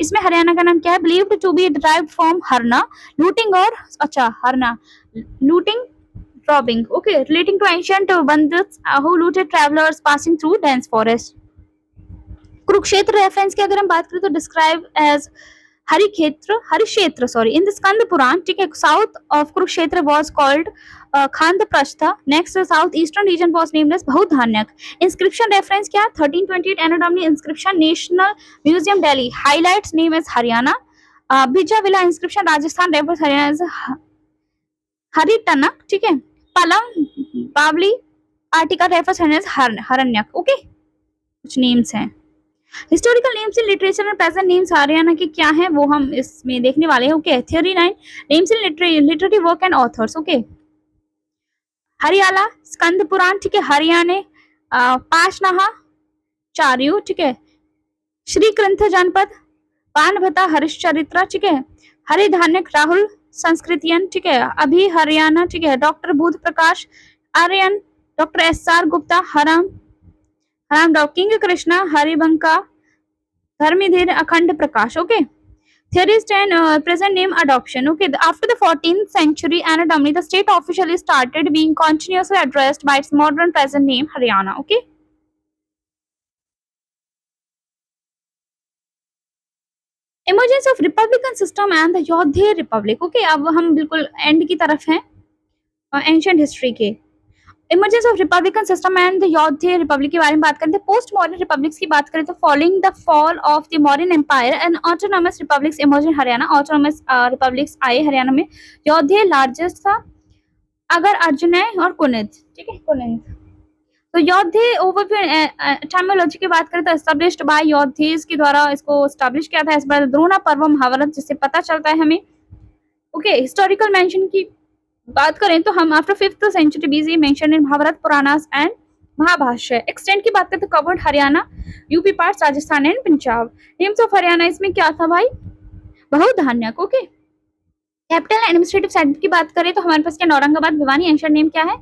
इसमें हरियाणा का नाम क्या है? Believed to be derived from हरना, लूटिंग, और अच्छा हरना looting, robbing, okay, relating to ancient bandits who looted travellers passing through dense forest. Kurukshetra reference की अगर हम बात करें तो describe as Harikshetra sorry in the Skanda Purana, ठीक है। South of Kurukshetra was called Khandaprastha. Next south eastern region was named as Bahudhanyaka. Inscription reference क्या? 1328 anno domini inscription, national museum Delhi, highlights name as Haryana. Bijavila inscription Rajasthan, reference Haryana as Haritanaka, ठीक है। Palam Baoli article reference Haryana as Haranyaka. Okay, कुछ names हैं। Historical names in literature and present names Haryana के क्या हैं वो हम इसमें देखने वाले हैं। Okay, theory 9 names in literary work and authors. Okay, Hariyala Skanda Purana, ठीक है। हरियाणा पाशनाहा चार्यु, ठीक है। श्री ग्रंथ जनपद पानभता हरिश्चरित्र, ठीक है। हरिधान्यक राहुल संस्कृतियन, ठीक है। अभी हरियाणा, ठीक है। Doctor Budh Prakash Aryan, doctor SR Gupta हराम किंग कृष्णा हरिबंका धर्मीधीर Akhand Prakash. Okay, Theorist and present name adoption. Okay, after the 14th century anatomy, the state officially started being continuously addressed by its modern present name Haryana. Okay. Emergence of Republican system and the Yodhe Republic. Okay, अब हम बिल्कुल and की तरफ हैं ancient history के। Emergence of republican system and the Yaudheya republic के बारे में बात करें तो पोस्ट मॉडर्न रिपब्लिक्स की बात करें तो following the fall of the modern empire and autonomous republics emerge in Haryana. Autonomous republics आए हरियाणा में। यौधे लार्जेस्ट था, अगर अर्जुनय और कुनिद। ठीक है, कुनिद। तो यौधे ओवरव्यू टाइमोलॉजी की बात करें तो एस्टैब्लिश्ड बाय यौधेस के द्वारा इसको एस्टैब्लिश किया था एज पर द्रोणा पर्व महाभारत, जिससे पता चलता है हमें। ओके, हिस्टोरिकल मेंशन की बात करें तो हम after 5th century BC mention in Mahabharata Puranas and Mahabhashya. Extent की बात करें तो covered Haryana, UP parts, Rajasthan and Punjab. Names of Haryana इसमें क्या था भाई? Bahudhanyaka. Okay, capital and administrative centre की बात करें तो हमारे पास क्या औरंगाबाद, भिवानी। एंशिएंट नेम क्या है?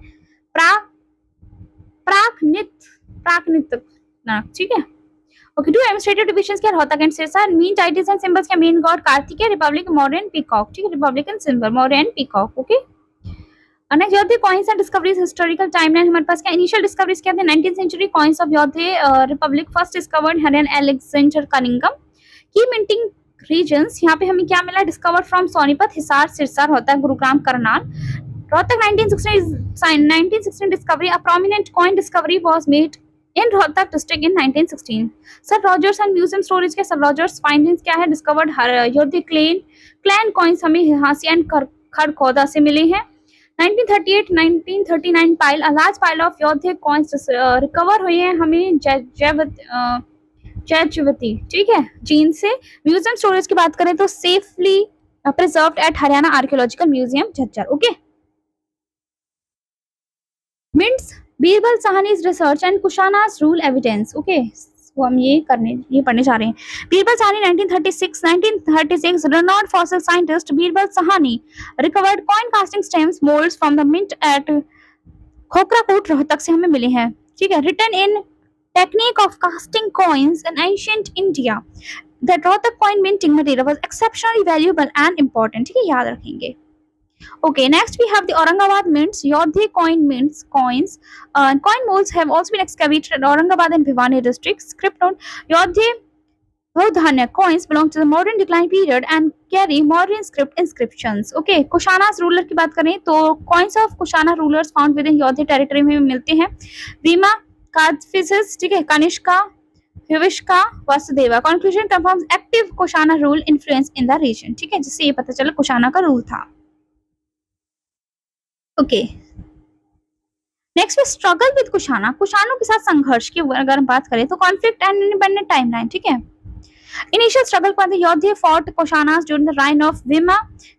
प्राकनित, प्राकनित। ठीक है। ओके, टू एडमिनिस्ट्रेटिव डिविजंस क्या? Rohtak and Sirsa. Main titles and symbols क्या? Main god Kartik, republic modern peacock. ठीक है, republican symbol modern peacock. Okay, next Yaudheya coins and discoveries. Historical timeline हमारे पास क्या? इनिशियल डिस्कवरीज क्या थे? 19th century coins of Yaudheya republic first discovered हरियान Alexander Cunningham. Key minting regions यहाँ पे हमें क्या मिला? Discovered from Sonipat, Hisar, Sirsa, Rohtak, Gurugram, Karnal. Rohtak 1916 discovery. A prominent coin discovery was made in Rohtak district in 1916. Sir Rogers and Museum Storage के Sir Rogers findings क्या है? Discovered योधे clan coins हमें हांसी एंड खड़खोदा से मिले हैं। 1938-1939 pile, a large pile of योधे coins recover हुए हैं हमें जयवती। ठीक है, चीन से। म्यूजियम स्टोरेज की बात करें तो safely preserved at Haryana archaeological museum Jhajjar. Okay, mints Birbal Sahni's research and Kushanas rule evidence. Okay, वो हम ये पढ़ने जा रहे हैं। Birbal Sahni 1936 renowned fossil scientist Birbal Sahni recovered coin casting stems moulds from the mint at Khokrakot, Rohtak से हमें मिले हैं। ठीक है, written in technique of casting coins in ancient India that Rohtak coin minting material was exceptionally valuable and important. ठीक है, याद रखेंगे। Okay, next we have the Aurangabad mints, Yodhe coin mints, coins. Coin molds have also been excavated at Aurangabad and Bhiwani districts. Script note: Yodhe Bodhanya coins belong to the modern decline period and carry modern script inscriptions. Okay, Kushana's ruler की बात करें तो coins of Kushana rulers found within Yodhe territory में मिलते हैं। Vima, Kadphises, ठीक है, Kanishka, Huvishka, Vasudeva. Conclusion confirms active Kushana rule influence in the region. ठीक है, जिससे ये पता चला कुशाना का रूल था। ओके, नेक्स्ट में स्ट्रगल विद कुशाना, कुशानों के साथ संघर्ष की अगर हम बात करें तो कॉन्फ्लिक्ट एंड इंडिपेंडेंट टाइमलाइन। ठीक है, इनिशियल स्ट्रगल पर Yaudheya fought Kushanas during the reign of Vima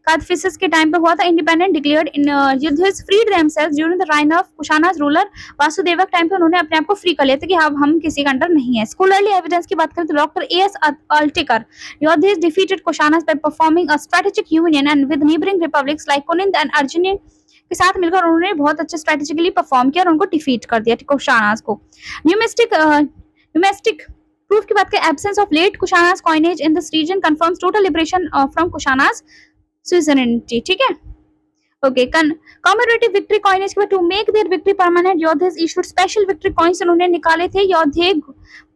Kadphises के टाइम पे हुआ था। Independent declared in Yaudheyas freed themselves during the reign of Kushanas ruler Vasudeva के टाइम पे उन्होंने अपने आप को फ्री कर लिया था कि अब हम किसी के अंडर नहीं है। स्कॉलरली एविडेंस की बात करें तो doctor A S Altekar Yaudheyas defeated Kushanas by performing a strategic union and with neighbouring republics like Kuninda and Arjun के साथ मिलकर उन्होंने बहुत अच्छे स्ट्रेटेजिकली परफॉर्म किया और उनको डिफीट कर दिया कुशानास को। न्यूमेस्टिक प्रूफ की बात करें, absence of late Kushanas coinage in this region confirms total liberation from Kushanas suzerainty. ठीक है, ओके, कॉमेमोरेटिव विक्ट्री कॉइनेज के बाद to make their victory permanent Yaudheyas issued special victory coins उन्होंने निकाले थे। योधे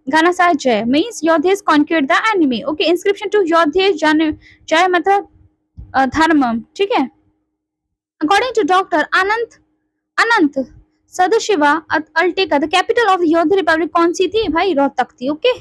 घनासा जय means Yaudheyas conquered the enemy. Okay, inscription to Yaudheya जय मतलब धर्म। ठीक है, according to Dr. Anant Sadashiva Altika, the capital of the Yodhe Republic कौन सी थी भाई? रोहतक थी। ओके,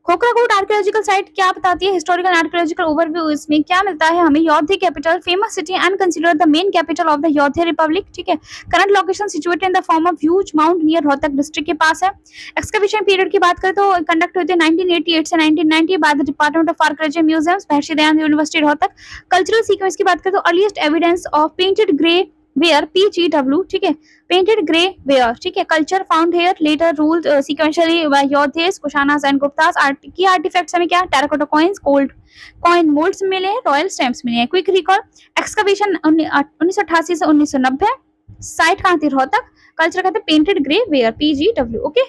खोखराकोट आर्कियोलॉजिकल साइट क्या बताती है? हिस्टोरिकल आर्कियोलॉजिकल ओवरव्यू इसमें क्या मिलता है हमें? Yaudheya capital, famous city and considered the main capital of the Yaudheya republic. ठीक है, current location situated in the form of huge mount near Rohtak district के पास है। एक्सकवेशन पीरियड की बात करें तो कंडक्ट हुए थे 1988 से 1990 by the department of archaeology museums, Maharshi Dayanand university Rohtak. Cultural sequence की बात करें तो earliest evidence of painted grey ware PGW। ठीक है, painted grey ware। ठीक है, culture found here later ruled sequentially by Yodhes, Kushanas and Guptas। की आर्टिफैक्ट्स हमें क्या? Terracotta coins, gold coin moulds मिले हैं, रॉयल स्टैम्प्स मिले हैं। क्विक रिकॉल, एक्सकवेशन 1988 से 1990, साइट कहाँ थी? रोहतक। कल्चर कहते हैं painted grey ware PGW। Okay,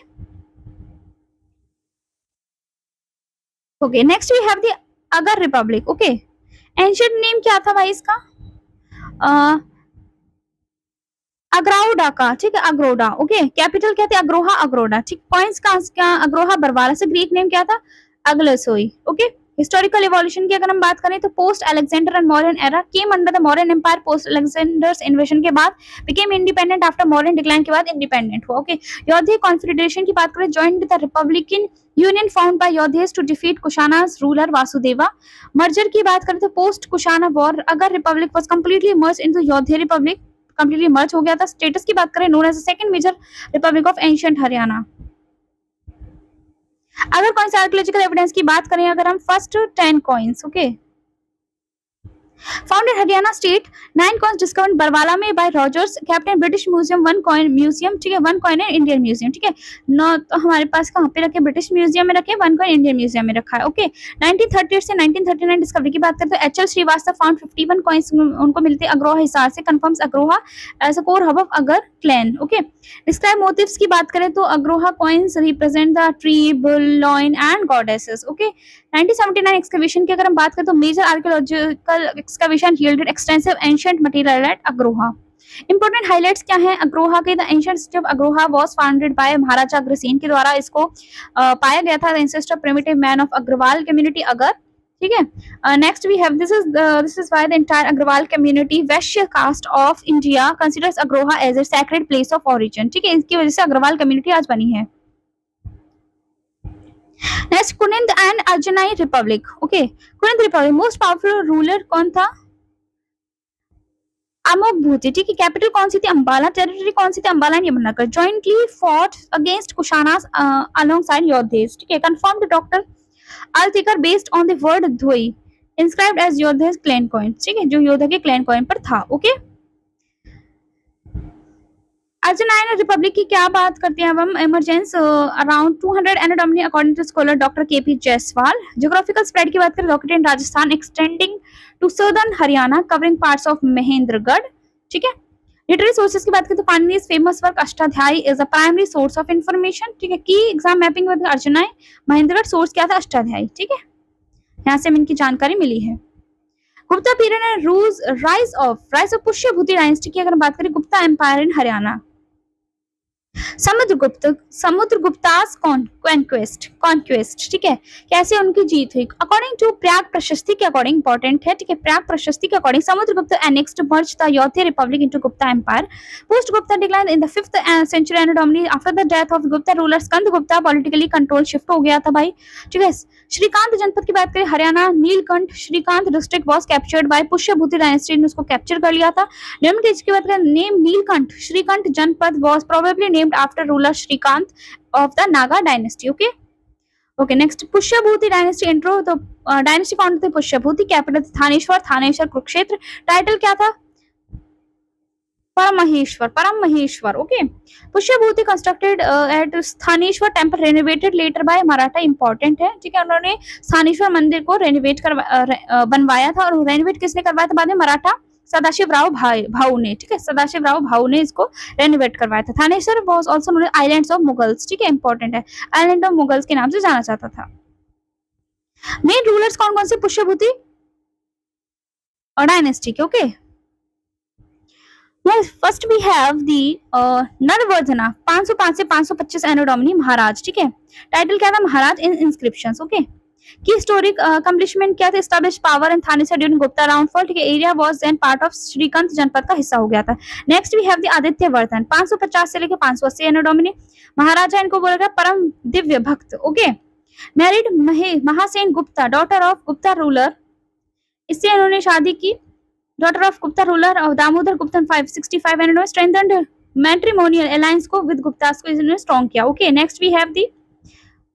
okay next we have the Agar republic. Okay ancient name क्या था भाई इसका? अग्राउडा का, ठीक है, अग्रोडा। ओके कैपिटल क्या थी? अग्रोहा, अग्रोडा। ठीक कॉइन्स का अग्रोहा बरवाला से। ग्रीक नेम क्या था? अग्लसोई। ओके हिस्टोरिकल इवोल्यूशन की अगर हम बात करें तो post Alexander and Mauryan era came under the Mauryan empire post Alexander's invasion के बाद, became independent after Mauryan decline के बाद इंडिपेंडेंट हुआ। ओके योधे कॉन्फेडरेशन की बात करें, joined the republican union found by Yaudheyas to defeat Kushanas ruler Vasudeva. Merger की बात करें तो पोस्ट कुशाना वॉर अगर republic was completely merge into Yaudheya republic, completely merge हो गया था। स्टेटस की बात करें, known as second major republic of ancient Haryana. अगर कौन सा आर्कियोलॉजिकल एविडेंस की बात करें, अगर हम first 10 coins, okay found in Haryana state, 9 coins discovered Barwala में by Rogers, kept in British Museum, 1 coin museum, ठीक है, 1 coin है इंडियन म्यूजियम। ठीक है नौ तो हमारे पास कहाँ पे रखे? ब्रिटिश म्यूजियम में रखे, 1 coin इंडियन म्यूजियम में रखा है। ओके 1938 से 1939 डिस्कवरी की बात करें तो H L Srivastava found 51 coins उनको मिलते अग्रोहा हिसार से, confirms Agroha as a core hub of Agar clan. Okay describe motifs की बात करें तो Agroha coins represent the tree, bull, lion and goddesses. Okay 1979 excavation की अगर हम बात करें तो major archaeological excavation yielded extensive ancient material at Agroha. Important highlights क्या हैं अग्रोहा के? The ancient city of Agroha was founded by Maharaja Agrasen के द्वारा इसको पाया गया था। The ancestor primitive man of Agrawal community अगर, ठीक है। Next we have this is why the entire Agrawal community Vaishya caste of India considers Agroha as a sacred place of origin. ठीक है इसकी वजह से अग्रवाल कम्युनिटी आज बनी है। Next Kuninda and Arjunai republic. Okay Kuninda republic most powerful ruler कौन था? अमोघभूति। ठीक है कैपिटल कौन सी थी? अंबाला। टेरिटरी कौन सी थी? Ambala and Yamunanagar. Jointly fought against Kushanas alongside Yaudheyas. ठीक है confirmed doctor Altekar based on the word धोई inscribed as Yaudheyas clan coin. ठीक है जो योद्धा के क्लैन कॉइन पर था। ओके अर्जुनाइन रिपब्लिक की क्या बात करते हैं अब हम? Emergence around 200 anno domini according to scholar doctor K P Jayaswal. Geographical spread की बात करें, located in Rajasthan extending to southern Haryana covering parts of Mahendragarh. ठीक है लिटरेरी सोर्सेज की बात करें तो Panini's famous work Ashtadhyayi is a primary source of information. ठीक है की एग्जाम मैपिंग में अर्जुनाई महेंद्रगढ़ सोर्स क्या था? अष्टाध्यायी। ठीक है यहाँ से हमें इनकी जानकारी मिली है। Gupta period and rise of Pushyabhuti dynasty की अगर बात करें, Gupta empire in Haryana. Samudragupta's conquest. ठीक है कैसे उनकी जीत हुई? अकॉर्डिंग टू प्रयाग प्रशस्ति के अकॉर्डिंग, इंपॉर्टेंट है। ठीक है प्रयाग प्रशस्ति के according Samudragupta annexed merge the Yaudheya republic into Gupta empire. Post Gupta decline in the 5th century anno domini after the death of Gupta ruler Skandagupta politically control shift हो गया था भाई। ठीक है श्रीकांत जनपद की बात करें, Haryana Neelkanth Srikanth district was captured by Pushyabhuti dynasty ने उसको कैप्चर कर लिया था। निम्न की बात करें, name Neelkanth Shrikanth janapada was probably named after ruler Srikanth of the Naga dynasty. Okay okay next Pushyabhuti dynasty intro. तो डायनेस्टी फाउंडर थे पुष्यभूति। कैपिटल थानेश्वर कुरुक्षेत्र। टाइटल क्या था? Param Maheshwar. Okay Pushyabhuti constructed at Sthaneshwar temple renovated later by Maratha. Important है। ठीक है उन्होंने स्थानेश्वर मंदिर को रेनोवेट कर बनवाया था और रेनोवेट किसने करवाया था बाद में? मराठा सदाशिव राव भाऊ ने। ठीक है सदाशिव राव भाऊ ने इसको रेनोवेट करवाया था। Thaneshwar was also known as islands of Mughals. ठीक है इंपॉर्टेंट है आइलैंड ऑफ मुगल्स के नाम से जाना जाता था। मेन रूलर्स कौन कौन से पुष्यभूति और डायनेस्टी के? Okay first we have the Naravardhana 505 से 525 एनो डोमिनी महाराज। ठीक है टाइटल क्या था? Maharaja in inscriptions. Okay key historic accomplishment क्या था? Establish power in Thanesar during Gupta downfall. ठीक है area was then part of Shrikanth janapada का हिस्सा हो गया था। Next we have the Adityavardhan 550 से लेकर 580 एनो डोमिनी महाराजा इनको बोला गया परम दिव्य भक्त। Okay married Mahasen Gupta daughter of Gupta ruler, इससे इन्होंने शादी की। डॉटर ऑफ गुप्ता रूलर और Damodar Gupta 565 and strengthened matrimonial alliance को विद गुप्तास को इन्होंने स्ट्रॉन्ग किया। Okay next we have the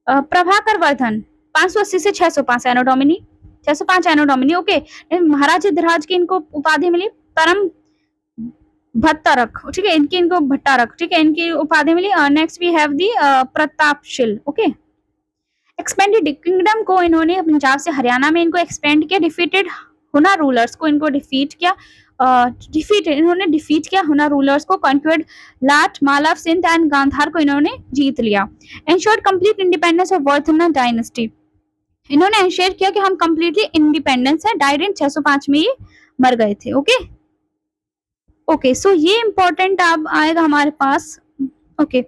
Prabhakar Vardhan 580 से 605 Anno Domini 605 Anno Domini. Okay Maharaj Dhiraj की इनको उपाधि मिली परम भट्टारक। ठीक है इनको भट्टारक। ठीक है इनकी उपाधि मिली। Next we have the Pratapshil. Okay expanded kingdom को इन्होंने पंजाब से हरियाणा में इनको एक्सपेंड किया। डिफीटेड हुना रूलर्स को इनको डिफीट किया। इन्होंने डिफीट किया हुना रूलर्स को। कॉन्क्वेड लाट मालव सिंध एंड गांधार को इन्होंने जीत लिया। Ensured complete independence of Vardhana dynasty. इन्होंने एंश्योर किया कि हम कंप्लीटली इंडिपेंडेंस है। डाइड इन 605 में ये मर गए थे। ओके ओके, सो ये इंपॉर्टेंट अब आएगा हमारे पास। Okay,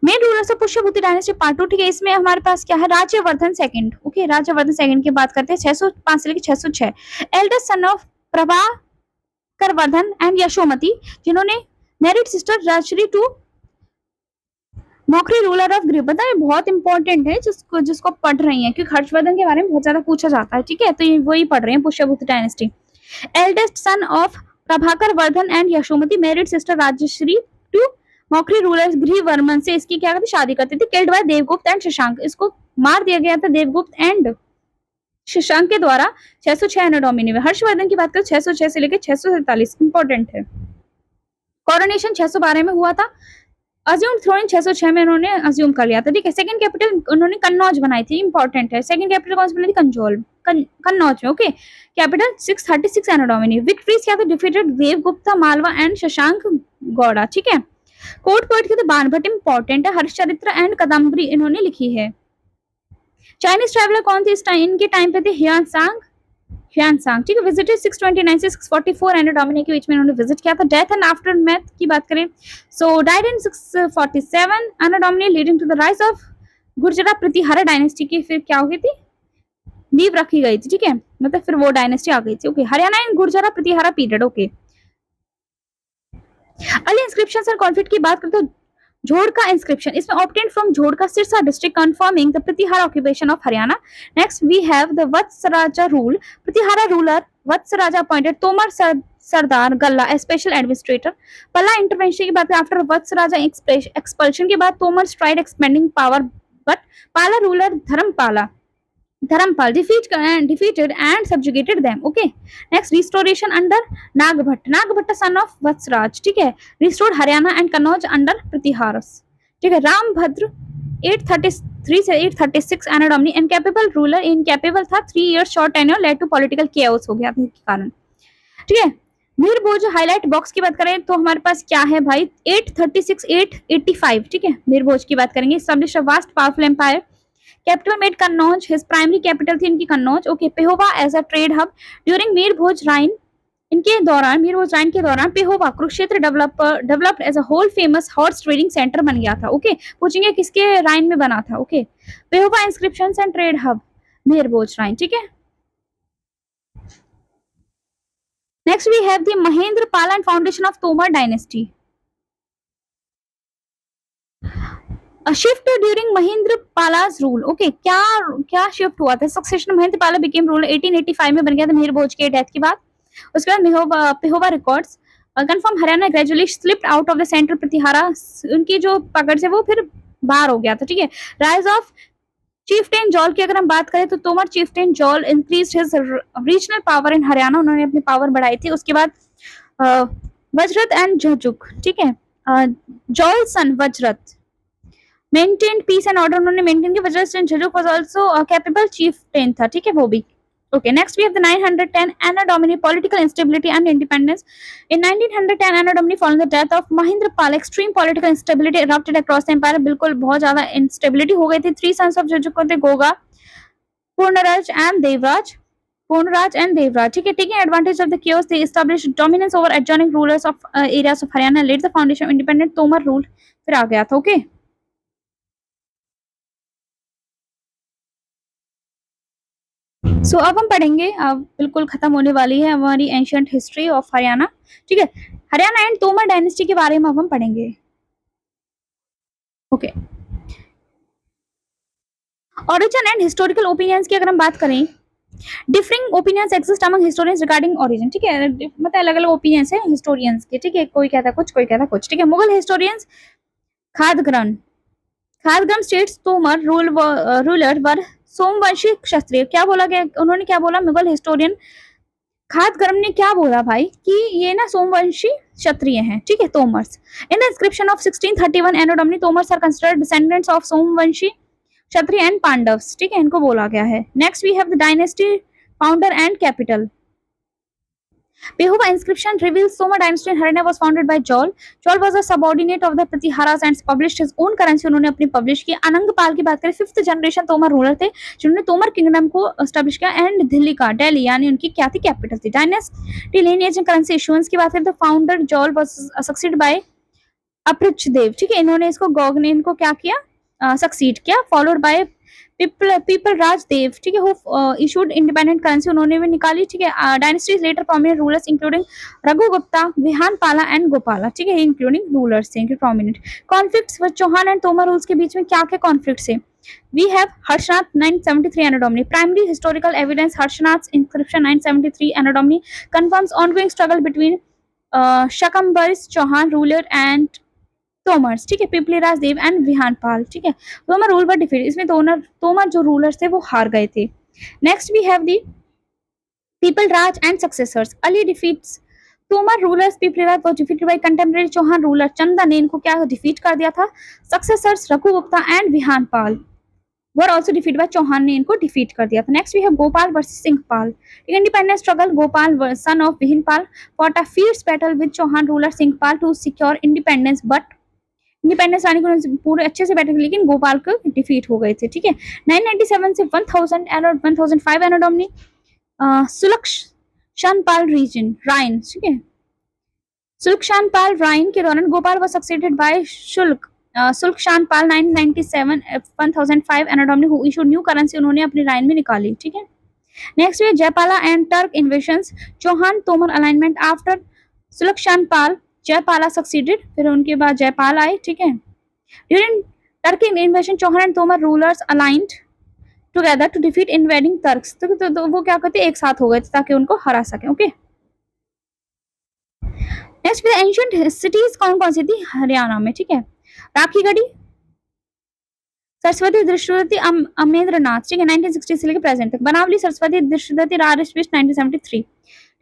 main rulers of Pushyabhuti dynasty part 2। ठीक है, इसमें हमारे पास क्या है, Rajyavardhan second. Okay, Rajyavardhan second की बात करते हैं 605 से लेकर 606। Eldest son of Prabhakar Vardhan and Yashomati, जिन्होंने married sister Rajshri to Maukhari ruler of गृह। पता है बहुत इंपॉर्टेंट है जिसको पढ़ रही हैं, क्योंकि हर्षवर्धन के बारे में बहुत ज्यादा पूछा जाता है। ठीक है, तो ये वही पढ़ रहे हैं, Pushyabhuti dynasty. Eldest son of Prabhakar Vardhan and Yashomati married sister Rajshri to Maukhari ruler Grah Varman से इसकी क्या करती, शादी करती थी। Killed by Devgupta and Shashank, इसको मार दिया गया था देवगुप्त एंड शशांक के द्वारा 606 एनो डोमिनी में। हर्षवर्धन की बात करें 606 से लेकर 647, इंपॉर्टेंट है। कोरोनेशन 612 में हुआ था। अज्यूम थ्रोन 606 में उन्होंने अज्यूम कर लिया था। ठीक है, सेकंड कैपिटल उन्होंने कन्नौज बनाई थी, इंपॉर्टेंट है। सेकंड कैपिटल कौन सी बनाई थी, कन्नौज में। ओके, कैपिटल 636 एनो डोमिनी। विक्ट्रीज क्या था, डिफीटेड देवगुप्ता मालवा एंड शशांक गौड़ा। ठीक है, कोर्ट पोएट की तो बाणभट्ट इंपॉर्टेंट है। हर्षचरित्र एंड कदम्बरी इन्होंने लिखी है। चाइनीज ट्रैवलर कौन थे इस टाइम, इनके टाइम पे थे ह्यूआनसांग। ठीक है, विजिटेड 629 से 644 एनो डोमिनी के बीच में इन्होंने विजिट किया था। डेथ एंड आफ्टर मैथ की बात करें, so died in 647 Anno Domini, leading to the rise of Gurjara Pratihara dynasty की फिर क्या हो गई थी, नींव रखी गई थी। ठीक है, मतलब फिर वो डायनेस्टी आ गई थी। Okay, Haryana in Gurjara Pratihara period. Okay, early inscriptions and conflict की बात करते हैं। झोड़का इंस्क्रिप्शन, इसमें obtained from Jhodka Sirsa district confirming the Pratihara occupation of Haryana. Next we have the Vatsaraja rule. Pratihara ruler Vatsaraja appointed Tomar सरदार गल्ला एज स्पेशल एडमिनिस्ट्रेटर। पहला इंटरवेंशन की बात आफ्टर वत्सराजा एक्सपल्शन के बाद Tomar stride expanding power, but Pala ruler Dharmapal defeated and subjugated them. Okay, next restoration under Nagabhata son of Vatsaraj. ठीक है, restored Haryana and Kannauj under प्रतिहारस। ठीक है, रामभद्र 833 से 836 एनो डोमिनी, इनकैपेबल रूलर, इनकैपेबल था। 3 years short tenure led to political chaos हो गया के कारण। ठीक है, मीर भोज हाईलाइट बॉक्स की बात करें तो हमारे पास क्या है भाई, 836 885। ठीक है, मीर भोज की बात करेंगे। Establish a vast powerful empire. Capital made Kannauj, his primary capital थी इनकी Kannauj. Okay, Pehowa as a trade hub during Mihir Bhoj reign के दौरान Pehowa Kurukshetra developed as a whole famous horse trading centre बन गया था। ओके, पूछेंगे किसके राइन में बना था। Okay, Pehowa inscriptions and trade hub Mihir Bhoj reign. ठीक है, next we have the Mahendra Pala and foundation of Tomar dynasty. Shift during Mahendra Pala's rule. Okay, क्या शिफ्ट हुआ था, सक्सेशन महेंद्र पाला बिकेम रूलर 1885 में बन गया था मीर भोज के डेथ के बाद। उसके बाद Pehowa records confirm Haryana gradually slipped out of the central Pratihara, उनकी जो पकड़ से वो फिर बाहर हो गया था। ठीक है, राइज ऑफ चीफटेन जॉल की अगर हम बात करें तो Tomar Chieftain जॉल increase his regional power in Haryana, उन्होंने अपनी पावर बढ़ाई थी। उसके बाद वज्रत एंड झजुक। ठीक है, Jaul son Vajrat maintained peace and order, उन्होंने मेंटेन किया। Vajrat and Jhajuk was also capable chieftain था। ठीक है, वो भी। Okay, next we have the 910 Anno Domini, political instability and independence. In 1910 Anno Domini, following the death of Mahendra Pal, extreme political instability erupted across the empire. बिल्कुल बहुत ज़्यादा instability हो गई थी। 3 sons of Jajuko थे, Goga, पूर्णराज and Devraj. ठीक है, taking advantage of the chaos, they established dominance over adjoining rulers of areas of Haryana, laid the foundation of independent Tomar rule. फिर आ गया था। Okay. सो अब हम पढ़ेंगे, अब बिल्कुल खत्म होने वाली है हमारी एंशिएंट हिस्ट्री ऑफ हरियाणा। ठीक है, हरियाणा एंड तोमर डायनेस्टी के बारे में अब हम पढ़ेंगे। Okay, origin and historical opinions की अगर हम बात करें, differing opinions exist among historians regarding origin. ठीक है, मतलब अलग अलग ओपिनियंस है हिस्टोरियंस के। ठीक है, कोई कहता है कुछ, कोई कहता है कुछ। ठीक है, मुगल हिस्टोरियंस खादग्रम states Tomar ruler were Somvanshi Kshatriya. क्या बोला गया, उन्होंने क्या बोला, मुगल हिस्टोरियन खादग्रम ने क्या बोला भाई कि ये ना सोमवंशी क्षत्रिय हैं। ठीक है, Tomars. In the inscription of 1631 Anno Domini, Tomars are considered descendants of Somvanshi Kshatriya and Pandavs. ठीक है, इनको बोला गया है। Next we have the dynasty founder and capital. Pehuba inscription reveals Soma dynasty in Haryana was founded by Jol. Jol was a subordinate of the Pratiharas and published his own currency. उन्होंने अपनी publish की. अनंगपाल की बात करें, 5th generation Tomar ruler थे जिन्होंने Tomar kingdom को establish किया. एंड दिल्ली का दिल्ली यानी उनकी क्या थी, कैपिटल थी. Dynasty lineage and currency issuance की बात करें तो founder Jaul was succeed by Aprichhdev. ठीक है, इन्होंने इसको गॉग ने इनको क्या किया, सक्सीड किया. Followed by people Rajdev. ठीक है, हु इशूड इंडिपेंडेंट करेंसी, उन्होंने भी निकाली. ठीक है, dynasty's later prominent rulers including Raghugupta, Vihanpala and Gopala. ठीक है, इंक्लूडिंग रूलर्स थे प्रोमिनेंट. कॉन्फ्लिक्ट्स व चौहान एंड तोमर रूल्स के बीच में क्या क्या कॉन्फ्लिक्ट्स है. We have Harshnath 973 Anno Domini. Primary historical evidence Harshnath's inscription 973 Anno Domini confirms ongoing struggle between Shakambaris Chauhan ruler and Tomars. ठीक है, पिपलीराज देव एंड विहानपाल. ठीक है, तोमर रूल वर डिफीट. इसमें तोमर जो रूलर्स थे वो हार गए थे. Next we have the Pipal Raj and successors. अली defeats Tomar rulers. Pipaliraj was defeated by contemporary Chauhan ruler Chanda ने इनको क्या डिफीट कर दिया था. Successors Raghugupta and Vihanpal were also defeat by Chauhan ने इनको डिफीट कर दिया था. Next we have Gopal versus Singhpal. Independence struggle. Gopal son of Vihinpal fought a fierce battle with Chauhan ruler Singhpal to secure independence, but independence आने को पूरे अच्छे से बैठे लेकिन गोपाल को डिफीट हो गए थे. ठीक है, 997 से 1000 एनो 1005 एनो डोमिनी सुलक्षणपाल रीजन राइन. ठीक है, सुलक्षणपाल राइन के दौरान Gopal was succeeded by Sulakshanpal 997 1005 Anno Domini who issued new currency. उन्होंने अपनी राइन में निकाली. ठीक है, नेक्स्ट है Jaipala and Turk invasions. Chauhan Tomar alignment after Sulakshanpal Jaipala succeeded. फिर उनके बाद जयपाल आए. ठीक है, during Turkey invasion Chauhan and Tomar rulers aligned together to defeat invading Turks. तो वो क्या करते एक साथ हो गए थे ताकि उनको हरा सके. ओके, नेक्स्ट एंशिएंट सिटीज कौन कौन सी थी हरियाणा में. ठीक है, राखीगढ़ी, सरस्वती, दृष्टि, अमेंद्रनाथ. ठीक है, 1960 से लेकर प्रेजेंट तक. बनावली, सरस्वती, दृष्टि, रारिश 1973.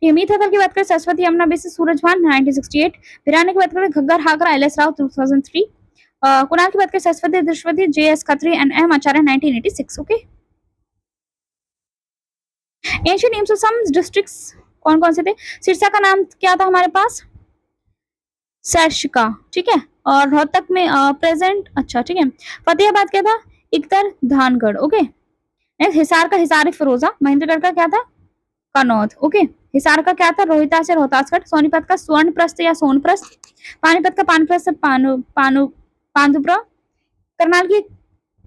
मीठाथल की बात करें सरस्वती यमुना बेसिस सूरजभान 1968. भिराने की बात करें घग्गर हागरा एल एस राव 2003. कुणाल की बात करें Saraswati Drishti J S Khatri and M Acharya 1986. Okay, ancient names of some districts कौन कौन से थे. सिरसा का नाम क्या था हमारे पास, सरशिका. ठीक है, और रोहतक में प्रेजेंट. अच्छा, ठीक है, फतेहाबाद क्या था, इकतर धानगढ़. ओके, हिसार का हिसार फिरोजा. महेंद्रगढ़ का क्या था, कनौज. ओके, हिसार का क्या था, रोहिता से रोहतासगढ़. सोनीपत का स्वर्णप्रस्थ या सोनप्रस्थ. पानीपत का पानप्रस्थ पांडुपुरा. करनाल की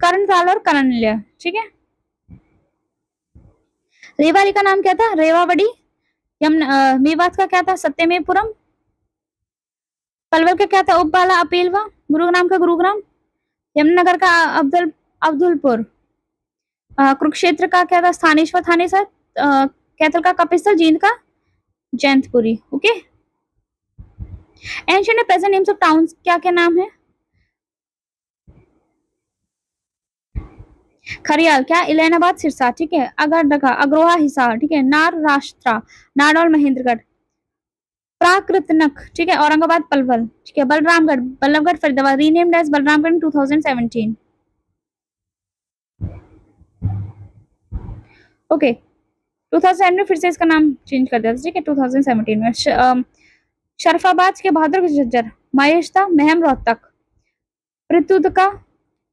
कर्णताल और करनल्य. ठीक है, रेवाड़ी का नाम क्या था, रेवावड़ी. मेवात का क्या था, सत्यमेपुरम. पलवल का क्या था, उपबाला अपेलवा. गुरुग्राम का गुरुग्राम. यमुनानगर का अब्दुलपुर. कुरुक्षेत्र का क्या था, स्थानेश्वर थानेसर. कैथल का कपिस्थल. जींद का Jaintpuri. Okay, ancient and present names of towns क्या क्या नाम है. खरियाल क्या, इलाहाबाद सिरसा. ठीक है, अगरडगा अग्रोहा हिसार. ठीक है, नार राष्ट्रा नाडौल महेंद्रगढ़. प्राकृतनक. ठीक है, औरंगाबाद पलवल. ठीक है, Balramgarh Ballabhgarh Faridabad. Renamed as Balramgarh 2017. Okay, 2007 में फिर से इसका नाम चेंज कर दिया था. ठीक है, 2017 में. शरफाबाद के बहादुर झज्जर. महेशता महम रोहतक. पृथुदका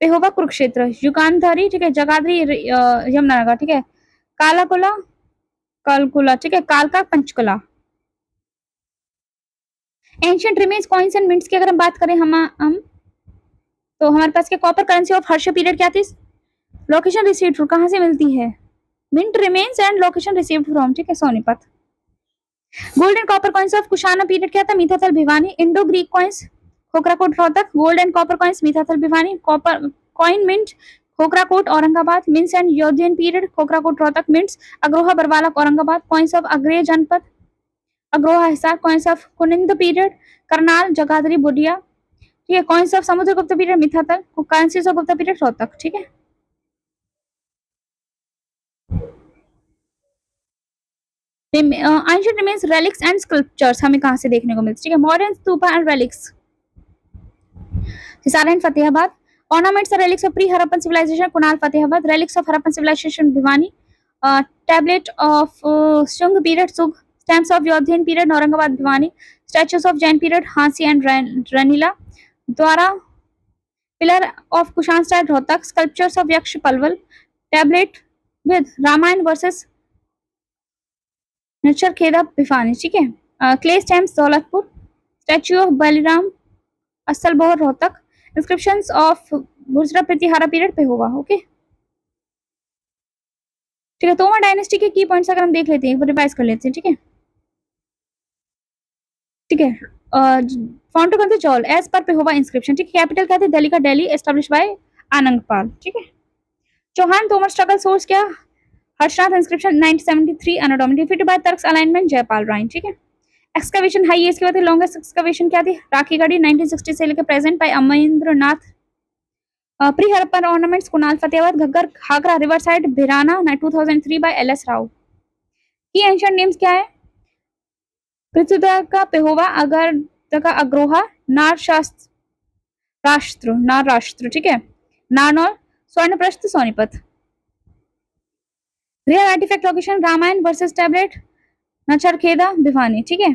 पेहोवा कुरुक्षेत्र. युगांधारी. ठीक है, जगाधरी यमुनानगर. ठीक है, कालाकुला कलकुला. ठीक है, कालका Panchkula. Ancient remains coins and mints की अगर हम बात करें हम तो हमारे पास के copper currency of Harsh period क्या थी, लोकेशन रिसीव्ड कहां से मिलती है, mint remains and location received from. ठीक है, Sonipat. Gold and copper coins of Kushana period क्या था, Mithathal Bhiwani. Indo Greek coins Khokhrakot Rohtak. Gold and copper coins Mithathal Bhiwani. Copper coin mint Khokhrakot Aurangabad. Mints and Yaudheyan period Khokhrakot Rohtak. Mints Agroha Barwala Aurangabad. Coins of Agreya Janpad Agroha Hisar. Coins of Kunind period Karnal Jagadhri Budia. ठीक है, coins of Samudragupta period Mithathal. Currencies of Gupta period Rohtak. ठीक है, ancient remains relics and sculptures हमें कहां से देखने को मिलते. ठीक है, modern stupa and relics Hisar and Fatehabad. Ornaments and relics of pre Harappan civilisation Kunal Fatehabad. Relics of Harappan civilisation Bhiwani. Tablet of Shunga period सुग stamps of Yaudheyan period Aurangabad Bhiwani, statues of Jain period Hansi and Ranila, द्वारा pillar of Kushan style Rohtak, sculptures of Yaksha Palwal, tablet with Ramayan verses Nachar Kheda Bhiwani, ठीक है। Clay stamps Daulatpur, statue of Baliram Asalbohar Rohtak, inscriptions of Gujara Pratihara period पे होगा। Okay ठीक है, Tomar dynasty के की पॉइंट्स अगर हम देख लेते हैं, एक बार रिवाइज कर लेते हैं, ठीक है ठीक है। फाउंडर कौन थे? चौल, एज पर पे होगा इंस्क्रिप्शन, ठीक है। कैपिटल क्या थे? दिल्ली का, दिल्ली एस्टेब्लिश बाय आनंदपाल, ठीक है। चौहान तोमर स्ट्रगल सोर्स क्या? Harshnath inscription 1973 Anno Domini, defeated by Turks alignment Jaipal Rai, ठीक है। एक्सकवेशन हाई एज की बात है, लॉन्गेस्ट एक्सकवेशन क्या थी? राखीगढ़ी 1960 से लेकर present by Amrendra Nath. Pre Harappan ornaments Kunal Fatehabad, Ghaggar Ghaghra river side Bhirana 2003 by L S Rao. की एंशिएंट नेम्स क्या है? पृथ्वी का पेहोवा, अगर का अग्रोहा, नार शास्त्र राष्ट्र, नार राष्ट्र, ठीक है। Narnaul, Swarnaprastha, Sonipat. Real artefact location Ramayan verses tablet Nacharkheda Bhiwani, ठीक है।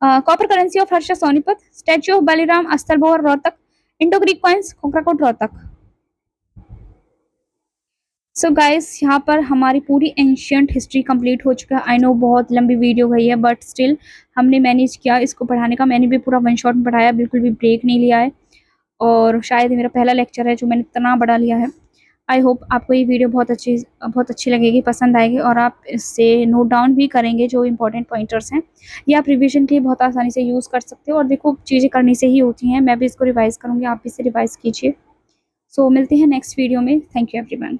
Copper currency of Harsha Sonipat, statue of Baliram Astalbohar Rohtak, Indo Greek coins Khokhrakot Rohtak. So guys, यहाँ पर हमारी पूरी एंशियंट हिस्ट्री कंप्लीट हो चुका है। आई नो बहुत लंबी वीडियो गई है, बट स्टिल हमने मैनेज किया इसको पढ़ाने का। मैंने भी पूरा वन शॉट में पढ़ाया, बिल्कुल भी ब्रेक नहीं लिया है, और शायद मेरा पहला लेक्चर है जो मैंने इतना बड़ा लिया है। आई होप आपको ये वीडियो बहुत अच्छी लगेगी, पसंद आएगी, और आप इससे नोट डाउन भी करेंगे जो इंपॉर्टेंट पॉइंटर्स हैं। ये आप रिवीजन के लिए बहुत आसानी से यूज़ कर सकते हो, और देखो चीज़ें करने से ही होती हैं। मैं भी इसको रिवाइज़ करूँगी, आप भी इसे रिवाइज़ कीजिए। सो मिलते हैं नेक्स्ट वीडियो में। Thank you everyone.